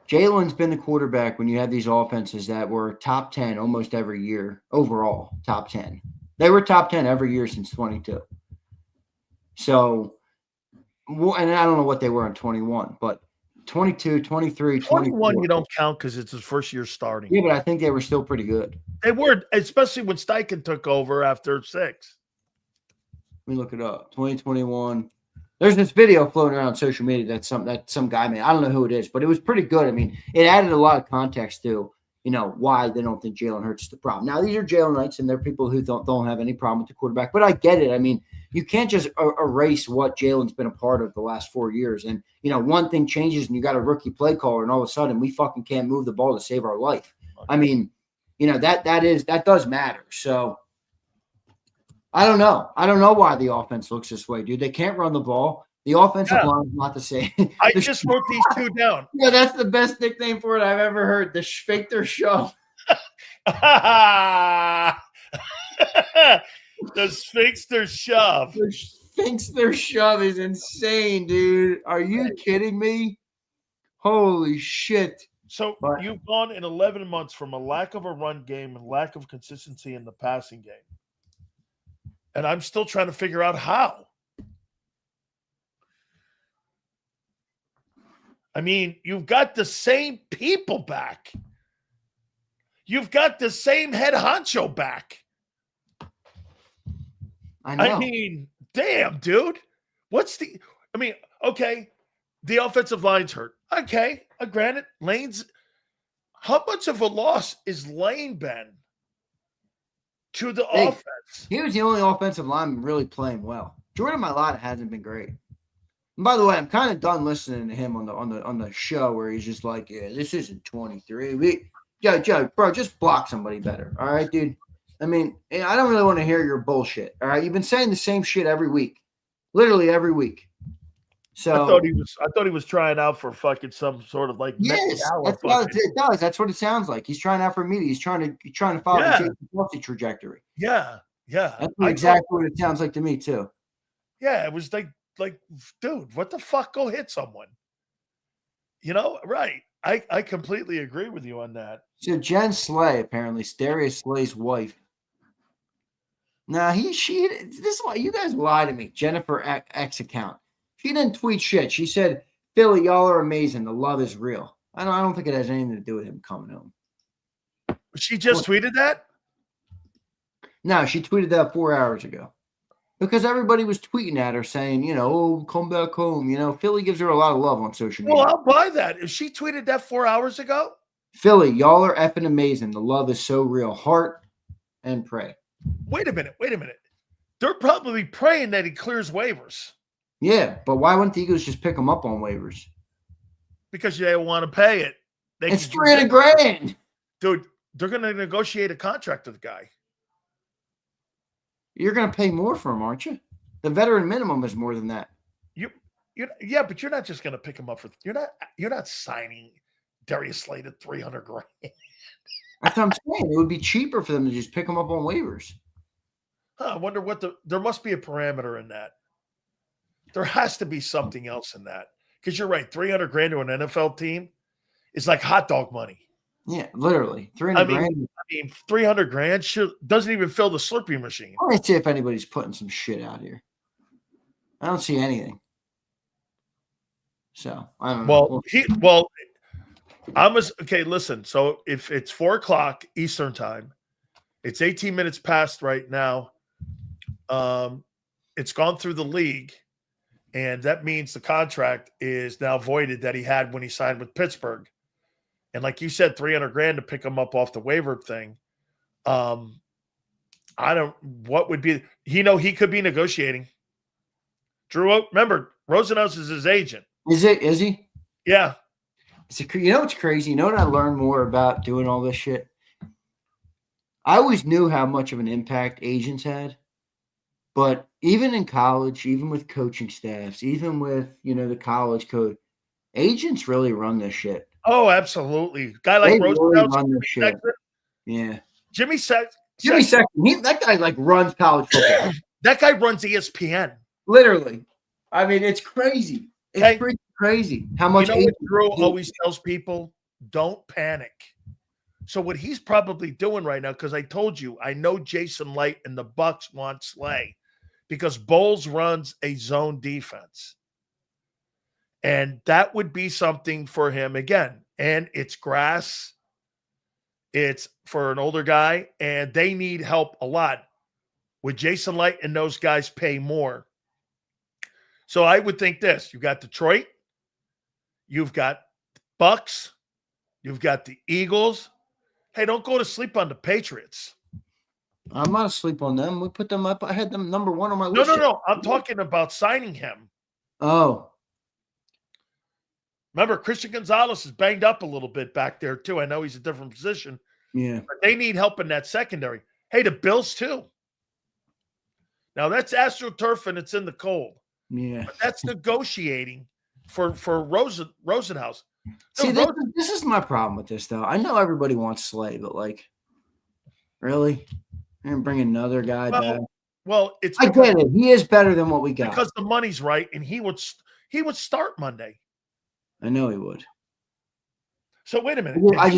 S2: Jalen's been the quarterback when you have these offenses that were top 10 almost every year overall, top 10. They were top 10 every year since 22. So, and I don't know what they were in 21, but 22, 23,
S1: 21
S2: 24.
S1: you don't count because it's his first year starting.
S2: Yeah, but I think they were still pretty good.
S1: They were, especially when Steichen took over after 6.
S2: Let me look it up. 2021. There's this video floating around social media that some guy made. I don't know who it is, but it was pretty good. I mean, it added a lot of context to, why they don't think Jalen Hurts is the problem. Now, these are Jalenites, and they're people who don't have any problem with the quarterback. But I get it. I mean, you can't just erase what Jalen's been a part of the last 4 years. And, one thing changes and you got a rookie play caller, and all of a sudden we fucking can't move the ball to save our life. I mean, that does matter. So I don't know. I don't know why the offense looks this way, dude. They can't run the ball. The offensive line is not the same.
S1: I just wrote these 2 down.
S2: Yeah, that's the best nickname for it I've ever heard. The Sphincter Shove.
S1: The Sphincter Shove.
S2: The Sphincter Shove is insane, dude. Are you kidding me? Holy shit.
S1: So you've gone in 11 months from a lack of a run game and lack of consistency in the passing game. And I'm still trying to figure out how. I mean, you've got the same people back. You've got the same head honcho back.
S2: I know.
S1: I mean, damn, dude. Okay, the offensive line's hurt. Okay, granted, how much of a loss is Lane been to the offense?
S2: He was the only offensive lineman really playing well. Jordan Mailata hasn't been great. And by the way, I'm kind of done listening to him on the show where he's just like, yeah, this isn't 23. Joe, bro, just block somebody better. All right, dude. I mean, I don't really want to hear your bullshit. All right, you've been saying the same shit every week, literally every week. So
S1: I thought he was trying out for fucking some sort of like
S2: that's what it does. That's what it sounds like. He's trying out for media. He's trying to follow the Jason Kelsey trajectory.
S1: Yeah.
S2: That's exactly what it sounds like to me too.
S1: Yeah, it was like, dude, what the fuck? Go hit someone. Right. I completely agree with you on that.
S2: So Jen Slay, apparently, Darius Slay's wife. Nah, this is why you guys lie to me. Jennifer X account. She didn't tweet shit. She said, Philly, y'all are amazing. The love is real. I don't think it has anything to do with him coming home.
S1: She just tweeted that?
S2: No, she tweeted that 4 hours ago. Because everybody was tweeting at her saying, come back home. Philly gives her a lot of love on social media.
S1: Well, I'll buy that. If she tweeted that 4 hours ago?
S2: Philly, y'all are effing amazing. The love is so real. Heart and pray.
S1: Wait a minute. They're probably praying that he clears waivers.
S2: Yeah, but why wouldn't the Eagles just pick him up on waivers?
S1: Because they want to pay it.
S2: It's $300,000.
S1: Dude, they're going to negotiate a contract with the guy.
S2: You're going to pay more for him, aren't you? The veteran minimum is more than that.
S1: Yeah, but you're not just going to pick him up for. You're not signing Darius Slay at $300 grand.
S2: That's what I'm saying. It would be cheaper for them to just pick him up on waivers.
S1: I wonder there must be a parameter in that. There has to be something else in that. Because you're right, $300 grand to an NFL team is like hot dog money.
S2: Yeah, literally. 300 grand.
S1: I mean, 300 grand doesn't even fill the Slurpee machine.
S2: I want to see if anybody's putting some shit out here. I don't see anything. So I don't know.
S1: Okay, listen. So if it's 4:00 Eastern time, it's 18 minutes past right now. It's gone through the league, and that means the contract is now voided that he had when he signed with Pittsburgh. And like you said, 300 grand to pick him up off the waiver thing. What would be, he could be negotiating. Drew, remember, Rosenhaus is his agent.
S2: Is he?
S1: Yeah.
S2: You know what's crazy? You know what I learned more about doing all this shit? I always knew how much of an impact agents had. But even in college, even with coaching staffs, even with, the college coach, agents really run this shit.
S1: Oh, absolutely. Guy like
S2: Roseman run this shit. Yeah.
S1: Jimmy Sexton.
S2: That guy runs college football.
S1: That guy runs ESPN.
S2: Literally. I mean, it's crazy. It's pretty crazy how much.
S1: What Drew always tells people? Don't panic. So what he's probably doing right now, because I told you, I know Jason Light and the Bucs want Slay because Bowles runs a zone defense. And that would be something for him again. And it's grass. It's for an older guy, and they need help a lot. With Jason Light and those guys pay more. So I would think this. You've got Detroit. You've got Bucs. You've got the Eagles. Hey, don't go to sleep on the Patriots.
S2: I'm not asleep on them. We put them up. I had them number one on my list.
S1: No. I'm talking about signing him.
S2: Oh.
S1: Remember, Christian Gonzalez is banged up a little bit back there, too. I know he's a different position.
S2: Yeah.
S1: But they need help in that secondary. Hey, the Bills, too. Now, that's AstroTurf, and it's in the cold.
S2: Yeah.
S1: But that's negotiating for Rosenhaus.
S2: See, this is my problem with this, though. I know everybody wants Slay, but, really? And bring another guy back?
S1: Well,
S2: I get it. He is better than what we got.
S1: Because the money's right, and he would start Monday.
S2: I know he would.
S1: So wait a minute.
S2: I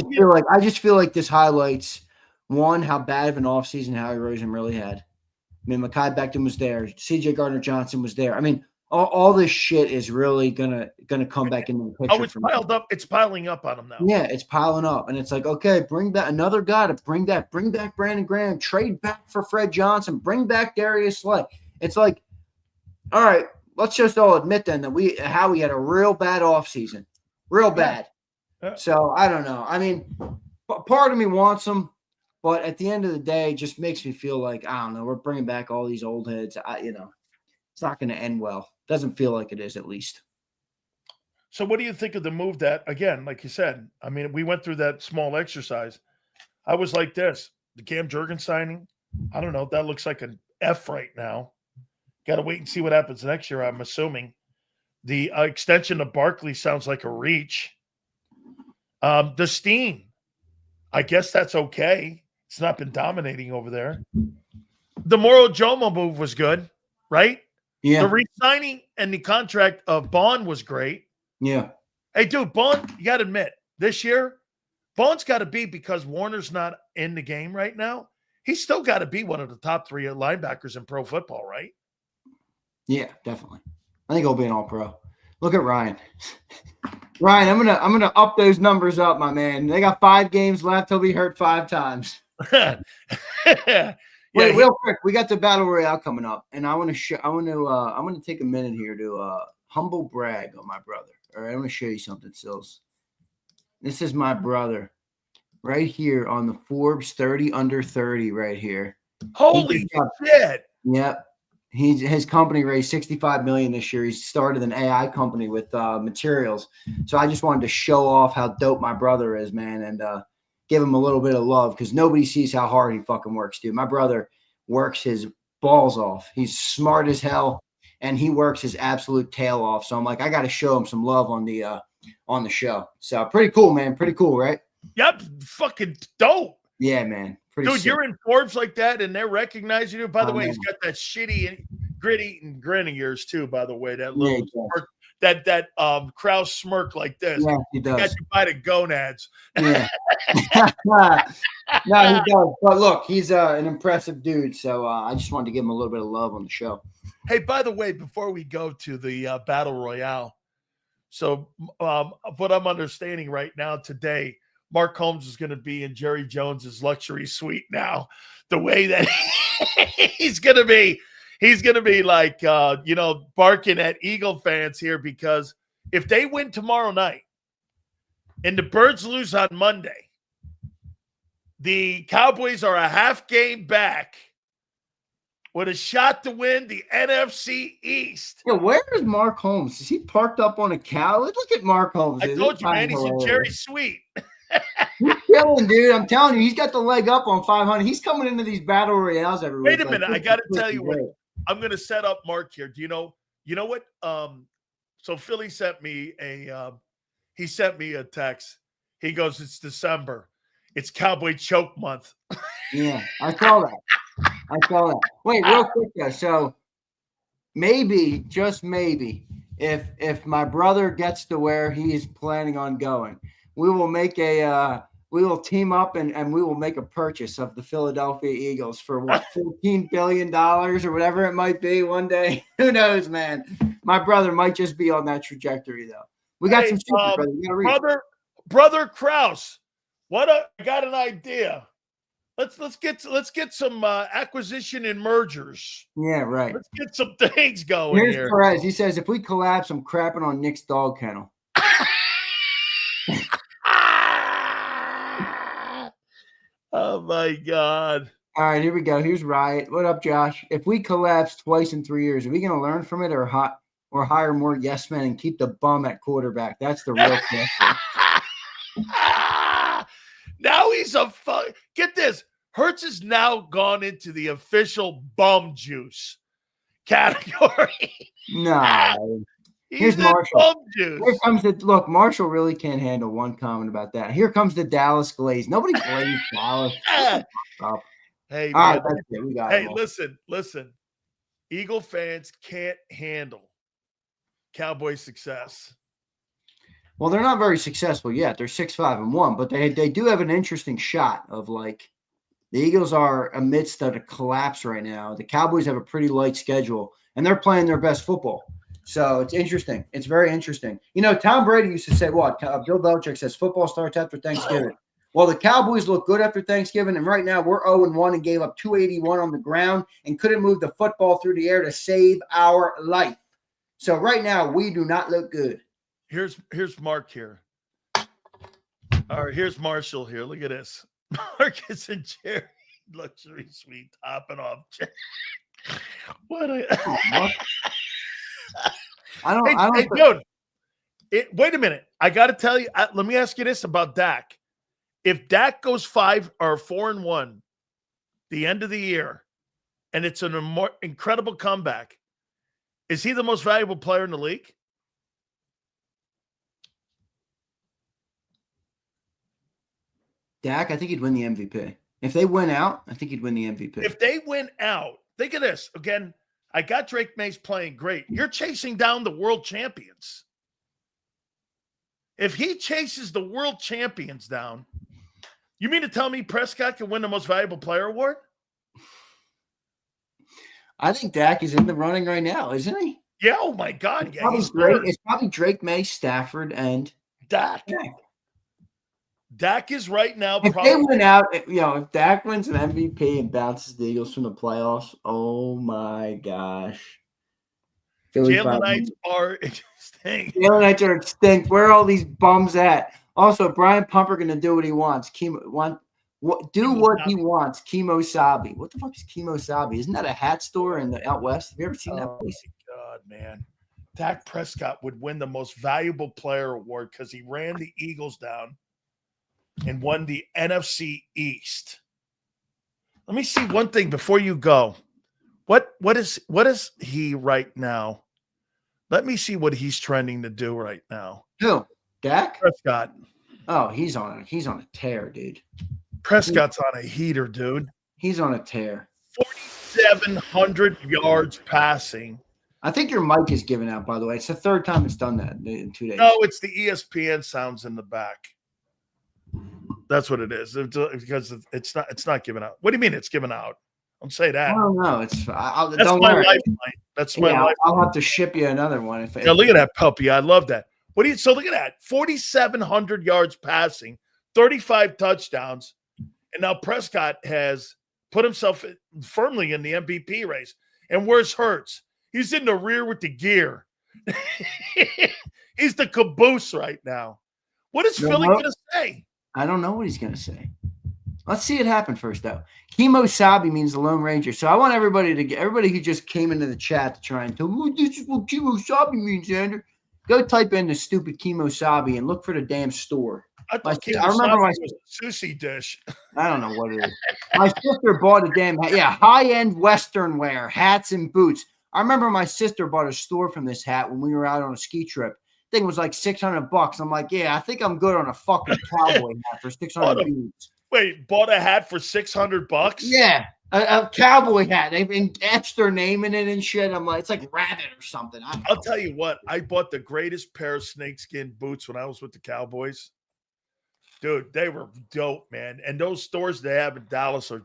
S2: just feel like this highlights, one, how bad of an offseason Howie Roseman really had. I mean, Mekhi Becton was there. C.J. Gardner-Johnson was there. I mean, all this shit is really gonna come back into the picture.
S1: Oh, it's piled up. It's piling up on him now.
S2: Yeah, it's piling up, and it's like, okay, bring back another guy to bring back Brandon Graham, trade back for Fred Johnson, bring back Darius Slay. It's like, all right, let's just all admit then that Howie had a real bad offseason, real bad. Yeah. So I don't know. I mean, part of me wants him. But at the end of the day, it just makes me feel like, I don't know, we're bringing back all these old heads. It's not going to end well. Doesn't feel like it is, at least.
S1: So what do you think of the move that, again, like you said, I mean, we went through that small exercise. I was like this. The Cam Jurgens signing, I don't know. That looks like an F right now. Got to wait and see what happens next year, I'm assuming. The extension of Barkley sounds like a reach. The Steen, I guess that's okay. It's not been dominating over there. The Moro Jomo move was good, right?
S2: Yeah.
S1: The re-signing and the contract of Bond was great.
S2: Yeah.
S1: Hey, dude, Bond, you got to admit, this year, Bond's got to be, because Warner's not in the game right now, he's still got to be one of the top 3 linebackers in pro football, right?
S2: Yeah, definitely. I think he'll be an all-pro. Look at Ryan. Ryan, I'm gonna up those numbers up, my man. They got 5 games left. He'll be hurt 5 times.
S1: Yeah,
S2: wait, real quick, we got the Battle Royale coming up, and I'm gonna take a minute here to humble brag on my brother. All right, I'm gonna show you something, Sills. This is my brother right here on the Forbes 30 under 30 right here.
S1: Holy shit!
S2: Yep. His company raised $65 million this year. He's started an AI company with materials. So I just wanted to show off how dope my brother is, man, and give him a little bit of love, because nobody sees how hard he fucking works, dude. My brother works his balls off. He's smart as hell, and he works his absolute tail off. So I'm like, I got to show him some love on the show. So pretty cool, man. Pretty cool, right?
S1: Yep, fucking dope.
S2: Yeah, man. Pretty
S1: Dude,
S2: sick.
S1: you're in Forbes like that, and they're recognizing you. By the way,
S2: know.
S1: he's got that shitty and gritty and grin of yours too. By the way, that little
S2: Yeah,
S1: that Krauss smirk like this.
S2: Yeah, he does.
S1: Got you by the gonads.
S2: Yeah. No, he does. But look, he's an impressive dude. So I just wanted to give him a little bit of love on the show.
S1: Hey, by the way, before we go to the Battle Royale, so what I'm understanding right now today, Mark Holmes is going to be in Jerry Jones's luxury suite now. The way that he's going to be like, barking at Eagle fans here, because if they win tomorrow night and the Birds lose on Monday, the Cowboys are a half game back with a shot to win the NFC East.
S2: Yeah, where is Mark Holmes? Is he parked up on a cow? Look at Mark Holmes.
S1: I told you, man, he's in Jerry's suite.
S2: He's killing, dude. I'm telling you, he's got the leg up on 500. He's coming into these battle royales every week.
S1: Wait a minute. I got to tell you what. I'm going to set up Mark here. Do you know what? So Philly sent me a text. He goes, it's December. It's Cowboy Choke Month.
S2: Yeah, I saw that. Wait, real quick though. So maybe, just maybe, if my brother gets to where he is planning on going, we will team up and we will make a purchase of the Philadelphia Eagles for what, $14 billion or whatever it might be one day. Who knows, man? My brother might just be on that trajectory though. We got some super,
S1: brother Krauss. I got an idea. Let's get some acquisition and mergers.
S2: Yeah, right.
S1: Let's get some things going.
S2: Here's
S1: here.
S2: Perez. He says, if we collapse, I'm crapping on Nick's dog kennel.
S1: Oh my God.
S2: All right, here we go. Here's Riot. What up, Josh? If we collapse twice in 3 years, are we going to learn from it or hire more yes men and keep the bum at quarterback? That's the real question.
S1: Now he's get this. Hertz has now gone into the official bum juice category.
S2: No.
S1: Here's
S2: Marshall.
S1: Bum juice.
S2: Here comes look, Marshall really can't handle one comment about that. Here comes the Dallas Glaze. Nobody blames Dallas.
S1: Hey,
S2: all
S1: man.
S2: right, we got
S1: hey, listen. Eagle fans can't handle Cowboy success.
S2: Well, they're not very successful yet. They're 6-5-1, but they do have an interesting shot of like the Eagles are amidst a collapse right now. The Cowboys have a pretty light schedule, and they're playing their best football. So it's interesting. It's very interesting. You know, Tom Brady used to say what? Bill Belichick says football starts after Thanksgiving. Well, the Cowboys look good after Thanksgiving, and right now we're 0-1 and gave up 281 on the ground and couldn't move the football through the air to save our life. So right now we do not look good.
S1: Here's Mark here. All right, here's Marshall here. Look at this. Marcus and Jerry luxury suite topping off. What a I don't dude. Wait a minute. I got to tell you. Let me ask you this about Dak. If Dak goes 4-1, the end of the year, and it's an incredible comeback, is he the most valuable player in the league?
S2: Dak, I think he'd win the MVP. If they win out, I think he'd win the MVP.
S1: If they win out, think of this. Again, I got Drake Mays playing great. You're chasing down the world champions. If he chases the world champions down, you mean to tell me Prescott can win the most valuable player award?
S2: I think Dak is in the running right now, isn't he?
S1: Yeah, oh my God. Yeah,
S2: it's probably Drake May, Stafford, and
S1: Dak. Dak is right now.
S2: If they win out, if Dak wins an MVP and bounces the Eagles from the playoffs, oh my gosh.
S1: Jalen Knights are extinct.
S2: Jalen Knights are extinct. Where are all these bums at? Also, Brian Pumper going to do what he wants. Do what he wants. Kimosabi. What the fuck is Kimosabi? Isn't that a hat store out west? Have you ever seen that place?
S1: Oh, my God, man. Dak Prescott would win the most valuable player award because he ran the Eagles down and won the NFC East. Let me see one thing before you go. What is he right now? Let me see what he's trending to do right now.
S2: Who? Dak?
S1: Prescott.
S2: Oh, he's on a tear, dude.
S1: Prescott's on a heater, dude.
S2: He's on a tear.
S1: 4,700 yards passing.
S2: I think your mic is giving out, by the way. It's the third time it's done that in 2 days.
S1: No, it's the ESPN sounds in the back. That's what it is. Because it's not giving out. What do you mean it's giving out? Don't say that.
S2: I don't know. That's
S1: my lifeline. That's my lifeline.
S2: I'll have to ship you another one.
S1: Yeah, look at that puppy. I love that. So look at that. 4,700 yards passing, 35 touchdowns. And now Prescott has put himself firmly in the MVP race. And where's Hurts? He's in the rear with the gear. He's the caboose right now. What is Philly going to say?
S2: I don't know what he's going to say. Let's see it happen first, though. Kimo Sabi means the Lone Ranger. So I want everybody who just came into the chat to try and tell me, this is what Kimo Sabi means, Zander. Go type in the stupid Kimo Sabi and look for the damn store.
S1: I remember my sushi dish.
S2: I don't know what it is. My sister bought a damn high-end Western wear, hats and boots. I remember my sister bought a store from this hat when we were out on a ski trip. I think it was like $600. I'm like, yeah, I think I'm good on a fucking cowboy hat for 600 boots.
S1: Wait, bought a hat for $600?
S2: Yeah, a cowboy hat. They've etched their name in it and shit. I'm like, it's like rabbit or something.
S1: I'll tell you what, I bought the greatest pair of snakeskin boots when I was with the Cowboys. Dude, they were dope, man. And those stores they have in Dallas are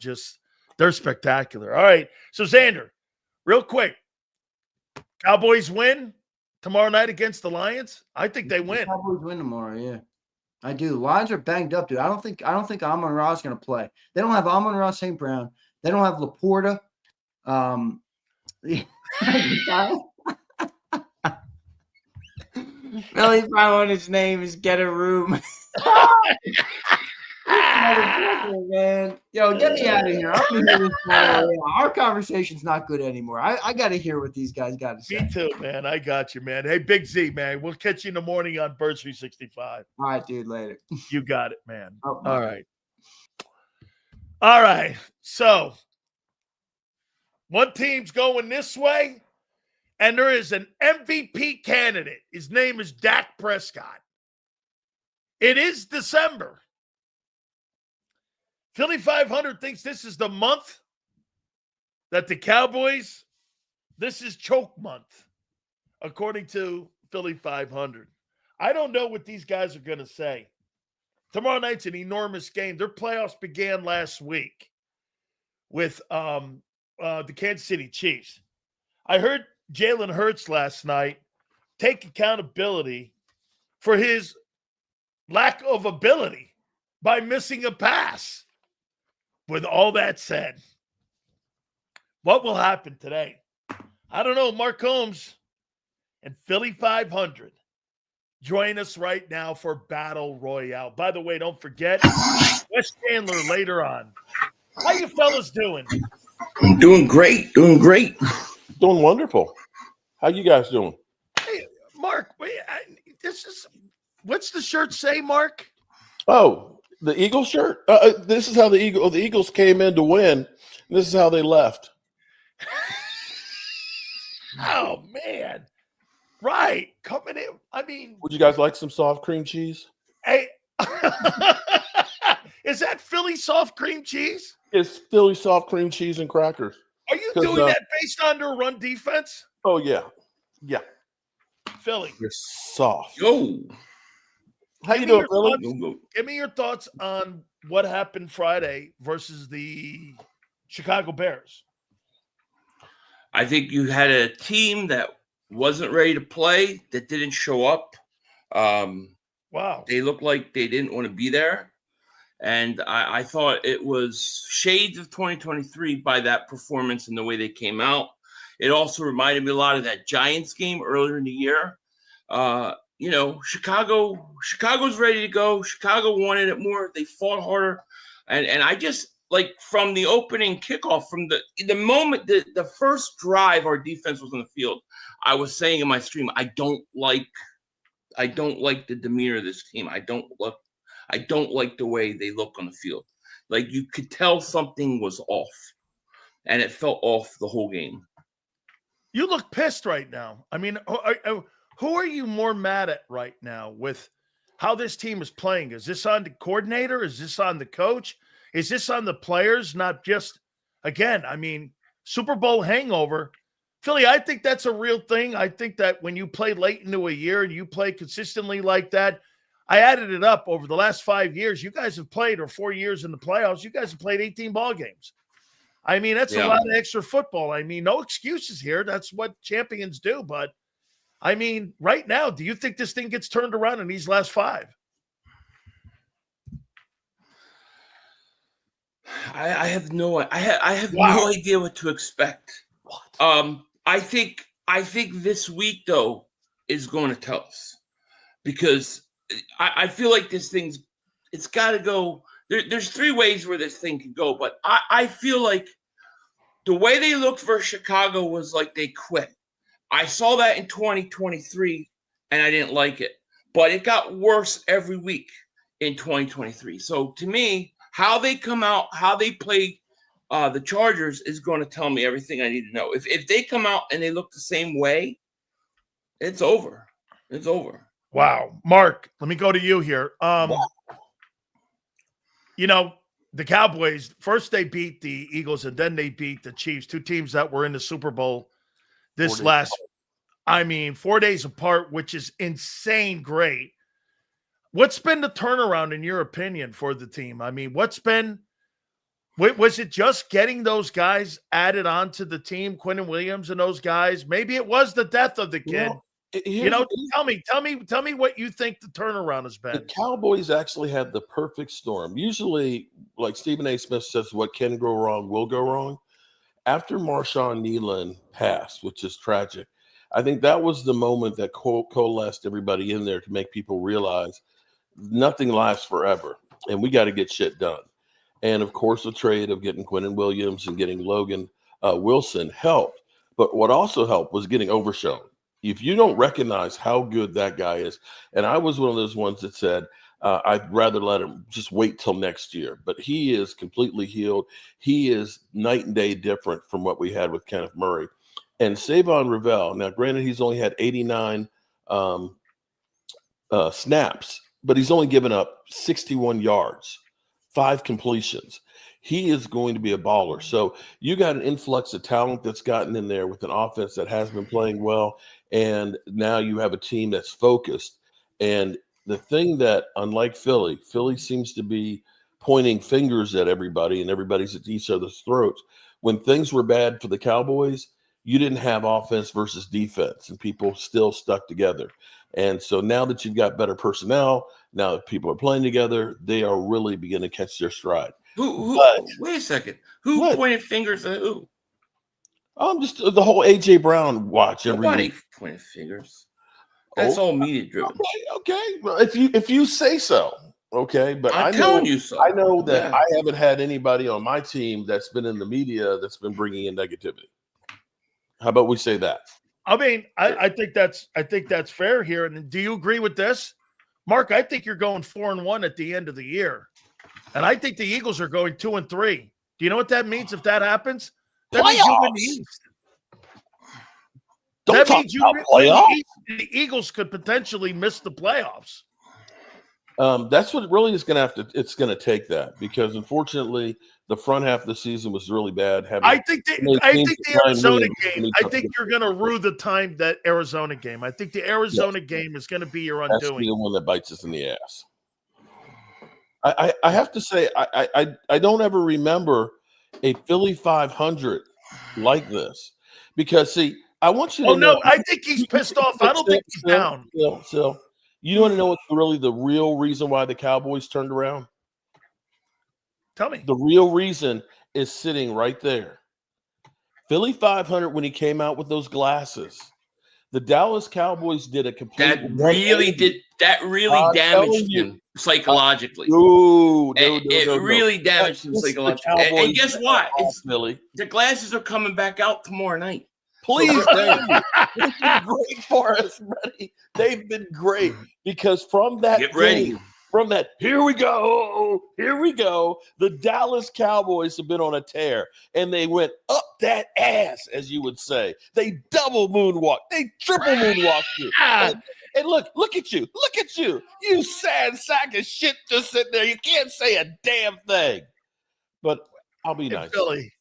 S1: they're spectacular. All right. So, Zander, real quick. Cowboys win tomorrow night against the Lions? I think they win.
S2: Cowboys win tomorrow, yeah. I do. Lions are banged up, dude. I don't think Amon-Ra is going to play. They don't have Amon-Ra St. Brown. They don't have Laporta. Billy Brown, his name is Get a Room. Man, yo, get me out of here. Our conversation's not good anymore. I got to hear what these guys got to say.
S1: Me too, man. I got you, man. Hey, Big Z, man. We'll catch you in the morning on Birds 365.
S2: All right, dude. Later.
S1: You got it, man.
S2: Oh,
S1: all right. All right. So, one team's going this way, and there is an MVP candidate. His name is Dak Prescott. It is December. Philly 500 thinks this is the month that the Cowboys, this is choke month, according to Philly 500. I don't know what these guys are going to say. Tomorrow night's an enormous game. Their playoffs began last week with the Kansas City Chiefs. I heard Jalen Hurts last night take accountability for his lack of ability by missing a pass. With all that said, what will happen today? I don't know. Mark Holmes and Philly 500 join us right now for Battle Royale. By the way, don't forget, Wes Chandler later on. How you fellas doing?
S3: I'm doing great. Doing wonderful. How you guys doing?
S1: Hey, Mark, what's the shirt say, Mark?
S3: Oh, the Eagles shirt? This is how the Eagles came in to win. This is how they left.
S1: Oh, man. Right. Coming in. I mean.
S3: Would you guys like some soft cream cheese?
S1: Hey. Is that Philly soft cream cheese?
S3: It's Philly soft cream cheese and crackers.
S1: Are you doing that based on their run defense?
S3: Oh, yeah. Yeah.
S1: Philly.
S3: You're soft.
S4: Yo.
S3: How you doing, Philly?
S1: Give me your thoughts on what happened Friday versus the Chicago Bears.
S4: I think you had a team that wasn't ready to play, that didn't show up.
S1: Wow.
S4: They looked like they didn't want to be there. And I thought it was shades of 2023 by that performance and the way they came out. It also reminded me a lot of that Giants game earlier in the year. Chicago's ready to go. Chicago wanted it more. They fought harder. And I just, like, from the opening kickoff, from the moment, the first drive our defense was on the field, I was saying in my stream, I don't like the demeanor of this team. I don't like the way they look on the field. Like, you could tell something was off. and it felt off the whole game.
S1: You look pissed right now. I mean, who are you more mad at right now with how this team is playing? Is this on the coordinator? Is this on the coach? Is this on the players? Not just, again, I mean, Super Bowl hangover. Philly, I think that's a real thing. I think that when you play late into a year and you play consistently like that, I added it up over the last 5 years. You guys have played, or 4 years in the playoffs, you guys have played 18 ball games. I mean, that's a lot of extra football. I mean, no excuses here. That's what champions do. But, I mean, right now, do you think this thing gets turned around in these last 5?
S4: I have no idea what to expect.
S3: What?
S4: I think this week though is going to tell us, because I feel like this thing's, it's got to go. There's 3 ways where this thing can go, but I feel like the way they looked for Chicago was like they quit. I saw that in 2023 and I didn't like it, but it got worse every week in 2023. So to me, how they come out, how they play the Chargers is going to tell me everything I need to know. If they come out and they look the same way, it's over. It's over.
S1: Wow. Mark, let me go to you here. You know, the Cowboys, first they beat the Eagles and then they beat the Chiefs, 2 teams that were in the Super Bowl this last, 4 days apart, which is insane great. What's been the turnaround, in your opinion, for the team? I mean, was it just getting those guys added onto the team, Quentin Williams and those guys? Maybe it was the death of the kid. Tell me what you think the turnaround has been.
S3: The Cowboys actually had the perfect storm. Usually, like Stephen A. Smith says, what can go wrong will go wrong. After Marshawn Nealon passed, which is tragic, I think that was the moment that coalesced everybody in there to make people realize nothing lasts forever, and we got to get shit done. And, of course, the trade of getting Quentin Williams and getting Logan Wilson helped. But what also helped was getting Overshown. If you don't recognize how good that guy is, and I was one of those ones that said, I'd rather let him just wait till next year. But he is completely healed. He is night and day different from what we had with Kenneth Murray. And Savon Ravel, now granted he's only had 89 snaps, but he's only given up 61 yards, 5 completions. He is going to be a baller. So you got an influx of talent that's gotten in there with an offense that has been playing well, and now you have a team that's focused. And the thing that, unlike Philly seems to be pointing fingers at everybody, and everybody's at each other's throats. When things were bad for the Cowboys, you didn't have offense versus defense, and people still stuck together. And so now that you've got better personnel, now that people are playing together, they are really beginning to catch their stride.
S4: Wait a second. Who pointed fingers at who?
S3: Just the whole A.J. Brown watch every
S4: Nobody
S3: week.
S4: pointed fingers. That's all media driven.
S3: Okay. Well, if you say so, okay. But
S4: I'm telling you so.
S3: I know that I haven't had anybody on my team that's been in the media that's been bringing in negativity. How about we say that?
S1: I mean, I think that's fair here. And do you agree with this, Mark? I think you're going 4-1 at the end of the year, and I think the Eagles are going 2-3. Do you know what that means if that happens? That means you win the East.
S3: Don't talk about playoffs.
S1: The Eagles could potentially miss the playoffs.
S3: That's what it really is going to take that, because unfortunately the front half of the season was really bad.
S1: I think the Arizona game. I think you're going to rue the time that Arizona game. I think the Arizona game is going to be your undoing.
S3: That's the one that bites us in the ass. I have to say I don't ever remember a Philly 500 like this, because see, I want you to know.
S1: I think he's pissed off. I don't think he's down.
S3: So you want to know what's really the real reason why the Cowboys turned around?
S1: Tell me.
S3: The real reason is sitting right there. Philly 500, when he came out with those glasses, the Dallas Cowboys did a complete.
S4: That really damaged him psychologically. It really damaged him psychologically. And guess what? The glasses are coming back out tomorrow night.
S3: Please, they've been great for us, buddy. They've been great, because from that
S4: Get ready.
S3: from that, here we go. The Dallas Cowboys have been on a tear, and they went up that ass, as you would say. They double moonwalk. They triple moonwalk you. And look at you. You sad sack of shit just sitting there. You can't say a damn thing. But I'll be nice.
S1: Philly.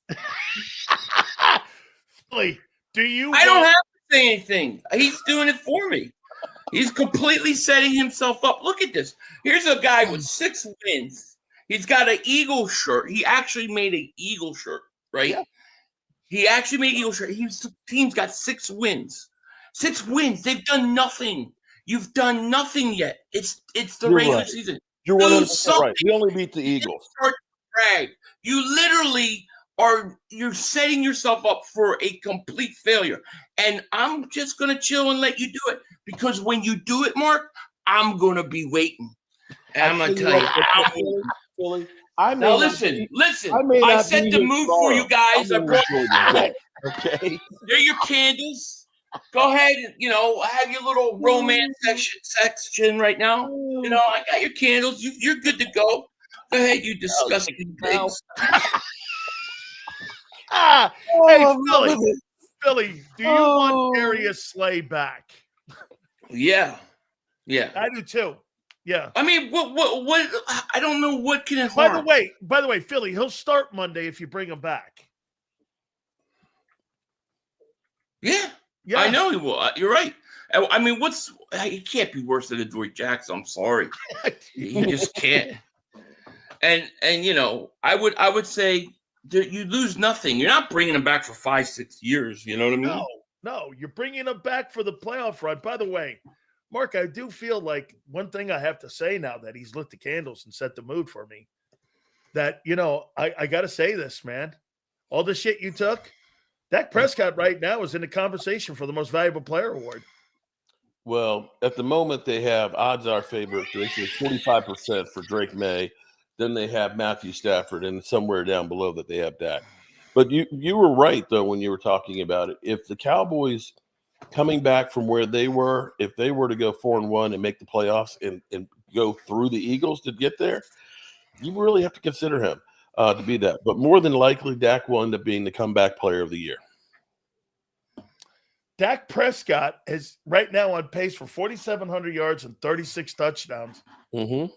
S1: Philly, do you?
S4: I don't have to say anything. He's doing it for me. He's completely setting himself up. Look at this. Here's a guy with 6 wins. He's got an Eagle shirt. He actually made an Eagle shirt, right?
S3: Yeah.
S4: He actually made an Eagle shirt. His team's got 6 wins. 6 wins. They've done nothing. You've done nothing yet. It's the regular season.
S3: You're 100% right. We only beat the Eagles.
S4: You literally you're setting yourself up for a complete failure. And I'm just going to chill and let you do it. Because when you do it, Mark, I'm going to be waiting. And I'm going to tell you.
S3: Philly,
S4: now listen. I set the mood for you guys. I brought
S3: okay.
S4: They're your candles. Go ahead and, have your little romance section right now. I got your candles. You're good to go. Go ahead, you disgusting pigs.
S1: Hey, Philly, do you want Darius Slay back?
S4: Yeah.
S1: I do too. Yeah.
S4: I mean, what? I don't know what can it
S1: By
S4: harm.
S1: the way, Philly, he'll start Monday if you bring him back.
S4: Yeah, I know he will. You're right. I mean, he can't be worse than Adoree Jackson. I'm sorry, he just can't. And I would say you lose nothing. You're not bringing him back for 5-6 years. You know what I mean?
S1: No, you're bringing him back for the playoff run. By the way, Mark, I do feel like one thing I have to say now that he's lit the candles and set the mood for me, that, I got to say this, man. All the shit you took, Dak Prescott right now is in the conversation for the most valuable player award.
S3: Well, at the moment, they have odds are favorite. They say 45% for Drake May. Then they have Matthew Stafford, and somewhere down below that they have Dak. But you were right, though, when you were talking about it. If the Cowboys coming back from where they were, if they were to go 4-1 and make the playoffs and go through the Eagles to get there, you really have to consider him to be that. But more than likely, Dak will end up being the comeback player of the year.
S1: Dak Prescott is right now on pace for 4,700 yards and 36 touchdowns.
S3: Mm-hmm.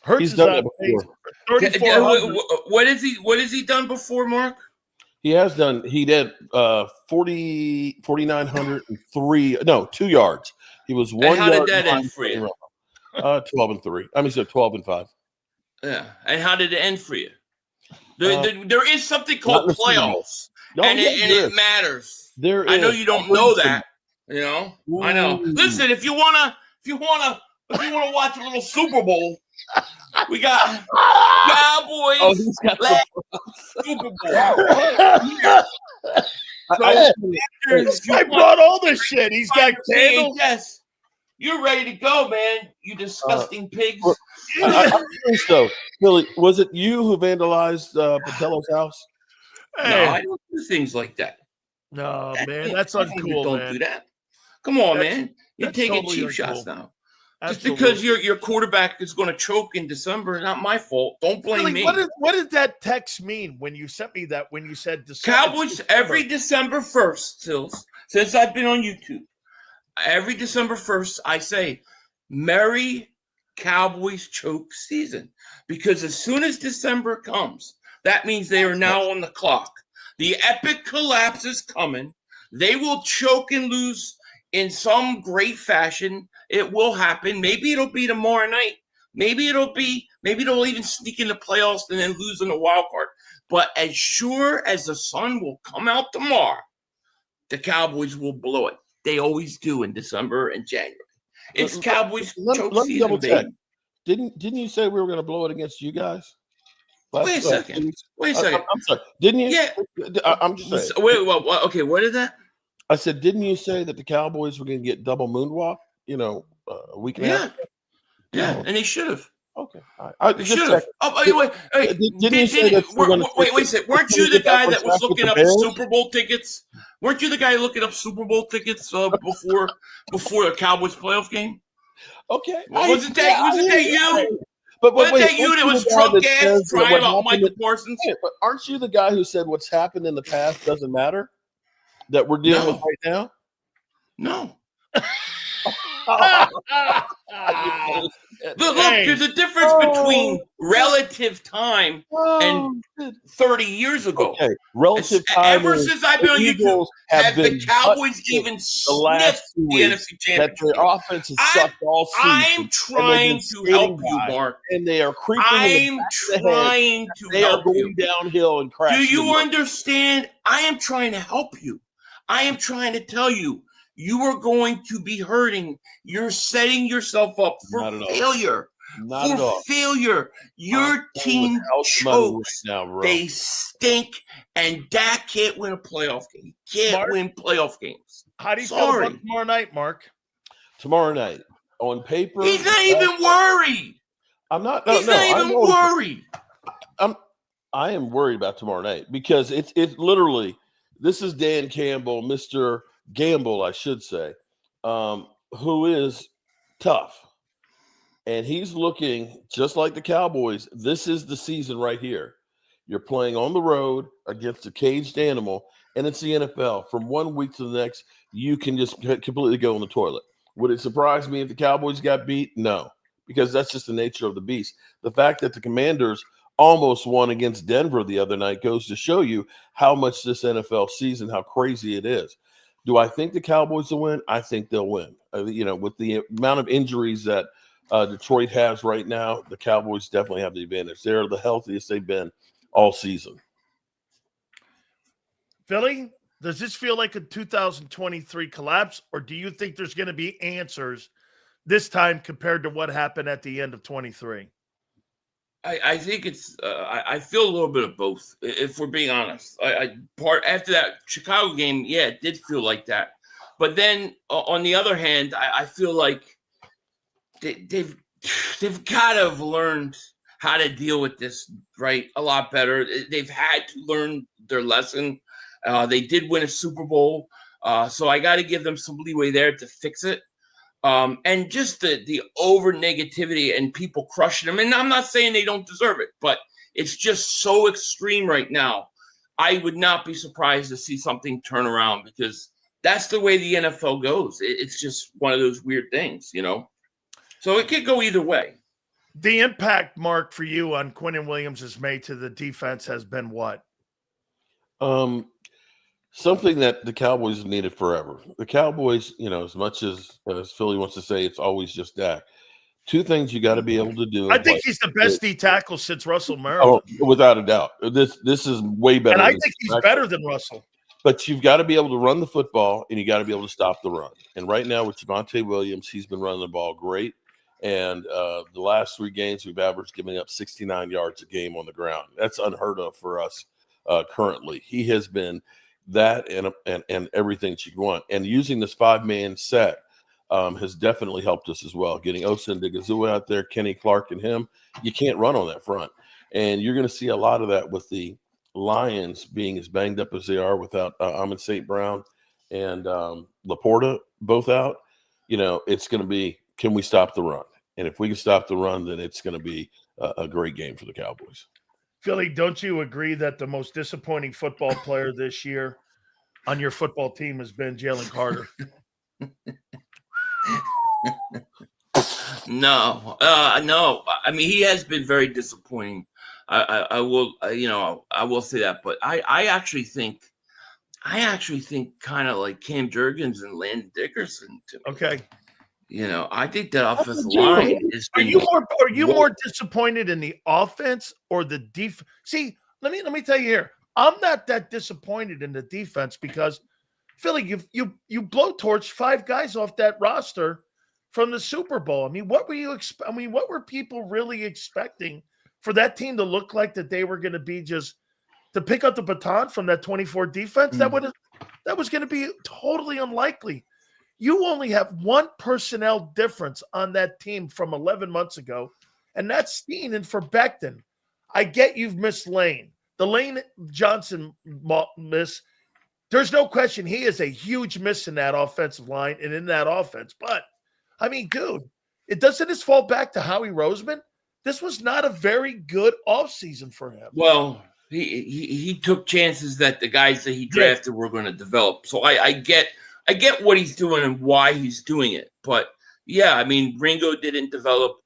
S1: Hurts
S3: He's
S1: is
S3: done
S1: on
S3: it
S1: pace
S3: before.
S1: for 3,400.
S4: What has he done before, Mark?
S3: He did 4,903. No, 2 yards. He was 1 yard.
S4: How did that end for you?
S3: 12-3. I mean, so 12-5.
S4: Yeah. And how did it end for you? There is something called playoffs, it matters. I know you don't know that. I know. Listen, if you wanna watch a little Super Bowl, we got Cowboys.
S3: Oh, he's got
S4: Super Bowl.
S1: I brought all this shit. He's got candles.
S4: Yes. You're ready to go, man. You disgusting pigs.
S3: I'm curious, though, Billy, was it you who vandalized Patello's house?
S4: No, I don't do things like that.
S1: No, man, that's uncool.
S4: Don't do that. Come on, man. You're taking
S1: totally
S4: cheap
S1: uncool.
S4: shots now.
S1: Absolutely.
S4: Just because your quarterback is going to choke in December, not my fault. Don't blame me.
S1: What did that text mean when you sent me that? When you said December?
S4: Cowboys every December 1st, since I've been on YouTube, every December 1st, I say, Merry Cowboys choke season. Because as soon as December comes, that means they are now on the clock. The epic collapse is coming. They will choke and lose in some great fashion. It will happen. Maybe it'll be tomorrow night. Maybe they'll even sneak in the playoffs and then lose in the wild card. But as sure as the sun will come out tomorrow, the Cowboys will blow it. They always do in December and January. It's Cowboys choke season, baby.
S3: Didn't you say we were going to blow it against you guys?
S4: Wait a second.
S3: I'm sorry. Didn't you?
S4: Yeah.
S3: I'm just saying.
S4: Wait. Okay. What is that?
S3: I said, didn't you say that the Cowboys were going to get double moonwalk? A week and a half.
S4: Yeah, and they should have.
S3: Okay.
S4: They should have. Wait a second. Weren't you the guy that was looking up Super Bowl tickets? Weren't you the guy looking up Super Bowl tickets before the Cowboys playoff game?
S3: Okay.
S4: Wasn't that you?
S3: But
S4: Wasn't
S3: wait,
S4: that you
S3: aren't
S4: that
S3: you
S4: was
S3: the guy
S4: drunk
S3: that
S4: ass
S3: says that
S4: crying
S3: what
S4: about
S3: happened
S4: Michael
S3: in-
S4: Parsons?
S3: Yeah, but aren't you the guy who said what's happened in the past doesn't matter? That we're dealing with
S4: No.
S3: right now?
S4: No.
S3: You
S4: Look,
S1: Hey.
S4: there's a difference between relative time and
S3: Oh,
S4: 30 years ago.
S3: okay. Relative time.
S4: Ever since I've been on
S3: the
S4: YouTube,
S3: Eagles
S4: have the
S3: been
S4: Cowboys
S3: butt-kicked
S4: even
S3: the last
S4: sniffed
S3: 2
S4: the
S3: weeks
S4: NFC
S3: that
S4: Championship?
S3: their offense has sucked all season.
S4: I'm trying to help you, Mark.
S3: And they are creeping in the
S4: I'm
S3: back of the head.
S4: trying to
S3: They are
S4: help
S3: going
S4: you.
S3: downhill and
S4: Do
S3: crashing.
S4: you understand? I am trying to help you. I am trying to tell you, you are going to be hurting. You're setting yourself up for
S3: Not at all.
S4: failure.
S3: Not at all.
S4: Failure. Your team chokes.
S3: Right now, bro.
S4: They stink, and Dak can't win a playoff game. He can't
S1: Mark?
S4: win playoff games.
S1: How do you feel about tomorrow night, Mark?
S3: Tomorrow night, on paper,
S4: He's not even worried.
S3: I'm not.
S4: He's not even worried.
S3: I am worried about tomorrow night because it's literally. This is Dan Campbell, Mr. Gamble, I should say, who is tough. And he's looking just like the Cowboys. This is the season right here. You're playing on the road against a caged animal, and it's the NFL. From 1 week to the next, you can just completely go in the toilet. Would it surprise me if the Cowboys got beat? No, because that's just the nature of the beast. The fact that the Commanders almost won against Denver the other night goes to show you how much this NFL season, how crazy it is. Do I think the Cowboys will win? I think they'll win. With the amount of injuries that Detroit has right now, the Cowboys definitely have the advantage. They're the healthiest they've been all season.
S1: Philly, does this feel like a 2023 collapse, or do you think there's going to be answers this time compared to what happened at the end of 23?
S4: I think it's. I feel a little bit of both, if we're being honest. After that Chicago game, yeah, it did feel like that. But then on the other hand, I feel like they've got to have learned how to deal with this a lot better. They've had to learn their lesson. They did win a Super Bowl, so I got to give them some leeway there to fix it. And just the over negativity and people crushing them. And I'm not saying they don't deserve it, but it's just so extreme right now. I would not be surprised to see something turn around because that's the way the NFL goes. It's just one of those weird things, So it could go either way.
S1: The impact, Mark, for you on Quinnen Williams has made to the defense has been what?
S3: Something that the Cowboys have needed forever. The Cowboys, as much as Philly wants to say it's always just Dak, two things you got to be able to do.
S1: I think he's the best D tackle since Russell Maryland.
S3: Oh, without a doubt. This is way better.
S1: And I think he's better than Russell.
S3: But you've got to be able to run the football, and you got to be able to stop the run. And right now with Javonte Williams, he's been running the ball great. And the last 3 games, we've averaged giving up 69 yards a game on the ground. That's unheard of for us currently. He has been that and everything that you want. And using this 5-man set has definitely helped us as well. Getting Osa Ndigazua out there, Kenny Clark and him, you can't run on that front. And you're going to see a lot of that with the Lions being as banged up as they are without Amon St. Brown and Laporta both out. It's going to be, can we stop the run? And if we can stop the run, then it's going to be a great game for the Cowboys.
S1: Philly, don't you agree that the most disappointing football player this year on your football team has been Jalen Carter?
S4: No. I mean, he has been very disappointing. I will say that. But I actually think kind of like Cam Jurgens and Landon Dickerson.
S1: Okay.
S4: I think that offensive line is.
S1: Are you more disappointed in the offense or the defense? See, let me tell you here. I'm not that disappointed in the defense because Philly, you blowtorched 5 guys off that roster from the Super Bowl. I mean, what were people really expecting for that team to look like that they were going to be just to pick up the baton from that 24 defense?
S4: Mm-hmm.
S1: That was going to be totally unlikely. You only have one personnel difference on that team from 11 months ago, and that's Steen and for Becton. I get you've missed Lane. The Lane Johnson miss, there's no question he is a huge miss in that offensive line and in that offense. But, I mean, dude, doesn't this fall back to Howie Roseman? this was not a very good offseason for him.
S4: Well, he took chances that the guys that he drafted were going to develop. So I get what he's doing and why he's doing it. But yeah, I mean, Ringo didn't develop.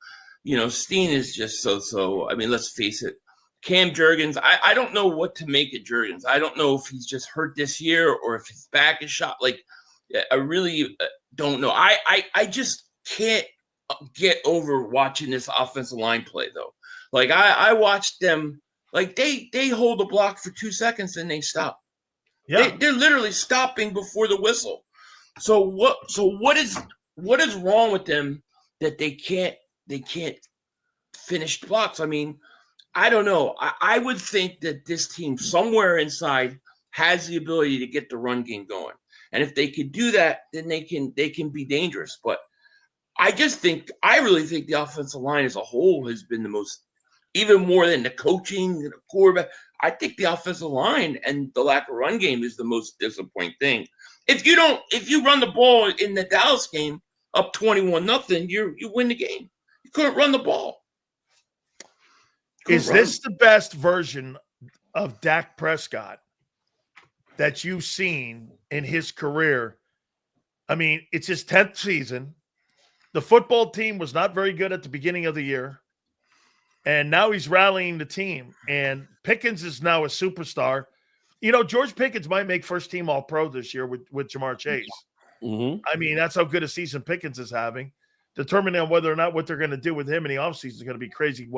S4: Steen is just so. I mean, let's face it. Cam Jurgens, I don't know what to make of Jurgens. I don't know if he's just hurt this year or if his back is shot. Like, I really don't know. I just can't get over watching this offensive line play, though. Like, I watched them. Like, they hold the block for 2 seconds and they stop.
S1: Yeah.
S4: They're literally stopping before the whistle. So what is wrong with them that they can't finish blocks? I mean, I don't know. I would think that this team somewhere inside has the ability to get the run game going. And if they could do that, then they can be dangerous. But I really think the offensive line as a whole has been the most, even more than the coaching and the quarterback. I think the offensive line and the lack of run game is the most disappointing thing. If you run the ball in the Dallas game up 21-0, you win the game. You couldn't run the ball.
S1: Is this the best version of Dak Prescott that you've seen in his career? I mean, it's his 10th season. The football team was not very good at the beginning of the year. And now he's rallying the team. And Pickens is now a superstar. George Pickens might make first team All-Pro this year with Jamar Chase.
S3: Mm-hmm.
S1: I mean, that's how good a season Pickens is having. Determining on whether or not what they're going to do with him in the offseason is going to be crazy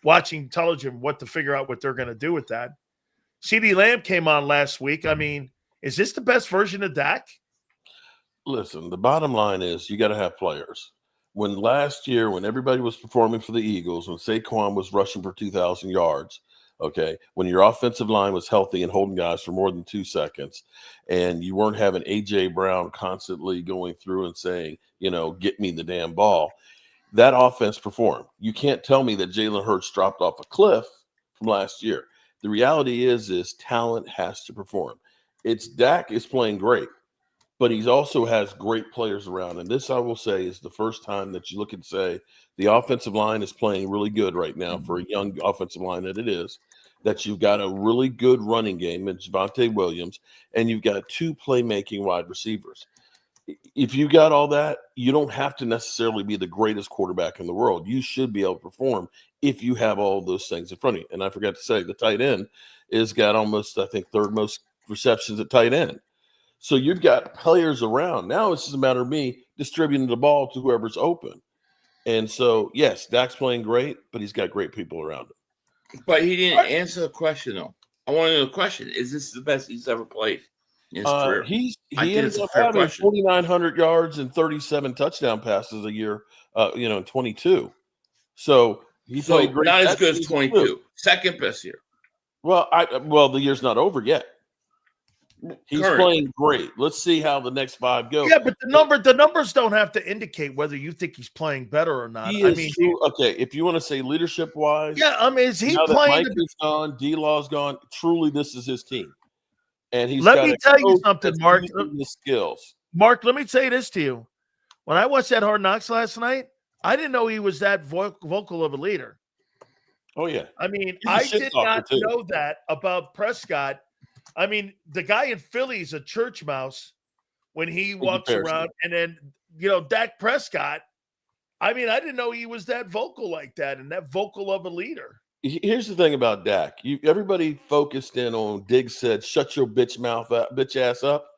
S1: watching television, what to figure out what they're going to do with that. CeeDee Lamb came on last week. I mean, is this the best version of Dak?
S3: Listen, the bottom line is you got to have players. When last year, when everybody was performing for the Eagles, when Saquon was rushing for 2,000 yards, okay, when your offensive line was healthy and holding guys for more than 2 seconds, and you weren't having A.J. Brown constantly going through and saying, get me the damn ball, that offense performed. You can't tell me that Jalen Hurts dropped off a cliff from last year. The reality is talent has to perform. Dak is playing great, but he also has great players around. And this, I will say, is the first time that you look and say the offensive line is playing really good right now for a young offensive line that it is, that you've got a really good running game in Javonte Williams, and you've got 2 playmaking wide receivers. If you got all that, you don't have to necessarily be the greatest quarterback in the world. You should be able to perform if you have all those things in front of you. And I forgot to say, the tight end is got almost, I think, 3rd most receptions at tight end. So you've got players around. Now it's just a matter of me distributing the ball to whoever's open. And so, yes, Dak's playing great, but he's got great people around him.
S4: But he didn't answer the question, though. I want to know the question. Is this the best he's ever played in his career?
S3: He ended up having 4,900 yards and 37 touchdown passes a year, in 22. So he played great.
S4: Not as good as 22. Second best year.
S3: Well, the year's not over yet. He's playing great. Let's see how the next 5 go.
S1: Yeah, but the numbers don't have to indicate whether you think he's playing better or not.
S3: Okay, if you want to say leadership wise,
S1: yeah, I mean, is he
S3: now
S1: playing?
S3: That Mike is gone, D-Law's gone. Truly, this is his team, and he's.
S1: Let me tell you something, Mark.
S3: The skills,
S1: Mark. Let me say this to you. When I watched that Hard Knocks last night, I didn't know he was that vocal of a leader.
S3: Oh yeah,
S1: I mean, I did not know that about Prescott. I mean, the guy in Philly is a church mouse when he walks around. And then, Dak Prescott, I mean, I didn't know he was that vocal like that and that vocal of a leader.
S3: Here's the thing about Dak. Everybody focused in on Diggs said, shut your bitch ass up.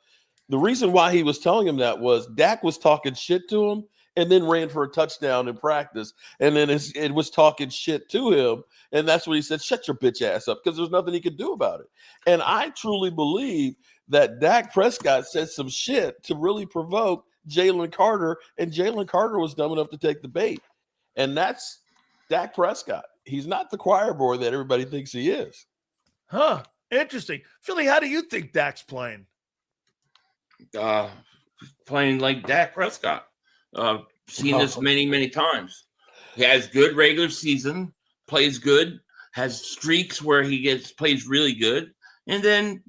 S3: The reason why he was telling him that was Dak was talking shit to him and then ran for a touchdown in practice. And then it was talking shit to him. And that's what he said, shut your bitch ass up, because there's nothing he could do about it. And I truly believe that Dak Prescott said some shit to really provoke Jalen Carter, and Jalen Carter was dumb enough to take the bait. And that's Dak Prescott. He's not the choir boy that everybody thinks he is.
S1: Huh. Interesting. Philly, how do you think Dak's playing?
S4: Playing like Dak Prescott. Seen this many, many times. He has good regular season, plays good, has streaks where he plays really good. And then,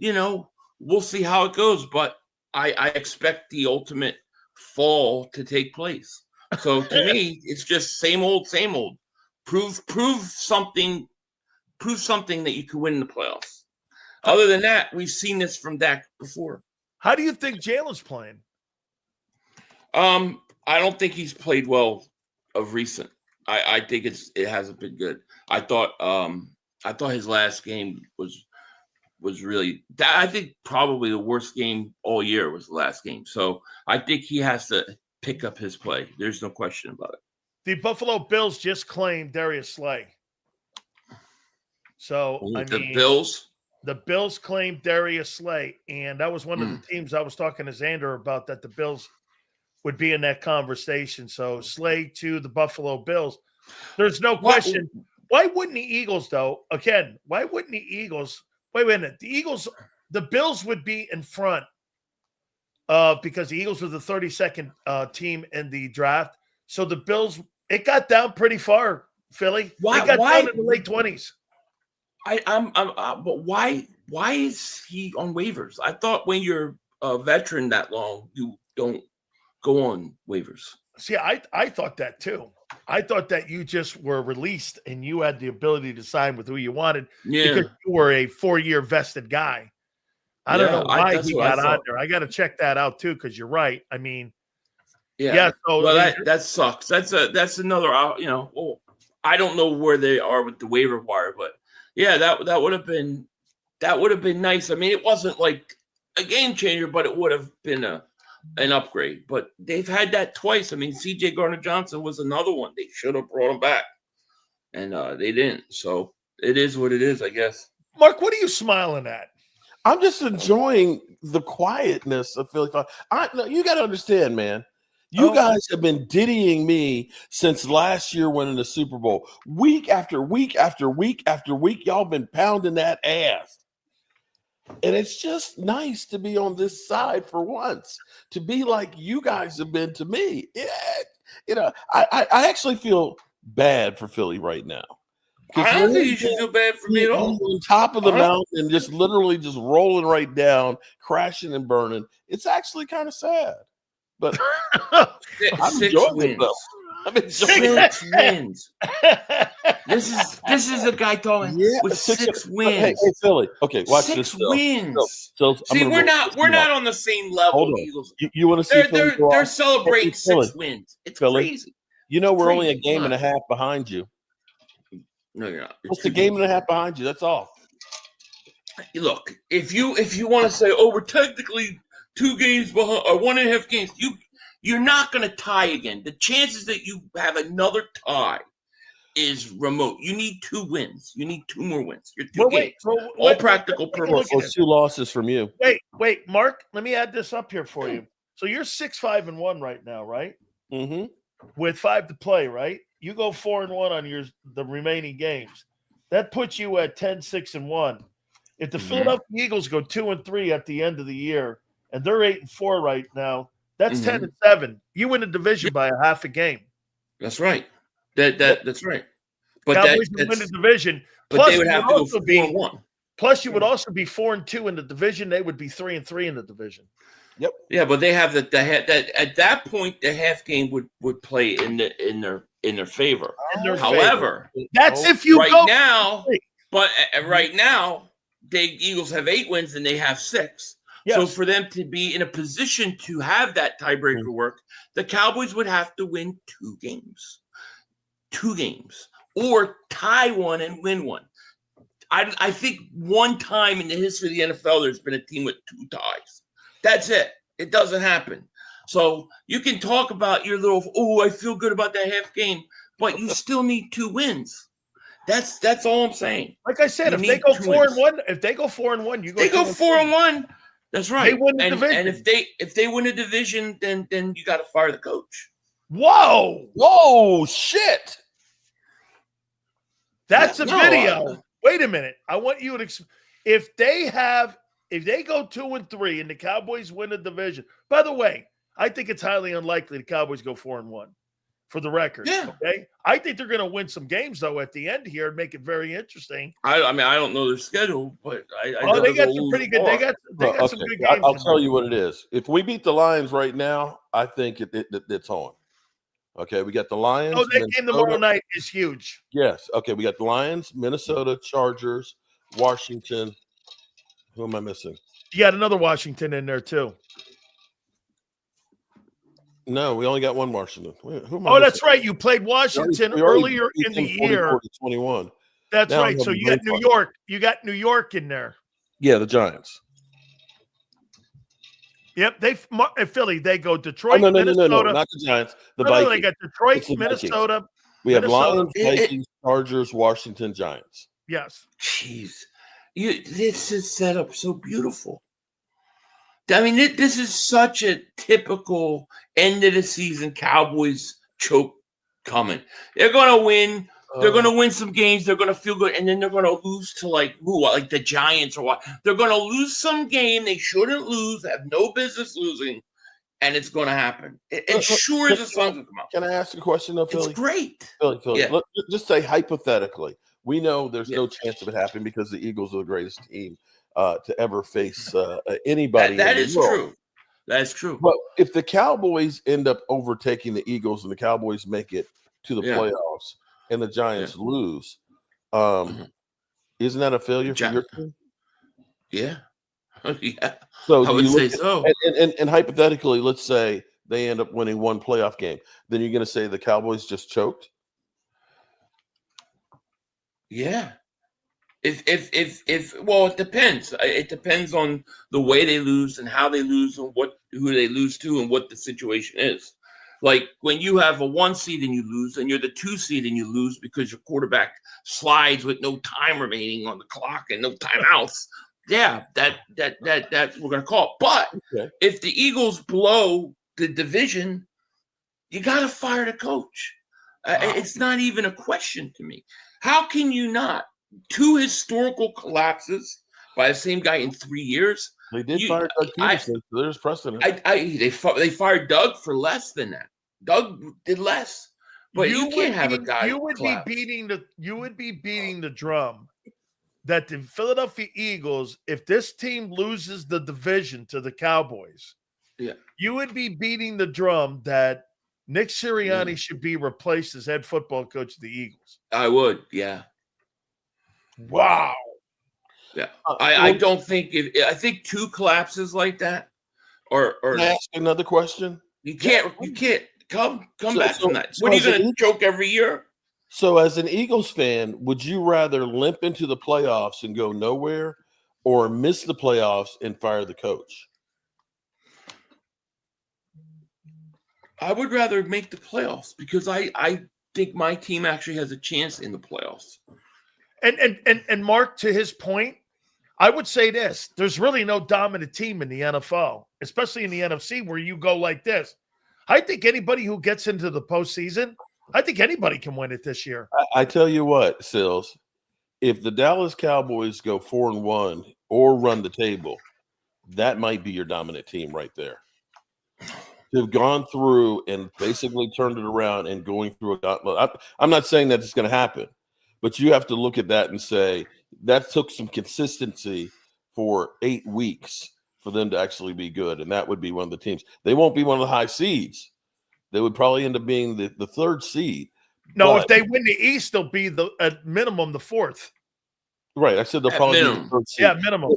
S4: we'll see how it goes. But I expect the ultimate fall to take place. So to me, it's just same old, Prove something. Prove something that you can win in the playoffs. Other than that, we've seen this from Dak before.
S1: How do you think Jalen's playing?
S4: I don't think he's played well of recent. I think it hasn't been good. I thought his last game was really, I think probably the worst game all year was the last game. So I think he has to pick up his play. There's no question about it.
S1: The Buffalo Bills just claimed Darius Slay. So the Bills claimed Darius Slay, and that was one of the teams I was talking to Zander about, that the Bills would be in that conversation. So Slay to the Buffalo Bills. There's no question. Why wouldn't the Eagles, though? Again, why wouldn't the Eagles? Wait a minute. The Bills would be in front because the Eagles were the 32nd team in the draft. So the Bills, it got down pretty far, Philly. It got down in the late 20s.
S4: But why is he on waivers? I thought when you're a veteran that long, you don't go on waivers.
S1: See, I thought that too. I thought that you just were released and you had the ability to sign with who you wanted because you were a 4-year vested guy. I don't know why he got on there. I got to check that out too, because you're right. I mean, so
S4: that sucks. That's another. I don't know where they are with the waiver wire, but yeah, that would have been nice. I mean, it wasn't like a game changer, but it would have been an upgrade. But they've had that twice. I mean, C.J. Gardner-Johnson was another one. They should have brought him back, and they didn't. So it is what it is, I guess.
S1: Mark, what are you smiling at?
S3: I'm just enjoying the quietness of Philly. You got to understand, man. You guys have been diddying me since last year winning the Super Bowl. Week after week after week after week, y'all been pounding that ass. And it's just nice to be on this side for once, to be like you guys have been to me. Yeah, I actually feel bad for Philly right now.
S4: I don't think you should feel bad for me at all.
S3: On top of the mountain, just literally just rolling right down, crashing and burning. It's actually kind of sad. But I'm enjoying it.
S4: 6 wins. This is a guy talking with 6 wins.
S3: Hey, Philly. Okay, watch
S4: 6
S3: this.
S4: wins.
S3: So
S4: see, we're not on the same level. Eagles.
S3: You want to see?
S4: They're celebrating 6 wins. It's crazy.
S3: You know we're only a game and a half behind you.
S4: No, you're not.
S3: It's a game and a half behind you. That's all.
S4: Look, if you want to say, we're technically 2 games behind or 1.5 games, you're not going to tie again. The chances that you have another tie is remote. You need 2 wins. You need 2 more wins. You're 2 games. All practical purposes.
S3: 2 losses from you.
S1: Wait, Mark. Let me add this up here for you. So you're 6-5-1 right now, right?
S3: Mm-hmm.
S1: With 5 to play, right? You go 4-1 on the remaining games. That puts you at 10-6-1. If the Philadelphia Eagles go 2-3 at the end of the year, and they're 8-4 right now, that's 10-7. You win the division by a half a game.
S4: That's right. That's right. But
S1: Cowboys would win the division.
S4: But they would have to go 4-1.
S1: Plus, you would also be 4-2 in the division. They would be 3-3 in the division.
S3: Yep.
S4: Yeah, but they have that at that point the half game would play in their favor. However,
S1: that's if you
S4: right
S1: go
S4: now. But right now, the Eagles have 8 wins and they have 6. Yes. So for them to be in a position to have that tiebreaker work, the Cowboys would have to win 2 games. 2 games. Or tie 1 and win 1. I think one time in the history of the NFL there's been a team with 2 ties. That's it. It doesn't happen. So you can talk about your little, I feel good about that half game, but you still need 2 wins. That's all I'm saying.
S1: Like I said, if they go 4-1, you go.
S4: They go 4-1. That's right.
S1: They win the division.
S4: And if they win a division, then you got to fire the coach.
S1: Whoa,
S3: shit!
S1: That's a video. Wait a minute. I want you to. If they go 2-3 and the Cowboys win the division. By the way, I think it's highly unlikely the Cowboys go 4-1. For the record, okay. I think they're going to win some games though at the end here and make it very interesting.
S4: I mean, I don't know their schedule, but I
S1: they got some pretty good. They got some good games.
S3: I'll tell you what it is. If we beat the Lions right now, I think it's on. Okay, we got the Lions.
S1: Oh, that game tomorrow night is huge.
S3: Yes. Okay, we got the Lions, Minnesota, Chargers, Washington. Who am I missing?
S1: You got another Washington in there too.
S3: No, we only got one Washington. Who am I
S1: Oh,
S3: missing?
S1: that's right. You played Washington earlier in the year.
S3: 21.
S1: That's
S3: Now
S1: right. So you got New York. You got New York in there.
S3: Yeah, the Giants.
S1: Yep, Philly. They go Detroit,
S3: No,
S1: Minnesota.
S3: not the Giants. The Vikings.
S1: They got Detroit,
S3: It's the
S1: Minnesota.
S3: We have
S1: Minnesota.
S3: Lions, Vikings, Chargers, Washington, Giants.
S1: Yes.
S4: Jeez, this is set up so beautiful. I mean, this is such a typical end of the season Cowboys choke coming. They're going to win. They're going to win some games. They're going to feel good, and then they're going to lose to like the Giants or what? They're going to lose some game they shouldn't lose, have no business losing, and it's going to happen. And sure as the sun's going to come out.
S3: Can I ask a question, though, Philly?
S4: It's great.
S3: Philly.
S4: Yeah.
S3: Let's just say hypothetically, we know there's no chance of it happening because the Eagles are the greatest team to ever face anybody.
S4: That is true. That's true.
S3: But if the Cowboys end up overtaking the Eagles and the Cowboys make it to the playoffs and the Giants lose, isn't that a failure for your team?
S4: Yeah. Yeah.
S3: So
S4: I would say so.
S3: And hypothetically, let's say they end up winning one playoff game, then you're going to say the Cowboys just choked?
S4: Yeah. Well, it depends. It depends on the way they lose and how they lose and who they lose to and what the situation is. Like when you have a 1 seed and you lose, and you're the 2 seed and you lose because your quarterback slides with no time remaining on the clock and no timeouts. Yeah, that's what we're gonna call it. But if the Eagles blow the division, you gotta fire the coach. It's not even a question to me. How can you not? 2 historical collapses by the same guy in 3 years.
S3: They did fire Doug Peterson, so there's precedent.
S4: They fired Doug for less than that. Doug did less, but you can't have a guy.
S1: You would be beating the drum that the Philadelphia Eagles, if this team loses the division to the Cowboys, you would be beating the drum that Nick Sirianni should be replaced as head football coach of the Eagles.
S4: I would, yeah.
S1: Wow.
S4: Yeah. I don't think I think 2 collapses like that or
S3: Can I ask another question?
S4: You can't come back from that. What are you gonna choke every year?
S3: So as an Eagles fan, would you rather limp into the playoffs and go nowhere or miss the playoffs and fire the coach?
S4: I would rather make the playoffs because I think my team actually has a chance in the playoffs.
S1: And Mark, to his point, I would say this: there's really no dominant team in the NFL, especially in the NFC, where you go like this. I think anybody who gets into the postseason, I think anybody can win it this year.
S3: I tell you what, Sills, if the Dallas Cowboys go 4-1 or run the table, that might be your dominant team right there. To have gone through and basically turned it around and going through a gauntlet. I'm not saying that it's going to happen. But you have to look at that and say that took some consistency for 8 weeks for them to actually be good. And that would be one of the teams. They won't be one of the high seeds. They would probably end up being the 3rd seed.
S1: No, if they win the East, they'll be at minimum the 4th.
S3: Right. I said they'll probably be the 3rd seed.
S1: Yeah, minimum.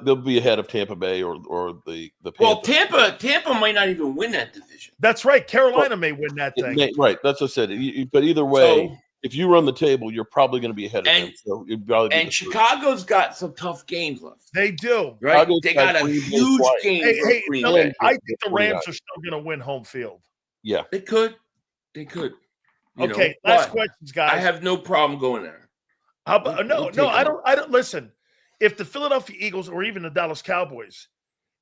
S3: They'll be ahead of Tampa Bay or the Panthers.
S4: Well, Tampa might not even win that division.
S1: That's right. Carolina may win that thing.
S3: Right. That's what I said. But either way, if you run the table, you're probably going to be ahead of them. So and
S4: Chicago's got some tough games left.
S1: They do.
S4: Right? They got a huge game.
S1: Hey, I think the Rams are still going to win home field.
S3: Yeah.
S4: They could.
S1: Okay, last questions, guys.
S4: I have no problem going there.
S1: How about, no, I don't. Listen, if the Philadelphia Eagles or even the Dallas Cowboys,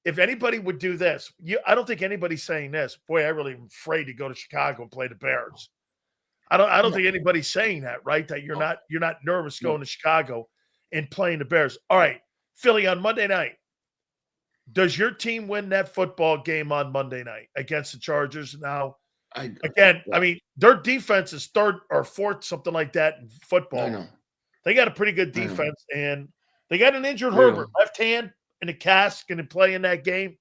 S1: if anybody would do this, I don't think anybody's saying this. Boy, I really am afraid to go to Chicago and play the Bears. I don't think anybody's saying that, right? That you're not nervous going to Chicago and playing the Bears. All right, Philly on Monday night. Does your team win that football game on Monday night against the Chargers? Now, I mean, their defense is 3rd or 4th, something like that in football.
S4: I know.
S1: They got a pretty good defense, and they got an injured Herbert, left hand in a cast, going to play in that game.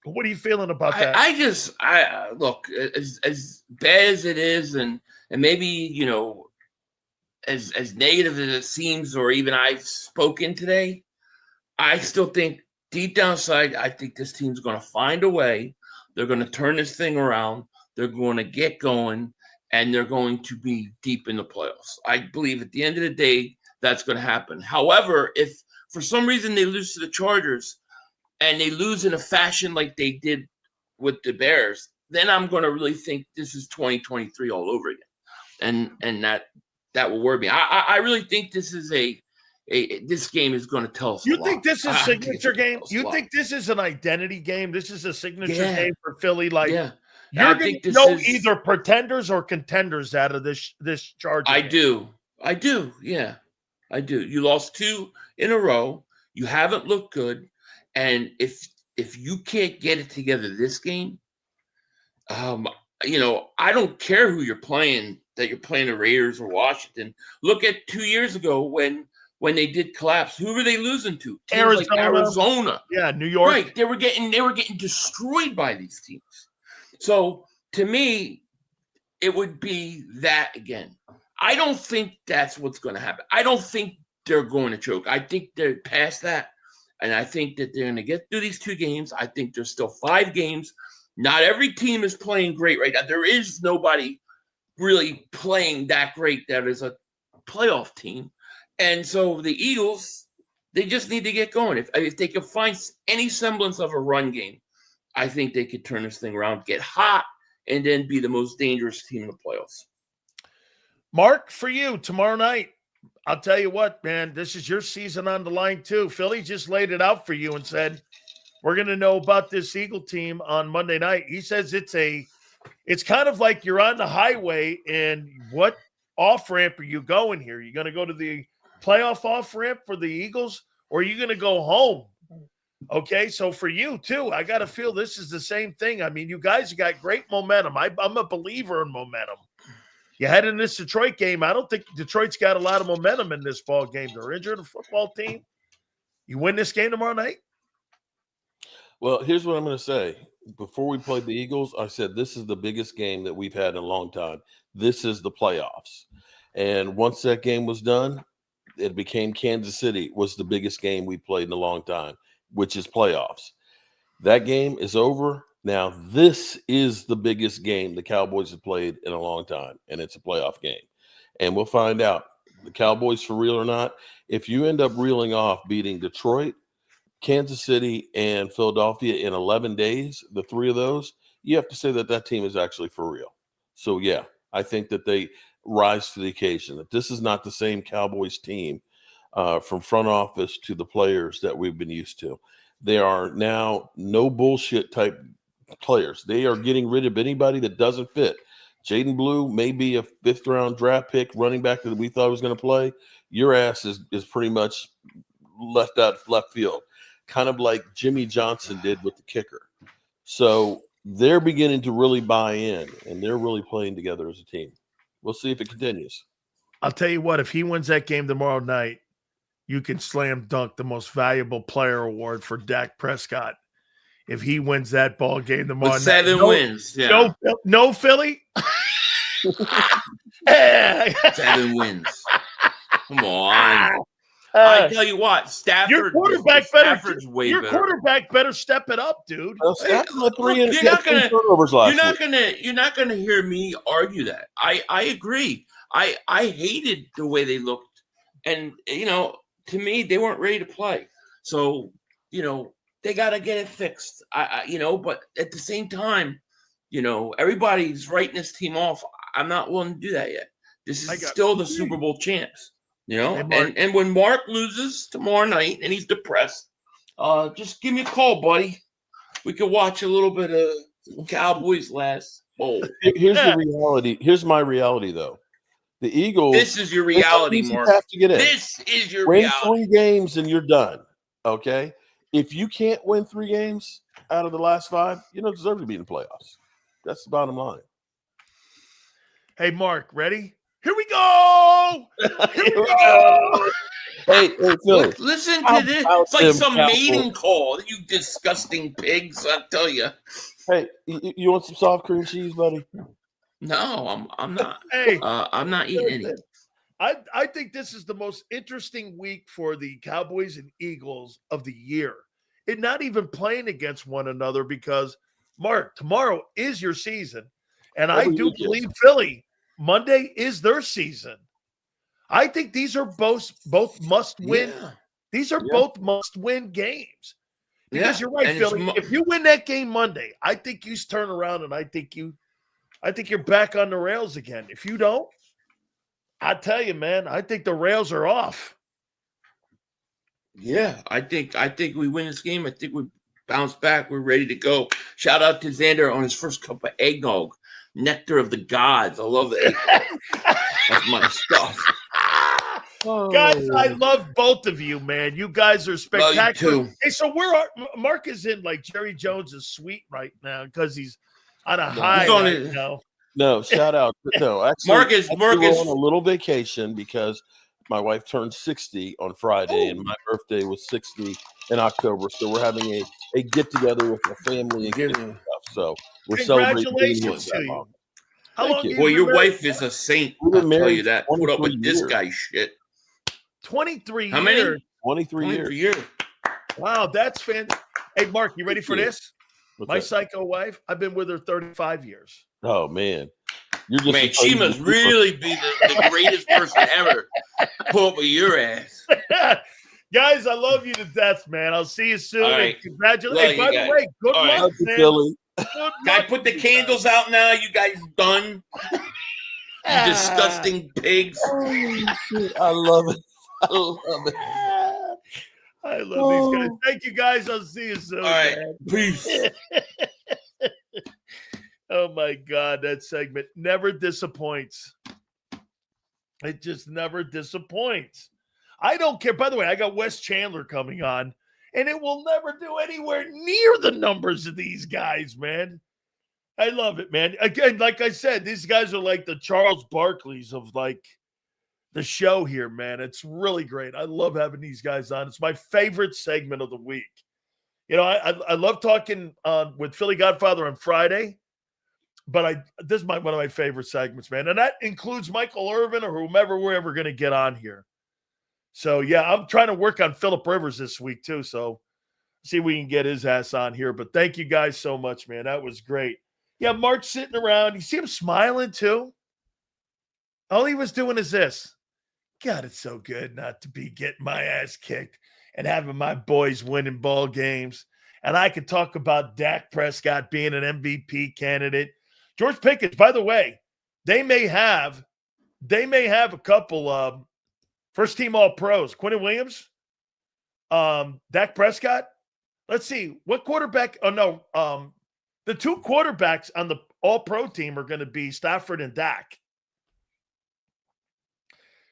S1: What are you feeling about that?
S4: I look, as bad as it is, and maybe, you know, as negative as it seems, or even I've spoken today, I still think deep down inside, I think this team's going to find a way. They're going to turn this thing around. They're going to get going, and they're going to be deep in the playoffs. I believe at the end of the day, that's going to happen. However, if for some reason they lose to the Chargers and they lose in a fashion like they did with the Bears, then I'm going to really think this is 2023 all over again. And that will worry me. I really think this is this game is going to tell us.
S1: You think this is a signature game? You think
S4: this
S1: this is an identity game? This is a signature game for Philly? Like,
S4: you're
S1: going to know either pretenders or contenders out of this Charger game.
S4: I do. Yeah, I do. You lost 2 in a row. You haven't looked good. And if you can't get it together this game, you know, I don't care who you're playing, that you're playing the Raiders or Washington. Look at 2 years ago when they did collapse. Who were they losing to? Teams like Arizona.
S1: Yeah, New York.
S4: Right. They were getting destroyed by these teams. So to me, it would be that again. I don't think that's what's going to happen. I don't think they're going to choke. I think they're past that. And I think that they're going to get through these 2 games. I think there's still 5 games. Not every team is playing great right now. There is nobody really playing that great that is a playoff team. And so the Eagles, they just need to get going. If they can find any semblance of a run game, I think they could turn this thing around, get hot, and then be the most dangerous team in the playoffs.
S1: Mark, for you, tomorrow night, I'll tell you what, man, this is your season on the line too. Philly just laid it out for you and said, we're going to know about this Eagle team on Monday night. He says it's kind of like you're on the highway, and what off-ramp are you going here? You're going to go to the playoff off-ramp for the Eagles, or are you going to go home? Okay, so for you too, I got to feel this is the same thing. I mean, you guys got great momentum. I'm a believer in momentum. You head in this Detroit game. I don't think Detroit's got a lot of momentum in this ball game. They're injured, a football team. You win this game tomorrow night?
S3: Well, here's what I'm going to say. Before we played the Eagles, I said this is the biggest game that we've had in a long time. This is the playoffs. And once that game was done, it became Kansas City was the biggest game we played in a long time, which is playoffs. That game is over. Now, this is the biggest game the Cowboys have played in a long time, and it's a playoff game. And we'll find out, the Cowboys for real or not. If you end up reeling off beating Detroit, Kansas City, and Philadelphia in 11 days, the 3 of those, you have to say that team is actually for real. So, yeah, I think that they rise to the occasion, that this is not the same Cowboys team from front office to the players that we've been used to. They are now no bullshit type players. They are getting rid of anybody that doesn't fit. Jaden Blue may be a 5th-round draft pick running back that we thought was going to play. Your ass is pretty much left field, kind of like Jimmy Johnson did with the kicker. So they're beginning to really buy in, and they're really playing together as a team. We'll see if it continues.
S1: I'll tell you what, if he wins that game tomorrow night, you can slam dunk the most valuable player award for Dak Prescott. If he wins that ball game tomorrow
S4: with 7 wins. Yeah.
S1: No Philly.
S4: 7 wins. Come on. I tell you what, Stafford.
S1: Your quarterback better step it up, dude.
S3: You're not
S4: gonna hear me argue that. I agree. I hated the way they looked, and to me, they weren't ready to play. So they got to get it fixed. But at the same time, everybody's writing this team off. I'm not willing to do that yet. This is still the Super Bowl champs. And when Mark loses tomorrow night and he's depressed, just give me a call, buddy. We could watch a little bit of Cowboys last bowl.
S3: Here's the reality. Here's my reality, though. The Eagles.
S4: This is your reality, Mark.
S3: Have to get in.
S4: This is your reality.
S3: Win 3 games and you're done. Okay. If you can't win 3 games out of the last 5, you don't deserve to be in the playoffs. That's the bottom line.
S1: Hey, Mark, ready? Here we go. Here we go.
S3: Hey, Philly.
S4: Listen
S3: How
S4: to this.
S3: about
S4: It's like
S3: them
S4: some
S3: Cowboys?
S4: mating call. You disgusting pigs! I tell you.
S3: Hey, you want some soft cream cheese, buddy?
S4: No, I'm not.
S1: Hey,
S4: I'm not eating any.
S1: listen, I think this is the most interesting week for the Cowboys and Eagles of the year. It not even playing against one another because, Mark, tomorrow is your season. And I
S3: Every
S1: do
S3: week is.
S1: believe Philly, Monday is their season. I think these are both must-win.
S4: Yeah.
S1: These are
S3: Yeah.
S1: both must-win games. Because you're right,
S4: And it's
S1: Philly. If you win that game Monday, I think you turn around and I think you're back on the rails again. If you don't, I tell you, man, I think the rails are off.
S4: Yeah, I think we win this game. I think we bounce back. We're ready to go. Shout out to Zander on his first cup of eggnog, nectar of the gods. I love the eggnog. That's my stuff.
S1: Guys, I love both of you, man. You guys are spectacular.
S4: Love you too.
S1: Hey, so Mark is in like Jerry Jones's suite right now because he's on a high
S4: He's on
S1: right
S4: it.
S1: now.
S3: No, shout out. No, actually,
S4: Marcus-
S3: we're on a little vacation because my wife turned 60 on Friday, and my birthday was 60 in October. So we're having a get together with the family and kids and stuff. So we're celebrating being here
S1: Congratulations
S3: that
S1: to you.
S3: long.
S1: How
S3: Thank
S1: long
S3: you.
S1: have
S4: Boy,
S1: you
S4: your
S1: been married?
S4: wife is a saint.
S3: We've been
S4: I'll tell
S3: married
S4: you that. Put up
S3: 23
S4: with this
S3: years.
S4: guy's shit.
S1: 23
S4: How many?
S1: years.
S3: 23 years.
S4: 23 years.
S1: Wow, that's fantastic. Hey, Mark, you ready for
S3: Thank you.
S1: this?
S3: What's
S1: My
S3: that?
S1: psycho wife, I've been with her 35 years.
S3: Oh man, you're just
S4: Man,
S3: a
S4: she
S3: crazy
S4: must
S3: keeper.
S4: really be the greatest person ever. Pull up with your ass.
S1: Guys, I love you to death, man. I'll see you soon.
S4: All right.
S1: Congratulations.
S4: Love
S1: Hey,
S4: you
S1: by the
S4: guys.
S1: way, good
S4: All right.
S1: luck,
S3: Love you,
S1: man.
S3: Philly.
S1: Good
S4: Can I
S1: luck
S4: put the
S1: to you
S4: candles out now? You guys done? You
S1: guys.
S4: disgusting pigs.
S3: Oh, shit. I love it. I love it.
S1: I love these guys. Thank you, guys. I'll see you soon.
S4: All right.
S1: Man.
S4: Peace.
S1: Oh my God, that segment never disappoints. It just never disappoints. I don't care. By the way, I got Wes Chandler coming on, and it will never do anywhere near the numbers of these guys, man. I love it, man. Again, like I said, these guys are like the Charles Barkleys of like the show here, man. It's really great. I love having these guys on. It's my favorite segment of the week. You know, I love talking with Philly Godfather on Friday, but this is one of my favorite segments, man. And that includes Michael Irvin or whomever we're ever going to get on here. So, yeah, I'm trying to work on Phillip Rivers this week, too. So, see if we can get his ass on here. But thank you guys so much, man. That was great. Yeah, Mark's sitting around. You see him smiling, too? All he was doing is this. God, it's so good not to be getting my ass kicked and having my boys winning ball games. And I could talk about Dak Prescott being an MVP candidate. George Pickens, by the way, they may have a couple of first-team All-Pros. Quinnen Williams, Dak Prescott. Let's see. What quarterback? Oh, no. The two quarterbacks on the All-Pro team are going to be Stafford and Dak.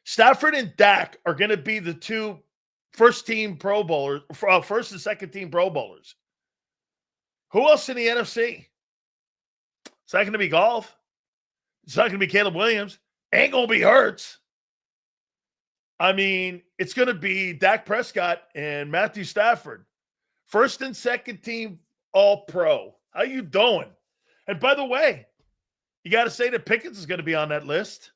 S1: Stafford and Dak are going to be the two first-team Pro Bowlers, first and second-team Pro Bowlers. Who else in the NFC? It's not going to be Golf. It's not going to be Caleb Williams. Ain't going to be Hurts. I mean, it's going to be Dak Prescott and Matthew Stafford. First and second-team All-Pro. How you doing? And by the way, you got to say that Pickens is going to be on that list.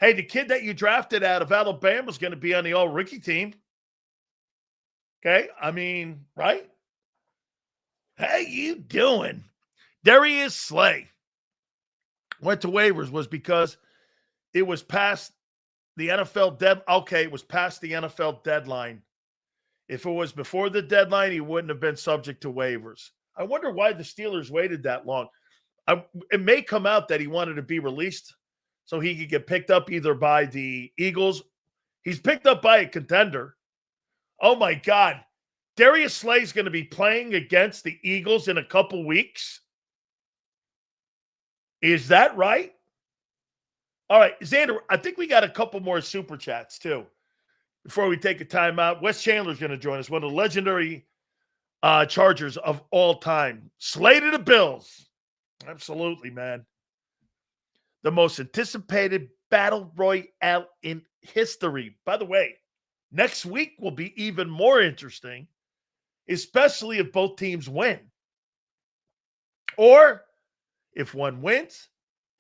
S1: Hey, the kid that you drafted out of Alabama is going to be on the all-rookie team. Okay? I mean, right? How you doing? Darius Slay went to waivers was because it was past the NFL deadline. Okay, it was past the NFL deadline. If it was before the deadline, he wouldn't have been subject to waivers. I wonder why the Steelers waited that long. It may come out that he wanted to be released so he could get picked up either by the Eagles. He's picked up by a contender. Oh, my God. Darius Slay is going to be playing against the Eagles in a couple weeks. Is that right? All right, Zander, I think we got a couple more super chats, too, before we take a timeout. Wes Chandler's going to join us, one of the legendary Chargers of all time. Slay to the Bills. Absolutely, man. The most anticipated battle royale in history. By the way, Next week will be even more interesting, especially if both teams win. Or if one wins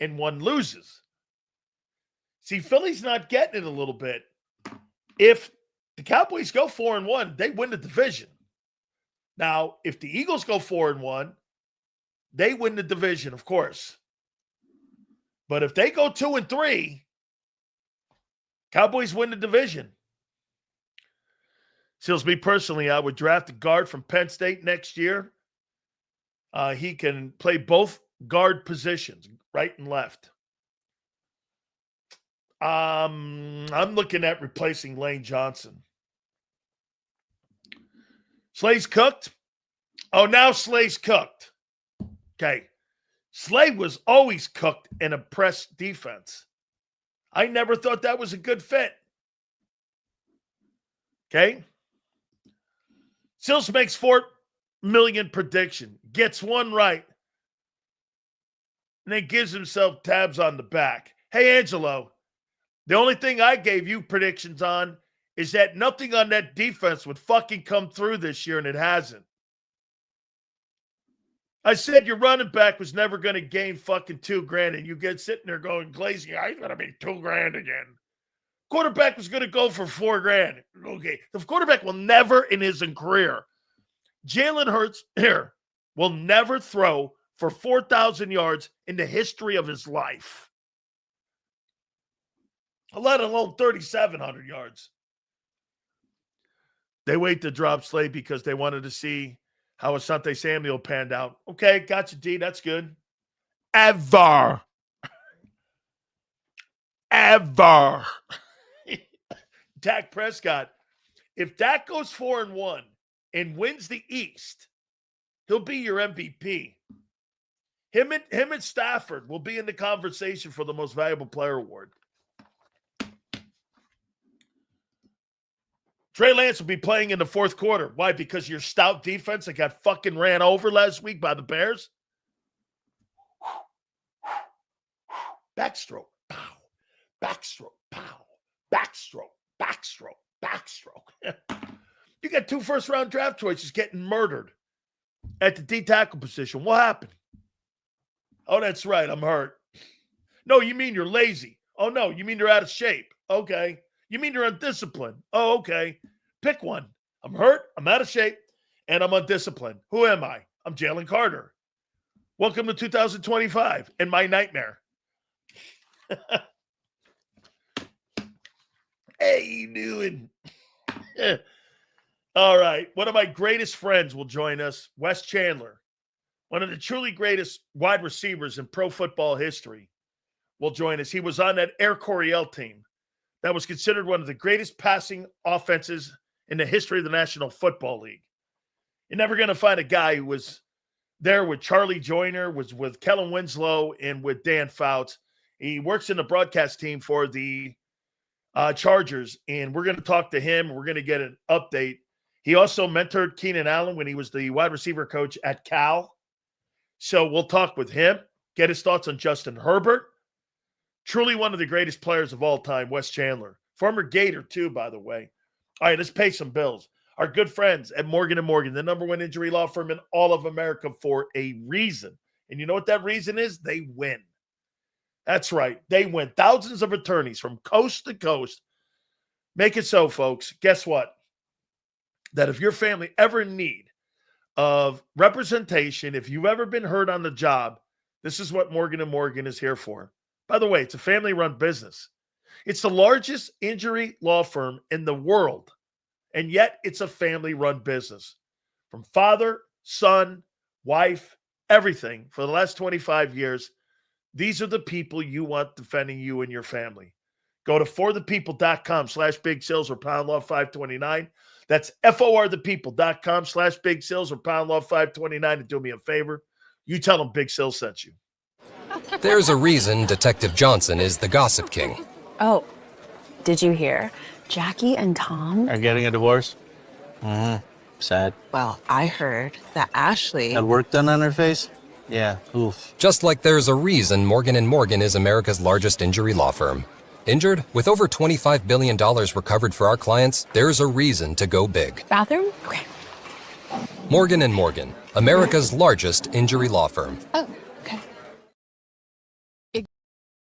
S1: and one loses. See, Philly's not getting it a little bit. If the Cowboys go 4-1, they win the division. Now, if the Eagles go 4-1, they win the division, of course. But if they go 2-3, Cowboys win the division. Seals, me personally, I would draft a guard from Penn State next year. He can play both guard positions, right and left. I'm looking at replacing Lane Johnson. Slay's cooked. Oh, now Slay's cooked. Okay. Slay was always cooked in a press defense. I never thought that was a good fit. Okay. Sills makes 4 million prediction, gets one right, and then gives himself tabs on the back. Hey, Angelo, the only thing I gave you predictions on is that nothing on that defense would fucking come through this year, and it hasn't. I said your running back was never going to gain fucking $2,000, and you get sitting there going, Glazing, he's going to be $2,000 again. Quarterback was going to go for $4,000. Okay, the quarterback will never in his career. Jalen Hurts here will never throw for 4,000 yards in the history of his life, let alone 3,700 yards. They wait to drop Slay because they wanted to see how Asante Samuel panned out. Okay, gotcha, D. That's good. Ever. Dak Prescott. If Dak goes 4-1 and wins the East, he'll be your MVP. Him and Stafford will be in the conversation for the most valuable player award. Trey Lance will be playing in the fourth quarter. Why? Because your stout defense that got fucking ran over last week by the Bears? Backstroke, pow. Backstroke, pow. Backstroke, backstroke, backstroke. You got 2 first-round draft choices getting murdered at the D tackle position. What happened? Oh, that's right. I'm hurt. No, you mean you're lazy. Oh, no, you mean you're out of shape. Okay. You mean you're undisciplined. Oh, okay. Pick one. I'm hurt, I'm out of shape, and I'm undisciplined. Who am I? I'm Jalen Carter. Welcome to 2025 and my nightmare. Hey, you doing? All right. One of my greatest friends will join us, Wes Chandler. One of the truly greatest wide receivers in pro football history will join us. He was on that Air Coryell team that was considered one of the greatest passing offenses in the history of the National Football League. You're never going to find a guy who was there with Charlie Joyner, was with Kellen Winslow, and with Dan Fouts. He works in the broadcast team for the Chargers, and we're going to talk to him. We're going to get an update. He also mentored Keenan Allen when he was the wide receiver coach at Cal. So we'll talk with him, get his thoughts on Justin Herbert. Truly one of the greatest players of all time, Wes Chandler. Former Gator, too, by the way. All right, let's pay some bills. Our good friends at Morgan & Morgan, the #1 injury law firm in all of America for a reason. And you know what that reason is? They win. That's right. They win. Thousands of attorneys from coast to coast. Make it so, folks. Guess what? That if your family ever in need of representation, if you've ever been hurt on the job, this is what Morgan & Morgan is here for. By the way, it's a family-run business. It's the largest injury law firm in the world, and yet it's a family-run business. From father, son, wife, everything for the last 25 years, these are the people you want defending you and your family. Go to forthepeople.com/big sales or pound law 529. That's forthepeople.com/big sales or pound law 529 and do me a favor. You tell them Big Sales sent you.
S5: There's a reason Detective Johnson is the gossip king.
S6: Oh, did you hear? Jackie and Tom
S7: are getting a divorce? Sad.
S6: Well, I heard that Ashley
S7: Had work done on her face? Yeah, oof.
S5: Just like there's a reason Morgan & Morgan is America's largest injury law firm. Injured? With over $25 billion recovered for our clients, there's a reason to go big.
S6: Bathroom? Okay.
S5: Morgan & Morgan, America's largest injury law firm.
S6: Oh, okay.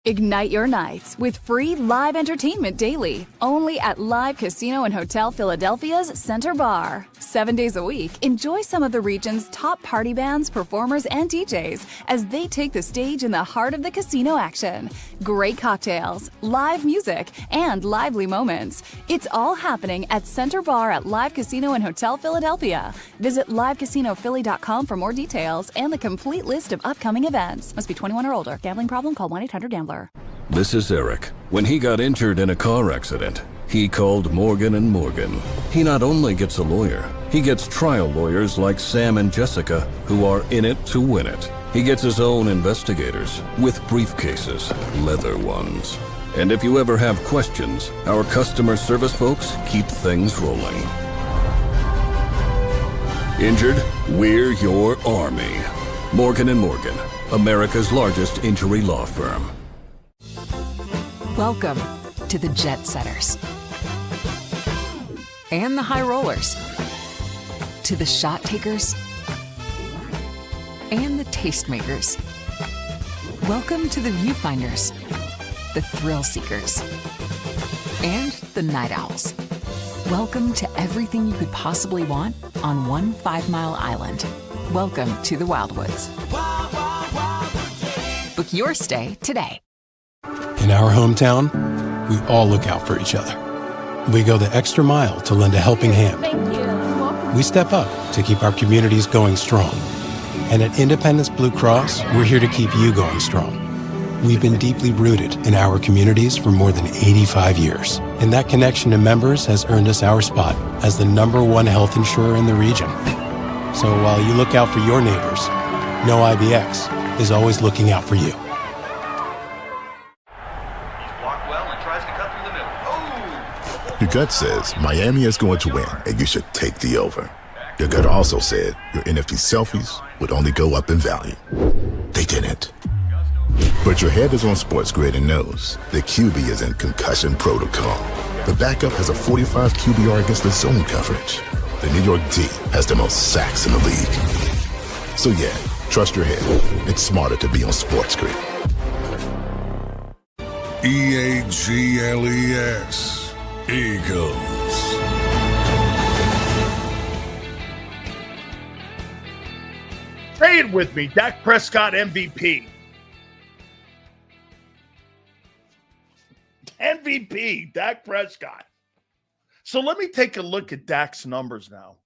S8: Ignite your nights with free live entertainment daily, only at Live Casino and Hotel Philadelphia's Center Bar. 7 days a week, enjoy some of the region's top party bands, performers, and DJs as they take the stage in the heart of the casino action. Great cocktails, live music, and lively moments. It's all happening at Center Bar at Live Casino and Hotel Philadelphia. Visit livecasinophilly.com for more details and the complete list of upcoming events. Must be 21 or older. Gambling problem? Call 1-800-GAMBLER.
S9: This is Eric. When he got injured in a car accident, he called Morgan & Morgan. He not only gets a lawyer, he gets trial lawyers like Sam and Jessica, who are in it to win it. He gets his own investigators with briefcases, leather ones. And if you ever have questions, our customer service folks keep things rolling. Injured? We're your army. Morgan & Morgan, America's largest injury law firm.
S10: Welcome to the Jet Setters and the High Rollers, to the Shot Takers and the Tastemakers. Welcome to the Viewfinders, the Thrill Seekers, and the Night Owls. Welcome to everything you could possibly want on one 5-mile island. Welcome to the Wildwoods. Book your stay today.
S11: In our hometown, we all look out for each other. We go the extra mile to lend a helping hand.
S6: Thank you.
S11: We step up to keep our communities going strong. And at Independence Blue Cross, we're here to keep you going strong. We've been deeply rooted in our communities for more than 85 years. And that connection to members has earned us our spot as the #1 health insurer in the region. So while you look out for your neighbors, know IBX is always looking out for you.
S12: Your gut says Miami is going to win, and you should take the over. Your gut also said your NFT selfies would only go up in value. They didn't. But your head is on Sports Grid and knows the QB is in concussion protocol. The backup has a 45 QBR against the zone coverage. The New York D has the most sacks in the league. So yeah, trust your head. It's smarter to be on Sports Grid.
S13: EAGLES. Eagles.
S1: Say it with me. Dak Prescott MVP. MVP, Dak Prescott. So let me take a look at Dak's numbers now.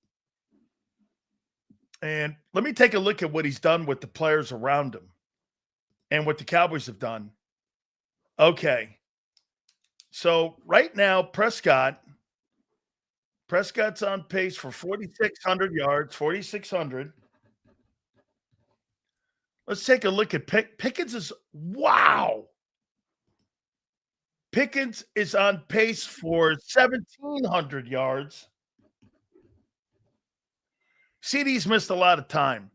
S1: And let me take a look at what he's done with the players around him and what the Cowboys have done. Okay. So right now, Prescott's on pace for 4,600 yards, 4,600. Let's take a look at Pickens is, wow. Pickens is on pace for 1,700 yards. CeeDee's missed a lot of time.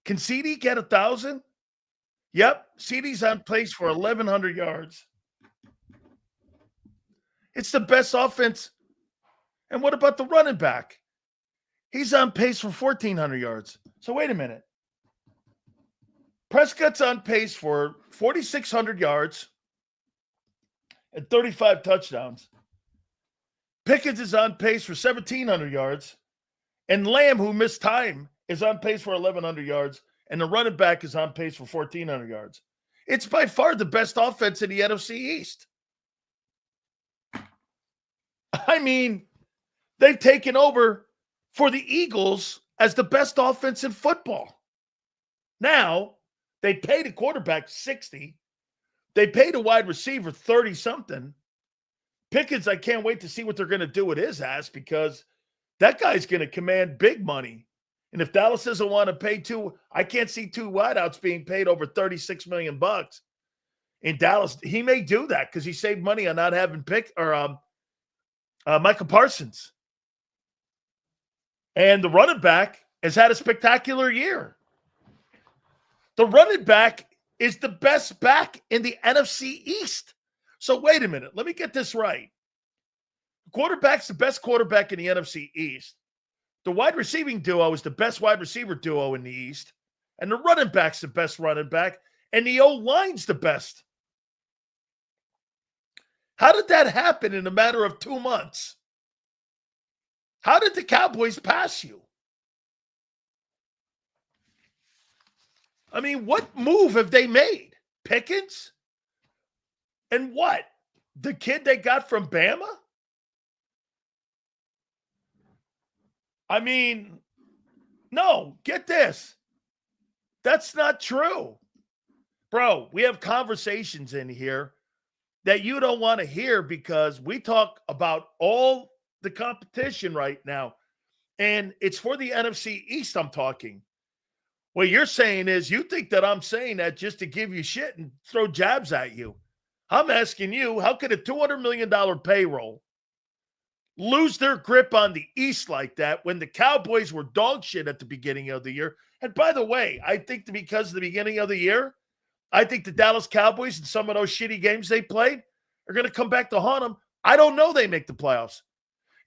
S1: Can CeeDee get 1,000? Yep. CeeDee's on pace for 1,100 yards. It's the best offense. And what about the running back? He's on pace for 1,400 yards. So wait a minute. Prescott's on pace for 4,600 yards and 35 touchdowns. Pickens is on pace for 1,700 yards. And Lamb, who missed time, is on pace for 1,100 yards. And the running back is on pace for 1,400 yards. It's by far the best offense in the NFC East. I mean, they've taken over for the Eagles as the best offense in football. Now, they paid a quarterback 60. They paid a wide receiver 30-something. Pickens, I can't wait to see what they're going to do with his ass because that guy's going to command big money. And if Dallas doesn't want to pay I can't see two wideouts being paid over $36 million in Dallas. He may do that because he saved money on not having Michael Parsons. And the running back has had a spectacular year. The running back is the best back in the NFC East. So wait a minute. Let me get this right. Quarterback's the best quarterback in the NFC East. The wide receiving duo is the best wide receiver duo in the East. And the running back's the best running back. And the O-line's the best. How did that happen in a matter of 2 months? How did the Cowboys pass you? I mean, what move have they made? Pickens? And what? The kid they got from Bama? I mean, no, get this. That's not true. Bro, we have conversations in here that you don't want to hear because we talk about all the competition right now. And it's for the NFC East I'm talking. What you're saying is you think that I'm saying that just to give you shit and throw jabs at you. I'm asking you, how could a $200 million payroll lose their grip on the East like that when the Cowboys were dog shit at the beginning of the year? And by the way, I think that because of the beginning of the year, I think the Dallas Cowboys and some of those shitty games they played are going to come back to haunt them. I don't know they make the playoffs.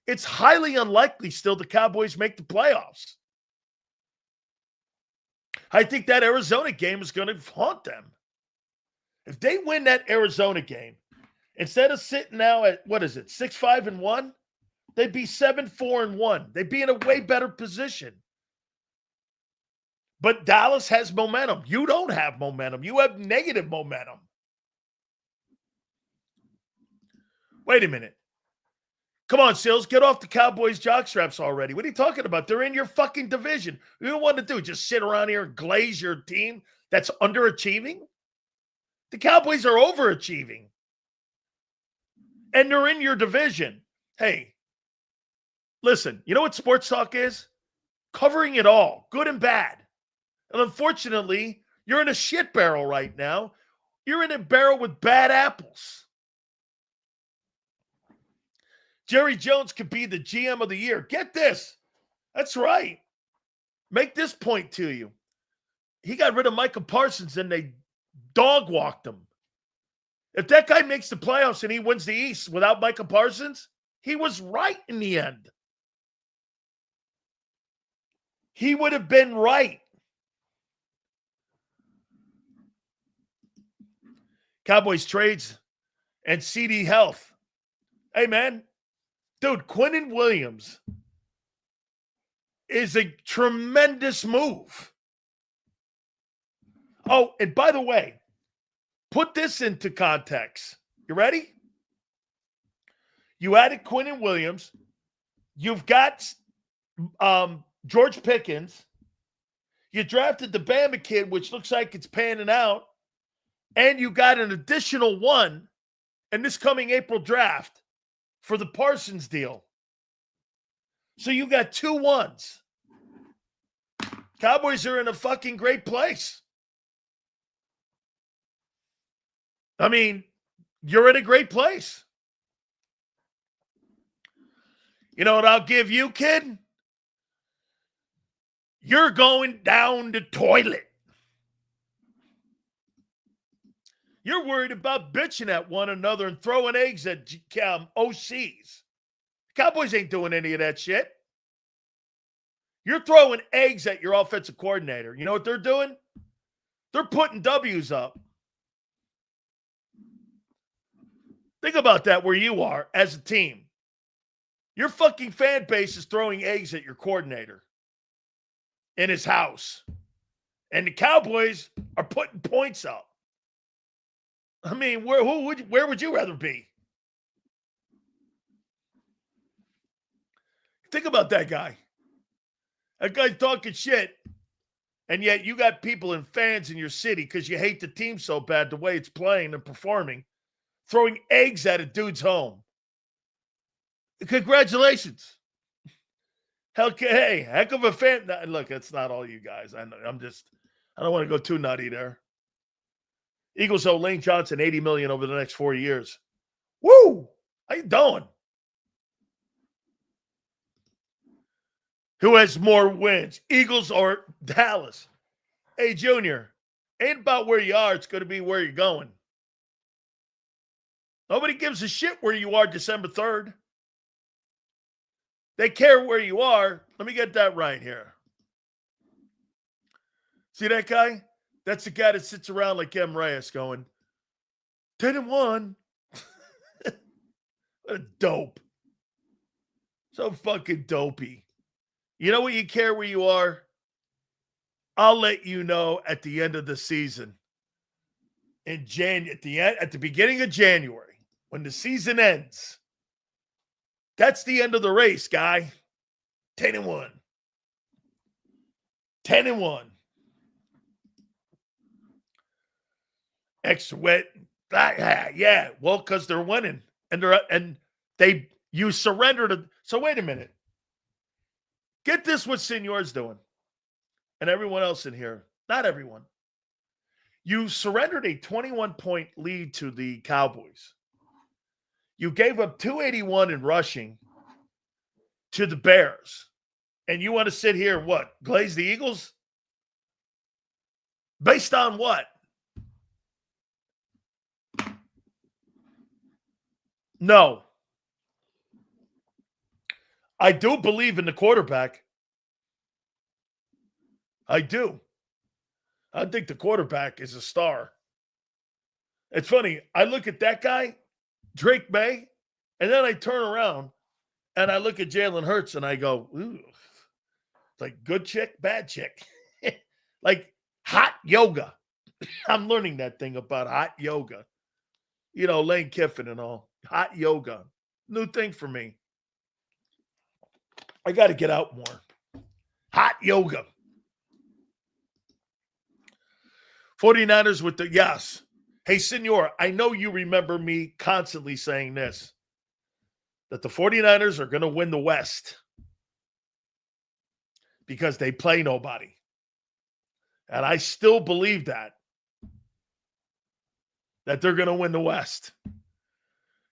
S1: It's highly unlikely still the Cowboys make the playoffs. I think that Arizona game is going to haunt them. If they win that Arizona game, instead of sitting now at, 6-5-1, they'd be 7-4-1. They'd be in a way better position. But Dallas has momentum. You don't have momentum. You have negative momentum. Wait a minute. Come on, Sills, get off the Cowboys jockstraps already. What are you talking about? They're in your fucking division. You don't want to do just sit around here and glaze your team that's underachieving? The Cowboys are overachieving. And they're in your division. Hey, listen, you know what sports talk is? Covering it all, good and bad. And unfortunately, you're in a shit barrel right now. You're in a barrel with bad apples. Jerry Jones could be the GM of the year. Get this. That's right. Make this point to you. He got rid of Micah Parsons and they dog walked him. If that guy makes the playoffs and he wins the East without Micah Parsons, he was right in the end. He would have been right. Cowboys trades and CD Health. Hey, man. Dude, Quinnen Williams is a tremendous move. Oh, and by the way, put this into context. You ready? You added Quinnen Williams. You've got George Pickens. You drafted the Bama kid, which looks like it's panning out. And you got an additional one in this coming April draft for the Parsons deal. So you got 2 ones. Cowboys are in a fucking great place. I mean, you're in a great place. You know what I'll give you, kid? You're going down the toilet. You're worried about bitching at one another and throwing eggs at OCs. Cowboys ain't doing any of that shit. You're throwing eggs at your offensive coordinator. You know what they're doing? They're putting W's up. Think about that where you are as a team. Your fucking fan base is throwing eggs at your coordinator in his house. And the Cowboys are putting points up. I mean, where would you rather be? Think about that guy. That guy's talking shit, and yet you got people and fans in your city because you hate the team so bad the way it's playing and performing, throwing eggs at a dude's home. Congratulations. Hey, heck of a fan. Look, it's not all you guys. I know. I don't want to go too nutty there. Eagles owe Lane Johnson $80 million over the next 4 years. Woo! How you doing? Who has more wins, Eagles or Dallas? Hey, Junior, ain't about where you are. It's going to be where you're going. Nobody gives a shit where you are December 3rd. They care where you are. Let me get that right here. See that guy? That's the guy that sits around like M. Reyes going, 10-1. What a dope. So fucking dopey. You know what you care where you are? I'll let you know at the end of the season. At the beginning of January, when the season ends. That's the end of the race, guy. 10-1. 10-1. Extra wet. Yeah. Well, because they're winning. You surrendered. So wait a minute. Get this what Senor's doing. And everyone else in here. Not everyone. You surrendered a 21-point lead to the Cowboys. You gave up 281 in rushing to the Bears. And you want to sit here and what? Glaze the Eagles? Based on what? No. I do believe in the quarterback. I do. I think the quarterback is a star. It's funny. I look at that guy, Drake May, and then I turn around and I look at Jalen Hurts and I go, ooh, like good chick, bad chick. Like hot yoga. I'm learning that thing about hot yoga. You know, Lane Kiffin and all. Hot yoga. New thing for me. I got to get out more. Hot yoga. 49ers with the yes. Hey, Senor, I know you remember me constantly saying this, that the 49ers are going to win the West because they play nobody. And I still believe that they're going to win the West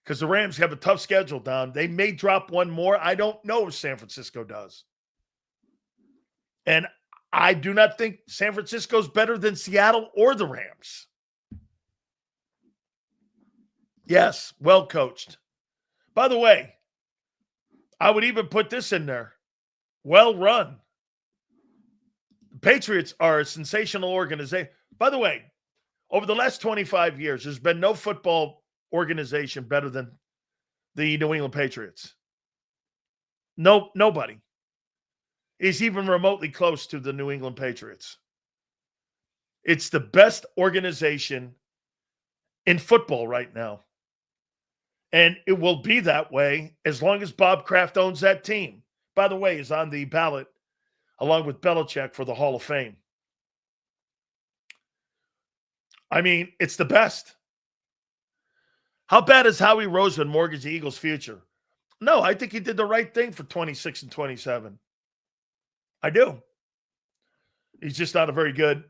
S1: because the Rams have a tough schedule down. They may drop one more. I don't know if San Francisco does. And I do not think San Francisco's better than Seattle or the Rams. Yes, well coached. By the way, I would even put this in there. Well run. The Patriots are a sensational organization. By the way, over the last 25 years, there's been no football organization better than the New England Patriots. No, nobody is even remotely close to the New England Patriots. It's the best organization in football right now. And it will be that way as long as Bob Kraft owns that team. By the way, is on the ballot along with Belichick for the Hall of Fame. I mean, it's the best. How bad is Howie Roseman mortgage the Eagles' future? No, I think he did the right thing for 26 and 27. I do. He's just not a very good,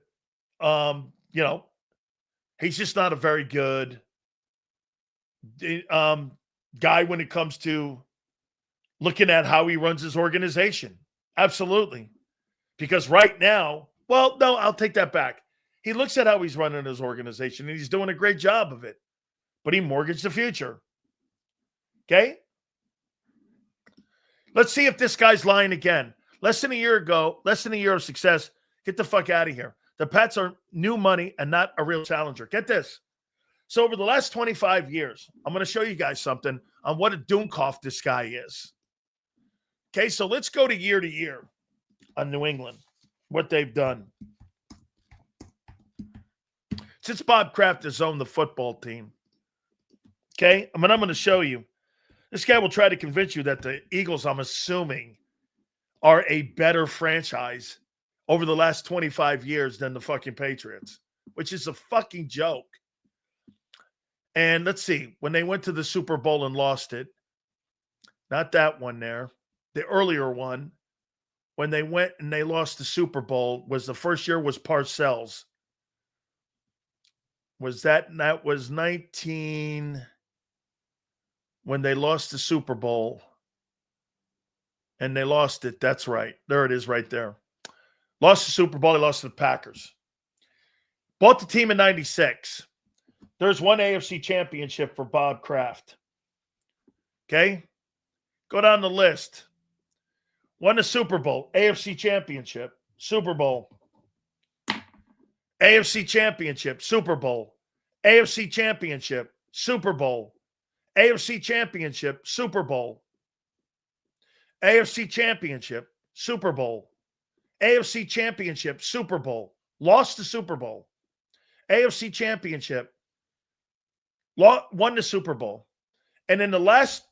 S1: he's just not a very good guy when it comes to looking at how he runs his organization. Absolutely. Because right now, well, no, I'll take that back. He looks at how he's running his organization, and he's doing a great job of it. But he mortgaged the future. Okay? Let's see if this guy's lying again. Less than a year ago, less than a year of success, get the fuck out of here. The Pats are new money and not a real challenger. Get this. So over the last 25 years, I'm going to show you guys something on what a Dummkopf this guy is. Okay, so let's go to year on New England, what they've done. Since Bob Kraft has owned the football team, okay, I'm going to show you. This guy will try to convince you that the Eagles, I'm assuming, are a better franchise over the last 25 years than the fucking Patriots, which is a fucking joke. And let's see, when they went to the Super Bowl and lost it, not that one there, the earlier one, when they went and they lost the Super Bowl, was the first year was Parcells. That was 19 when they lost the Super Bowl and they lost it. That's right. There it is right there. Lost the Super Bowl. They lost to the Packers. Bought the team in 96. There's one AFC championship for Bob Kraft. Okay? Go down the list. Won the Super Bowl, AFC championship, Super Bowl. AFC championship, Super Bowl. AFC championship, Super Bowl. AFC championship, Super Bowl. AFC championship, Super Bowl. AFC championship, Super Bowl. Lost the Super Bowl. AFC championship. Won the Super Bowl. And in the last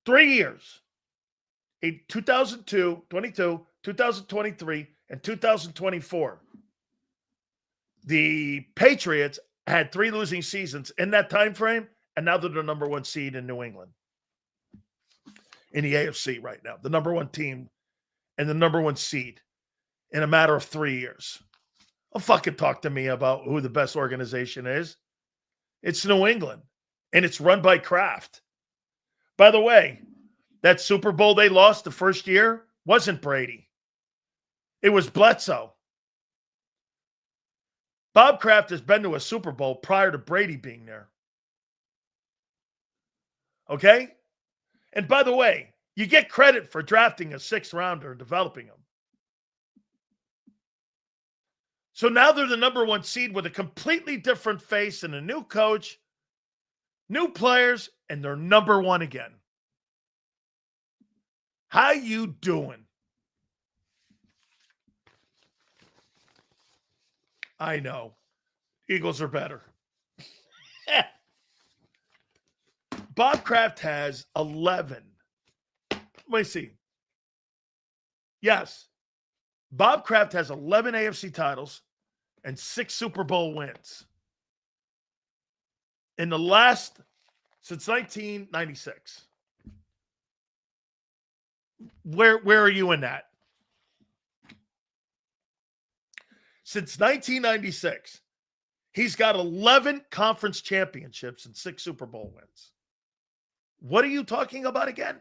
S1: 3 years, in 2022, 2023, and 2024, the Patriots had 3 losing seasons in that time frame, and now they're the number 1 seed in New England. In the AFC right now. The number 1 team and the number 1 seed in a matter of 3 years. Don't fucking talk to me about who the best organization is. It's New England, and it's run by Kraft. By the way, that Super Bowl they lost the first year wasn't Brady. It was Bledsoe. Bob Kraft has been to a Super Bowl prior to Brady being there. Okay? And by the way, you get credit for drafting a 6th rounder and developing him. So now they're the number 1 seed with a completely different face and a new coach, new players, and they're number 1 again. How you doing? I know. Eagles are better. Bob Kraft has 11. Let me see. Yes. Bob Kraft has 11 AFC titles and 6 Super Bowl wins. In the last, since 1996. Where are you in that? Since 1996, he's got 11 conference championships and 6 Super Bowl wins. What are you talking about again?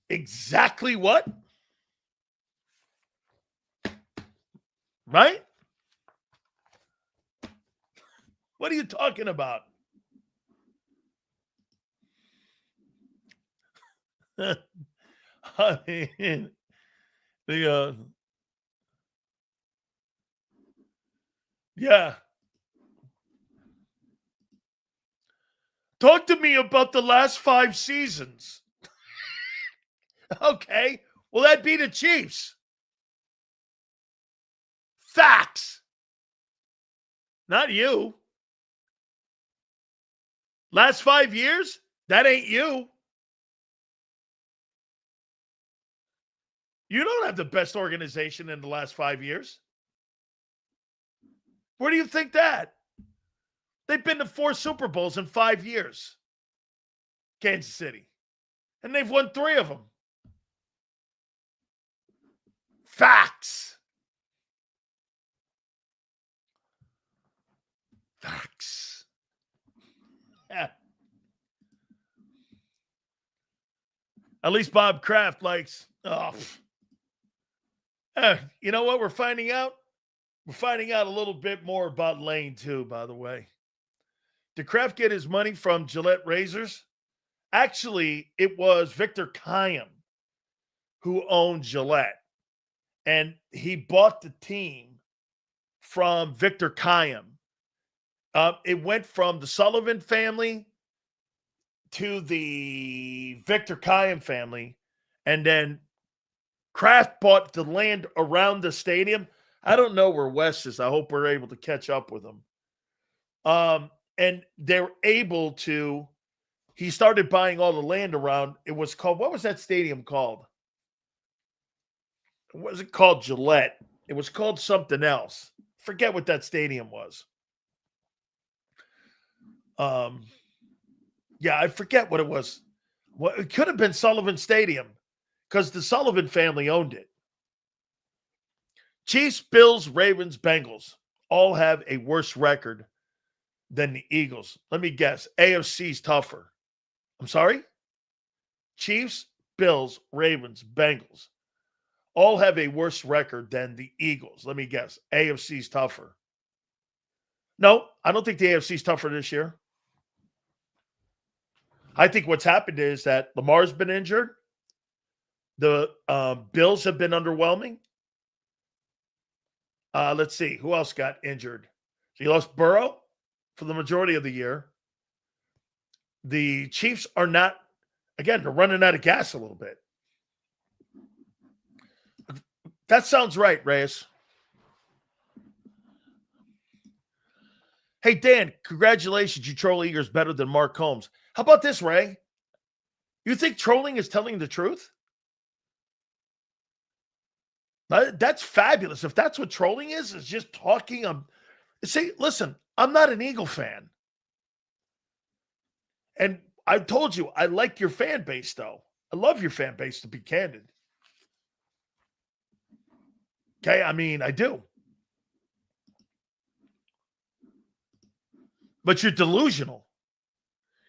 S1: Exactly what? Right? What are you talking about? I mean, yeah. Talk to me about the last 5 seasons. Okay. Well, that'd be the Chiefs. Facts. Not you. Last 5 years? That ain't you. You don't have the best organization in the last 5 years. Where do you think that? They've been to 4 Super Bowls in 5 years. Kansas City. And they've won 3 of them. Facts. Facts. Yeah. At least Bob Kraft likes, you know what we're finding out? We're finding out a little bit more about Lane, too, by the way. Did Kraft get his money from Gillette Razors? Actually, it was Victor Kiam who owned Gillette. And he bought the team from Victor Kiam. It went from the Sullivan family to the Victor Kiam family. And then Kraft bought the land around the stadium. I don't know where Wes is. I hope we're able to catch up with him. And they're able to, he started buying all the land around. It was called, what was that stadium called? It wasn't called Gillette. It was called something else. Forget what that stadium was. Yeah, I forget what it was. Well, it could have been Sullivan Stadium because the Sullivan family owned it. Chiefs, Bills, Ravens, Bengals all have a worse record than the Eagles. Let me guess. AFC's tougher. I'm sorry? Chiefs, Bills, Ravens, Bengals all have a worse record than the Eagles. Let me guess. AFC's tougher. No, I don't think the AFC's tougher this year. I think what's happened is that Lamar's been injured. The Bills have been underwhelming. Let's see. Who else got injured? So you lost Burrow for the majority of the year. The Chiefs are not, again, they're running out of gas a little bit. That sounds right, Reyes. Hey, Dan, congratulations. You troll Eagles better than Mark Holmes. How about this, Ray? You think trolling is telling the truth? That's fabulous. If that's what trolling is just talking. See, listen, I'm not an Eagle fan. And I told you, I like your fan base, though. I love your fan base, to be candid. Okay, I mean, I do. But you're delusional.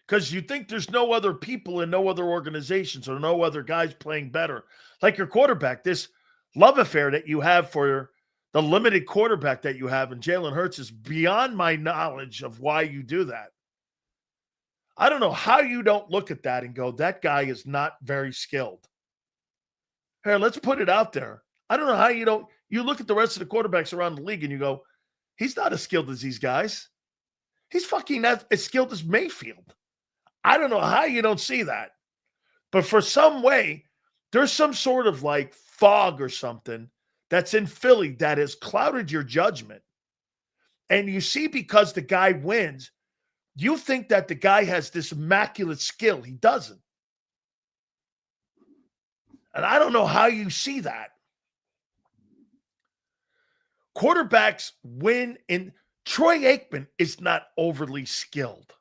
S1: Because you think there's no other people and no other organizations or no other guys playing better. Like your quarterback, this love affair that you have for the limited quarterback that you have in Jalen Hurts is beyond my knowledge of why you do that. I don't know how you don't look at that and go, that guy is not very skilled. Here, let's put it out there. I don't know how you don't. You look at the rest of the quarterbacks around the league and you go, he's not as skilled as these guys. He's fucking not as skilled as Mayfield. I don't know how you don't see that. But for some way, there's some sort of like fog or something that's in Philly that has clouded your judgment. And you see, because the guy wins, you think that the guy has this immaculate skill. He doesn't. And I don't know how you see that. Quarterbacks win in. Troy Aikman is not overly skilled.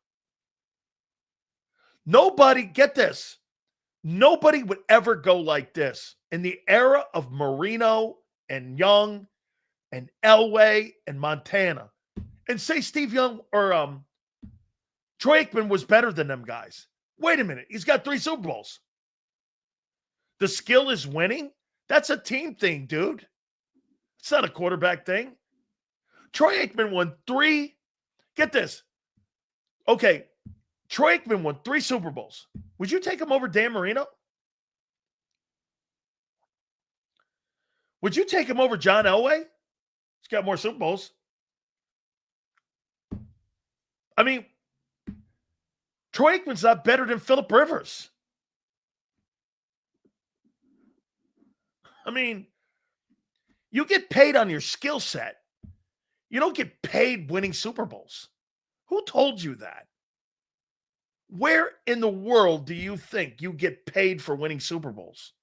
S1: Nobody, get this, nobody would ever go like this. In the era of Marino and Young and Elway and Montana, and say Steve Young or Troy Aikman was better than them guys. Wait a minute, he's got 3 Super Bowls. The skill is winning? That's a team thing, dude. It's not a quarterback thing. Troy Aikman won 3. Get this. Okay, Troy Aikman won 3 Super Bowls. Would you take him over Dan Marino? Would you take him over John Elway? He's got more Super Bowls. I mean, Troy Aikman's not better than Phillip Rivers. I mean, you get paid on your skill set. You don't get paid winning Super Bowls. Who told you that? Where in the world do you think you get paid for winning Super Bowls?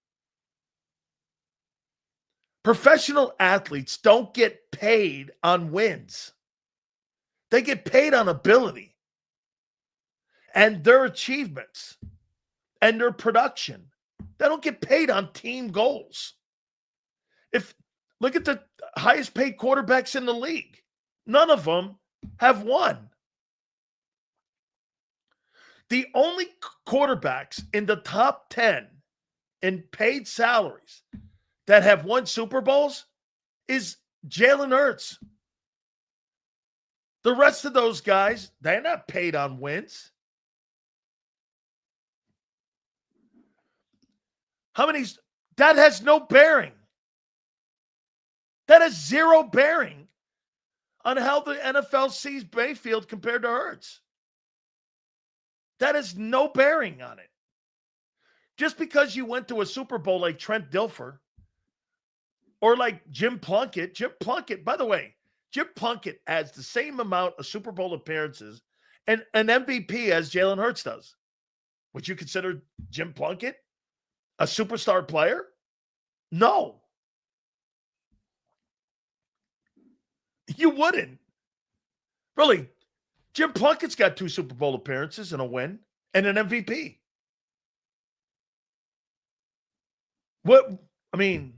S1: Professional athletes don't get paid on wins. They get paid on ability and their achievements and their production. They don't get paid on team goals. Look at the highest paid quarterbacks in the league. None of them have won. The only quarterbacks in the top 10 in paid salaries that have won Super Bowls is Jalen Hurts. The rest of those guys, they're not paid on wins. How many? That has no bearing. That has zero bearing on how the NFL sees Mayfield compared to Hurts. That has no bearing on it. Just because you went to a Super Bowl like Trent Dilfer or like Jim Plunkett. Jim Plunkett, by the way, Jim Plunkett adds the same amount of Super Bowl appearances and an MVP as Jalen Hurts does. Would you consider Jim Plunkett a superstar player? No. You wouldn't. Really, Jim Plunkett's got 2 Super Bowl appearances and a win and an MVP. What? I mean,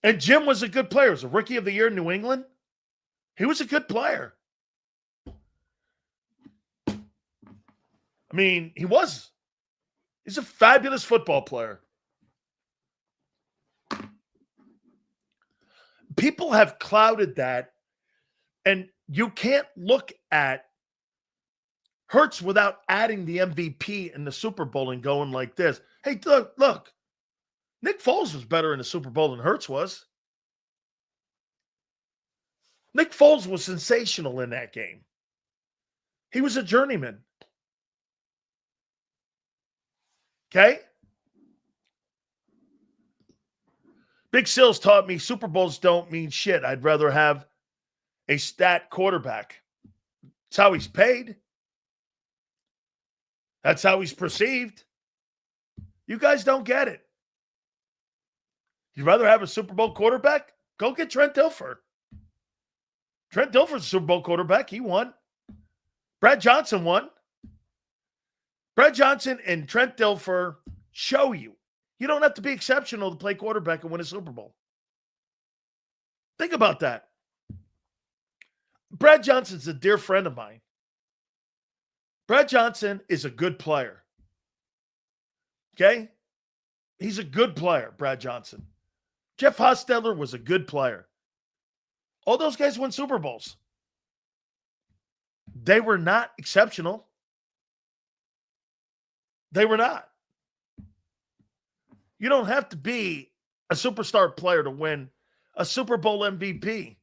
S1: and Jim was a good player. He was a Rookie of the Year in New England. He was a good player. I mean, he was. He's a fabulous football player. people have clouded that, and you can't look at Hurts without adding the MVP in the Super Bowl and going like this. Hey, look, Nick Foles was better in the Super Bowl than Hurts was. Nick Foles was sensational in that game. He was a journeyman. Okay? Big Sills taught me Super Bowls don't mean shit. I'd rather have a stat quarterback. That's how he's paid. That's how he's perceived. You guys don't get it. You'd rather have a Super Bowl quarterback? Go get Trent Dilfer. Trent Dilfer's a Super Bowl quarterback. He won. Brad Johnson won. Brad Johnson and Trent Dilfer show you. You don't have to be exceptional to play quarterback and win a Super Bowl. Think about that. Brad Johnson's a dear friend of mine. Brad Johnson is a good player. Okay? He's a good player, Brad Johnson. Jeff Hostetler was a good player. All those guys won Super Bowls. They were not exceptional. They were not. You don't have to be a superstar player to win a Super Bowl MVP.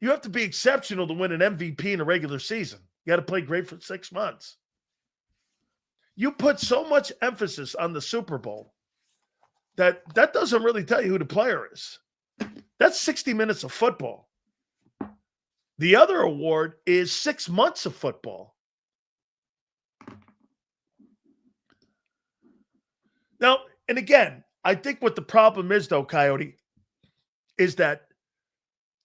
S1: You have to be exceptional to win an MVP in a regular season. You got to play great for 6 months. You put so much emphasis on the Super Bowl that doesn't really tell you who the player is. That's 60 minutes of football. The other award is 6 months of football. Now, and again, I think what the problem is, though, Coyote, is that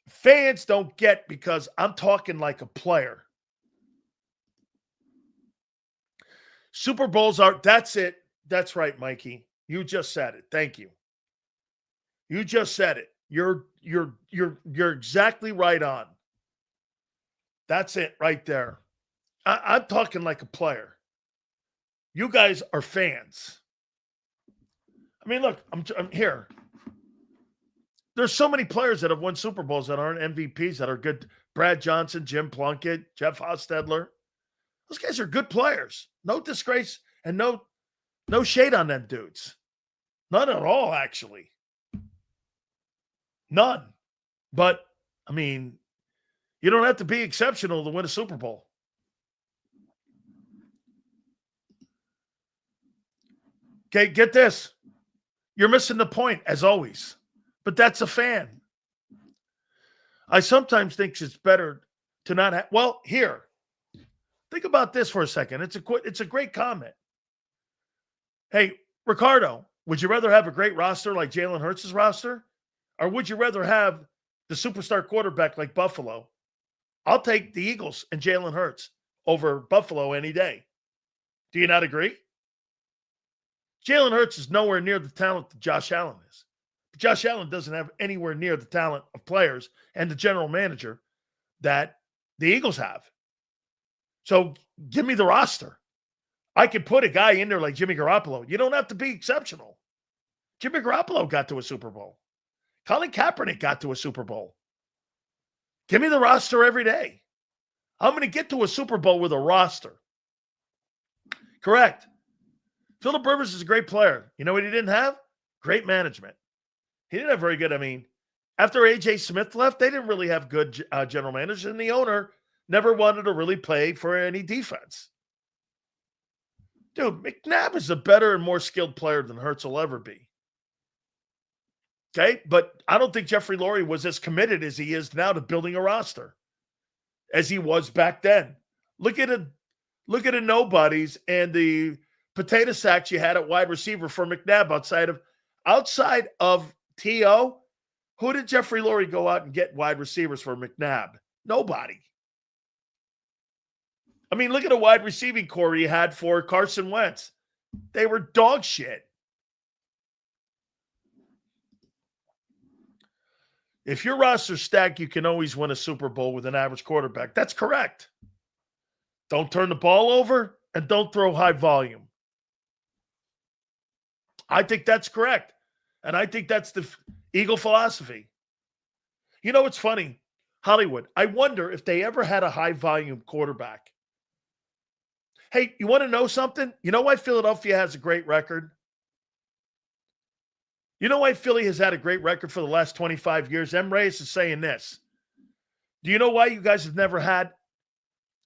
S1: fans don't get, because I'm talking like a player. Super Bowls are, that's it. That's right, Mikey. You just said it. Thank you. You just said it. You're exactly right on. That's it right there. I'm talking like a player. You guys are fans. I mean, look, I'm here. There's so many players that have won Super Bowls that aren't MVPs that are good. Brad Johnson, Jim Plunkett, Jeff Hostetler. Those guys are good players. No disgrace and no shade on them dudes. None at all, actually. None. But, I mean, you don't have to be exceptional to win a Super Bowl. Okay, get this. You're missing the point, as always. But that's a fan. I sometimes think it's better to not have... Well, here. Think about this for a second. It's a great comment. Hey, Ricardo, would you rather have a great roster like Jalen Hurts' roster? Or would you rather have the superstar quarterback like Buffalo? I'll take the Eagles and Jalen Hurts over Buffalo any day. Do you not agree? Jalen Hurts is nowhere near the talent that Josh Allen is. But Josh Allen doesn't have anywhere near the talent of players and the general manager that the Eagles have. So give me the roster. I could put a guy in there like Jimmy Garoppolo. You don't have to be exceptional. Jimmy Garoppolo got to a Super Bowl. Colin Kaepernick got to a Super Bowl. Give me the roster every day. I'm going to get to a Super Bowl with a roster. Correct. Phillip Rivers is a great player. You know what he didn't have? Great management. He didn't have very good. I mean, after A.J. Smith left, they didn't really have good general managers, and the owner never wanted to really play for any defense. Dude, McNabb is a better and more skilled player than Hurts will ever be. Okay? But I don't think Jeffrey Lurie was as committed as he is now to building a roster as he was back then. Look at the nobodies and the potato sacks you had at wide receiver for McNabb outside of T.O. Who did Jeffrey Lurie go out and get wide receivers for McNabb? Nobody. I mean, look at the wide receiving core he had for Carson Wentz. They were dog shit. If your roster's stacked, you can always win a Super Bowl with an average quarterback. That's correct. Don't turn the ball over and don't throw high volume. I think that's correct. And I think that's the Eagle philosophy. You know, it's funny. Hollywood, I wonder if they ever had a high volume quarterback. Hey, you want to know something? You know why Philadelphia has a great record? You know why Philly has had a great record for the last 25 years? M. Reyes is saying this. Do you know why you guys have never had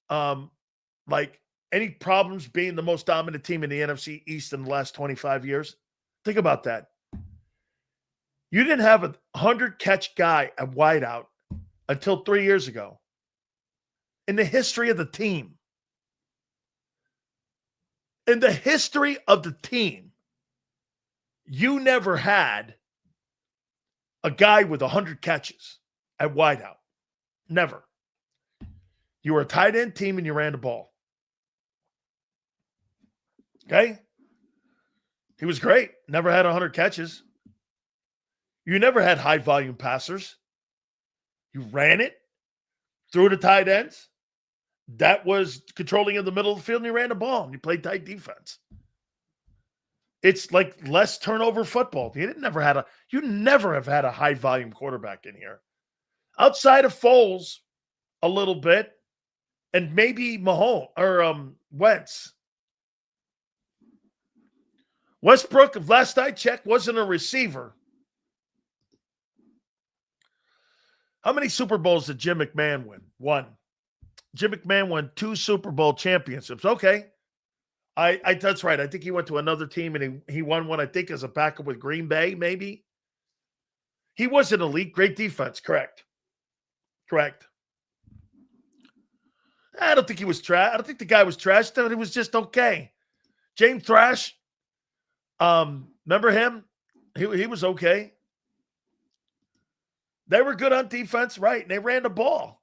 S1: like any problems being the most dominant team in the NFC East in the last 25 years? Think about that. You didn't have a 100-catch guy at wideout until 3 years ago in the history of the team. In the history of the team, you never had a guy with 100 catches at wideout. Never. You were a tight end team and you ran the ball. Okay? He was great. Never had 100 catches. You never had high volume passers. You ran it through the tight ends. That was controlling in the middle of the field, and you ran the ball, and you played tight defense. It's like less turnover football. You never have had a high volume quarterback in here. Outside of Foles, a little bit, and maybe Mahomes or Wentz. Westbrook, if last I checked, wasn't a receiver. How many Super Bowls did Jim McMahon win? 1. Jim McMahon won 2 Super Bowl championships. Okay. I that's right. I think he went to another team and he won one, I think, as a backup with Green Bay, maybe. He was an elite, great defense. Correct. I don't think he was trash. I don't think the guy was trash. I thought he was just okay. James Thrash. Remember him? He was okay. They were good on defense, right? And they ran the ball.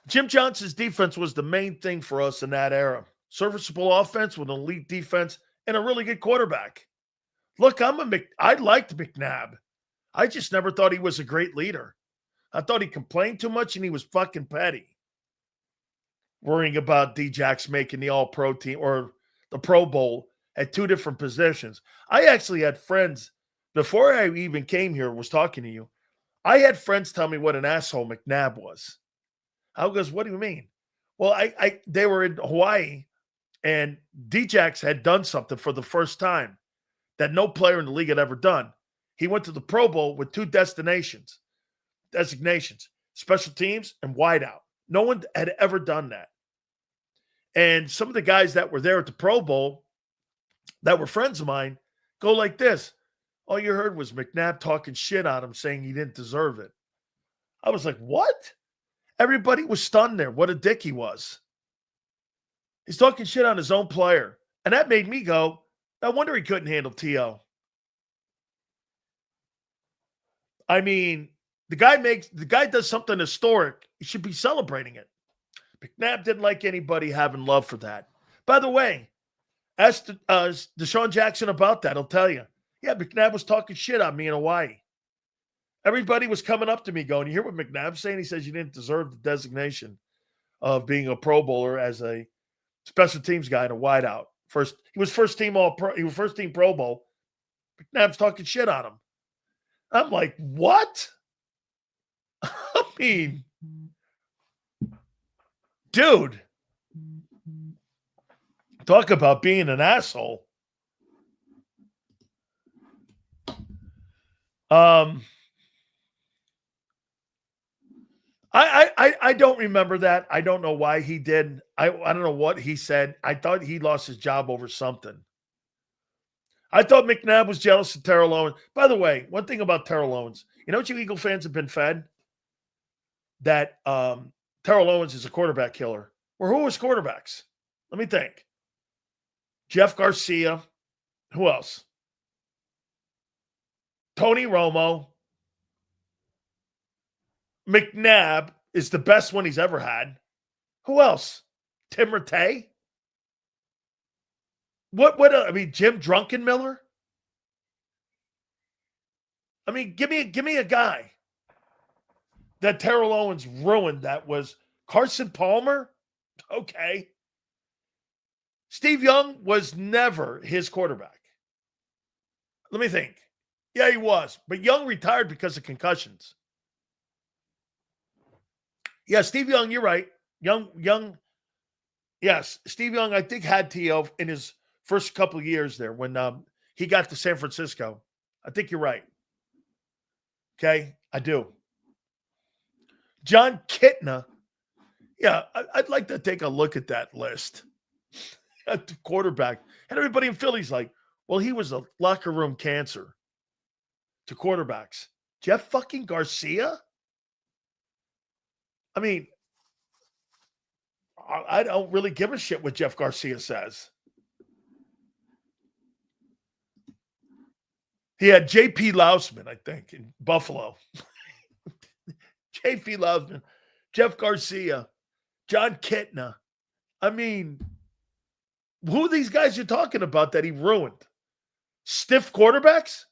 S1: Jim Johnson's defense was the main thing for us in that era. Serviceable offense with an elite defense and a really good quarterback. Look, I liked McNabb. I just never thought he was a great leader. I thought he complained too much and he was fucking petty. Worrying about D-Jax making the All-Pro team or the Pro Bowl at 2 different positions. I actually had friends, before I even came here, was talking to you, I had friends tell me what an asshole McNabb was. I goes, what do you mean? Well, they were in Hawaii, and D-Jax had done something for the first time that no player in the league had ever done. He went to the Pro Bowl with 2 designations, special teams and wideout. No one had ever done that. And some of the guys that were there at the Pro Bowl that were friends of mine go like this. All you heard was McNabb talking shit on him, saying he didn't deserve it. I was like, what? Everybody was stunned there. What a dick he was. He's talking shit on his own player. And that made me go, I wonder he couldn't handle T.O. I mean, the guy does something historic. He should be celebrating it. McNabb didn't like anybody having love for that. By the way, ask Deshaun Jackson about that. He'll tell you. Yeah, McNabb was talking shit on me in Hawaii. Everybody was coming up to me going, you hear what McNabb's saying? He says you didn't deserve the designation of being a Pro Bowler as a special teams guy in a wideout. He was first team All-Pro. He was first team Pro Bowl. McNabb's talking shit on him. I'm like, what? I mean, dude, talk about being an asshole. I don't remember that. I don't know why he did. I don't know what he said. I thought he lost his job over something. I thought McNabb was jealous of Terrell Owens. By the way, one thing about Terrell Owens, you know what you Eagle fans have been fed? That Terrell Owens is a quarterback killer. Well, who was quarterbacks? Let me think. Jeff Garcia. Who else? Tony Romo. McNabb is the best one he's ever had. Who else? Tim Rattay? I mean, Jim Drunkenmiller? I mean, give me a guy that Terrell Owens ruined that was Carson Palmer? Okay. Steve Young was never his quarterback. Let me think. Yeah, he was. But Young retired because of concussions. Yeah, Steve Young, you're right. Young. Yes, Steve Young, I think, had T.O. in his first couple of years there when he got to San Francisco. I think you're right. Okay, I do. John Kitna. Yeah, I'd like to take a look at that list. At the quarterback. And everybody in Philly's like, well, he was a locker room cancer to quarterbacks. Jeff fucking Garcia? I mean, I don't really give a shit what Jeff Garcia says. He had J.P. Lausman, I think, in Buffalo. J.P. Lausman, Jeff Garcia, John Kitna. I mean, who are these guys you're talking about that he ruined? Stiff quarterbacks?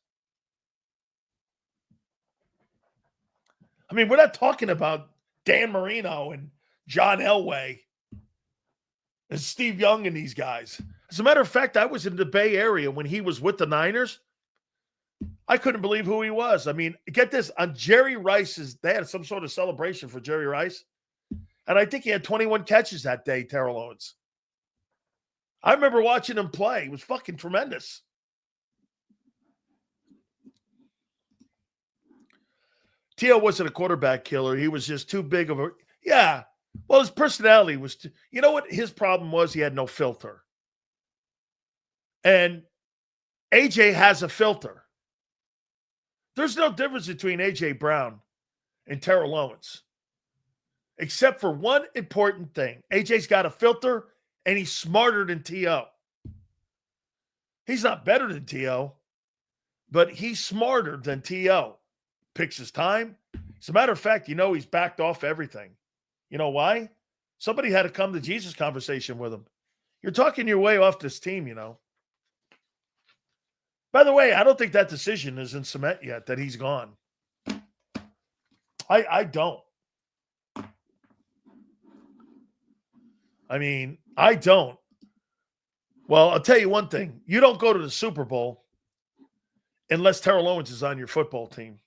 S1: I mean, we're not talking about Dan Marino and John Elway and Steve Young and these guys. As a matter of fact, I was in the Bay Area when he was with the Niners. I couldn't believe who he was. I mean, get this, on Jerry Rice's, they had some sort of celebration for Jerry Rice. And I think he had 21 catches that day, Terrell Owens. I remember watching him play. It was fucking tremendous. T.O. wasn't a quarterback killer. He was just too big of a, yeah. Well, his personality was, you know what his problem was? He had no filter. And AJ has a filter. There's no difference between A.J. Brown and Terrell Owens, except for one important thing. A.J.'s got a filter, and he's smarter than T.O. He's not better than T.O., but he's smarter than T.O. Picks his time. As a matter of fact, you know he's backed off everything. You know why? Somebody had a come to Jesus conversation with him. You're talking your way off this team, you know. By the way, I don't think that decision is in cement yet, that he's gone. I don't. I mean, I don't. Well, I'll tell you one thing. You don't go to the Super Bowl unless Terrell Owens is on your football team.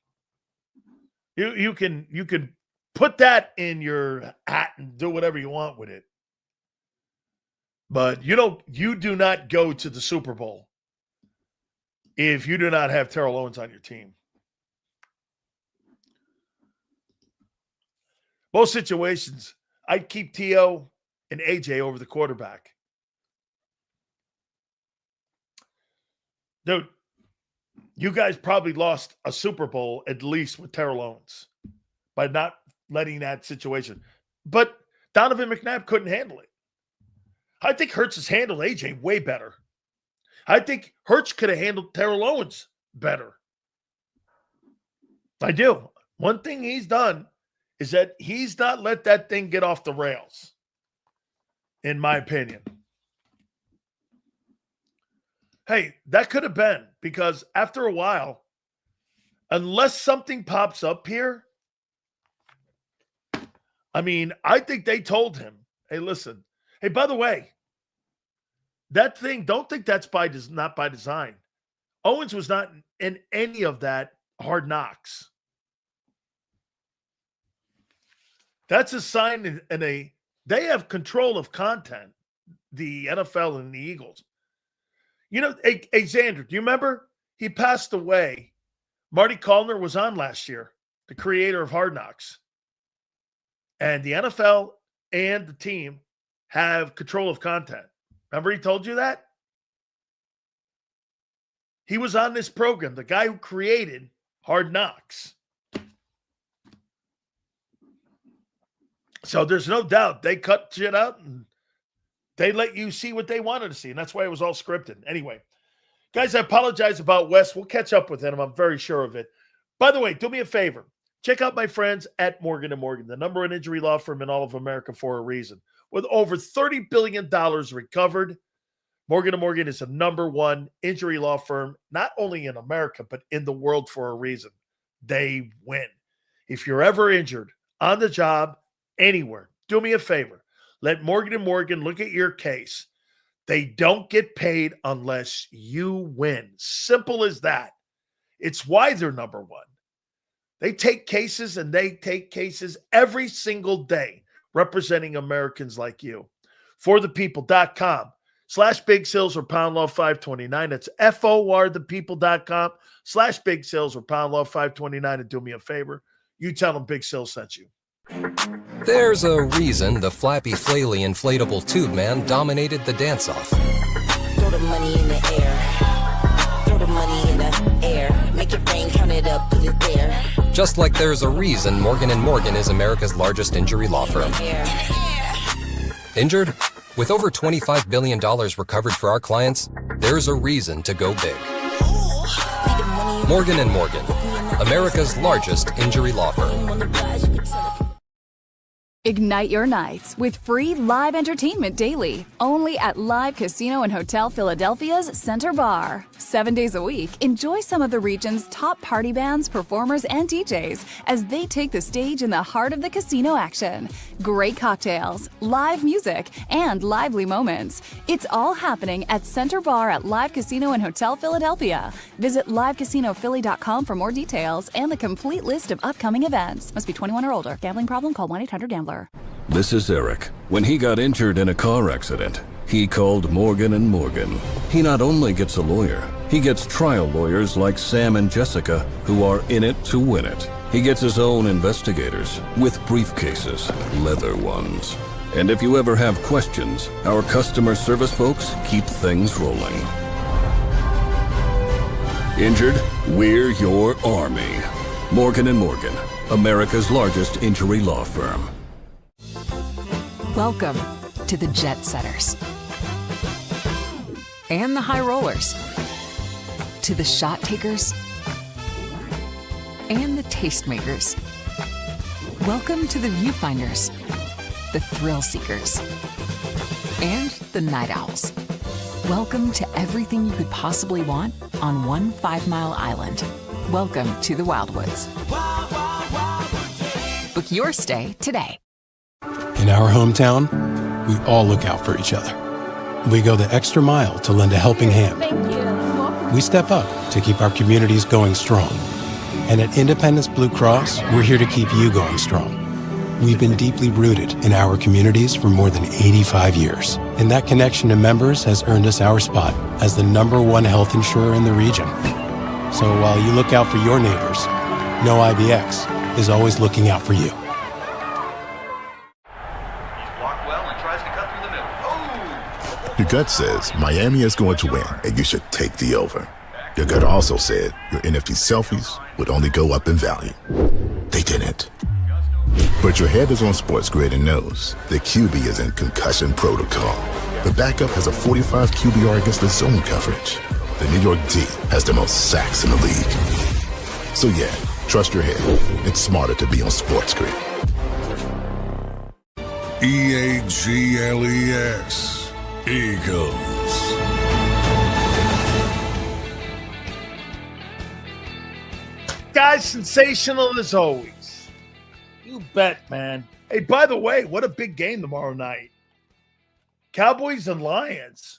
S1: You can put that in your hat and do whatever you want with it. But you do not go to the Super Bowl if you do not have Terrell Owens on your team. Most situations, I'd keep T.O. and AJ over the quarterback. Dude, you guys probably lost a Super Bowl at least with Terrell Owens by not letting that situation. But Donovan McNabb couldn't handle it. I think Hurts has handled AJ way better. I think Hurts could have handled Terrell Owens better. I do. One thing he's done is that he's not let that thing get off the rails, in my opinion. Hey, that could have been, because after a while, unless something pops up here, I mean, I think they told him, hey, listen, hey, by the way, that thing, don't think that's not by design. Owens was not in any of that Hard Knocks. That's a sign, and they have control of content, the NFL and the Eagles. Hey, Zander, do you remember? He passed away. Marty Callner was on last year, the creator of Hard Knocks. And the NFL and the team have control of content. Remember he told you that? He was on this program, the guy who created Hard Knocks. So there's no doubt they cut shit out and they let you see what they wanted to see. And that's why it was all scripted. Anyway, guys, I apologize about Wes. We'll catch up with him. I'm very sure of it. By the way, do me a favor. Check out my friends at Morgan & Morgan, the number one injury law firm in all of America for a reason. With over $30 billion recovered, Morgan & Morgan is the number one injury law firm, not only in America, but in the world for a reason. They win. If you're ever injured on the job, anywhere, do me a favor. Let Morgan & Morgan look at your case. They don't get paid unless you win. Simple as that. It's why they're number one. They take cases, and they take cases every single day representing Americans like you. ForThePeople.com/Big Sales or Pound Law 529. That's FORThePeople.com/Big Sales or Pound Law 529. And do me a favor. You tell them Big Sales sent you.
S5: There's a reason the Flappy Flaily inflatable tube man dominated the dance-off.
S14: Throw the money in the air. Throw the money in the air. Make it rain, count it up, put it there.
S5: Just like there's a reason Morgan & Morgan is America's largest injury law firm. Injured? With over $25 billion recovered for our clients, there's a reason to go big. Morgan & Morgan, America's largest injury law firm.
S8: Ignite your nights with free live entertainment daily, only at Live Casino and Hotel Philadelphia's Center Bar. 7 days a week, enjoy some of the region's top party bands, performers, and DJs as they take the stage in the heart of the casino action. Great cocktails, live music, and lively moments. It's all happening at Center Bar at Live Casino and Hotel Philadelphia. Visit livecasinophilly.com for more details and the complete list of upcoming events. Must be 21 or older. Gambling problem? Call 1-800-GAMBLER.
S9: This is Eric. When he got injured in a car accident, he called Morgan & Morgan. He not only gets a lawyer, he gets trial lawyers like Sam and Jessica, who are in it to win it. He gets his own investigators with briefcases, leather ones. And if you ever have questions, our customer service folks keep things rolling. Injured? We're your army. Morgan & Morgan, America's largest injury law firm.
S10: Welcome to the jet setters and the high rollers, to the shot takers and the tastemakers. Welcome to the viewfinders, the thrill seekers, and the night owls. Welcome to everything you could possibly want on one 5-mile island. Welcome to the Wildwoods. Book your stay today.
S11: In our hometown, we all look out for each other. We go the extra mile to lend a helping hand. We step up to keep our communities going strong. And at Independence Blue Cross, we're here to keep you going strong. We've been deeply rooted in our communities for more than 85 years. And that connection to members has earned us our spot as the #1 health insurer in the region. So while you look out for your neighbors, know IBX is always looking out for you.
S12: Your gut says Miami is going to win, and you should take the over. Your gut also said your NFC selfies would only go up in value. They didn't. But your head is on Sports Grid and knows the QB is in concussion protocol. The backup has a 45 QBR against the zone coverage. The New York D has the most sacks in the league. So yeah, trust your head. It's smarter to be on Sports Grid.
S13: EAGLES. Eagles.
S1: Guys, sensational as always. You bet, man. Hey, by the way, what a big game tomorrow night. Cowboys and Lions.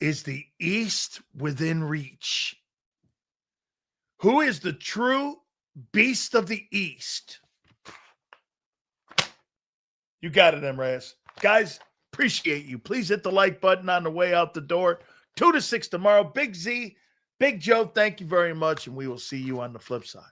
S1: Is the East within reach? Who is the true beast of the East? You got it, Emrayes. Guys, appreciate you. Please hit the like button on the way out the door. 2 to 6 tomorrow. Big Z, Big Joe, thank you very much, and we will see you on the flip side.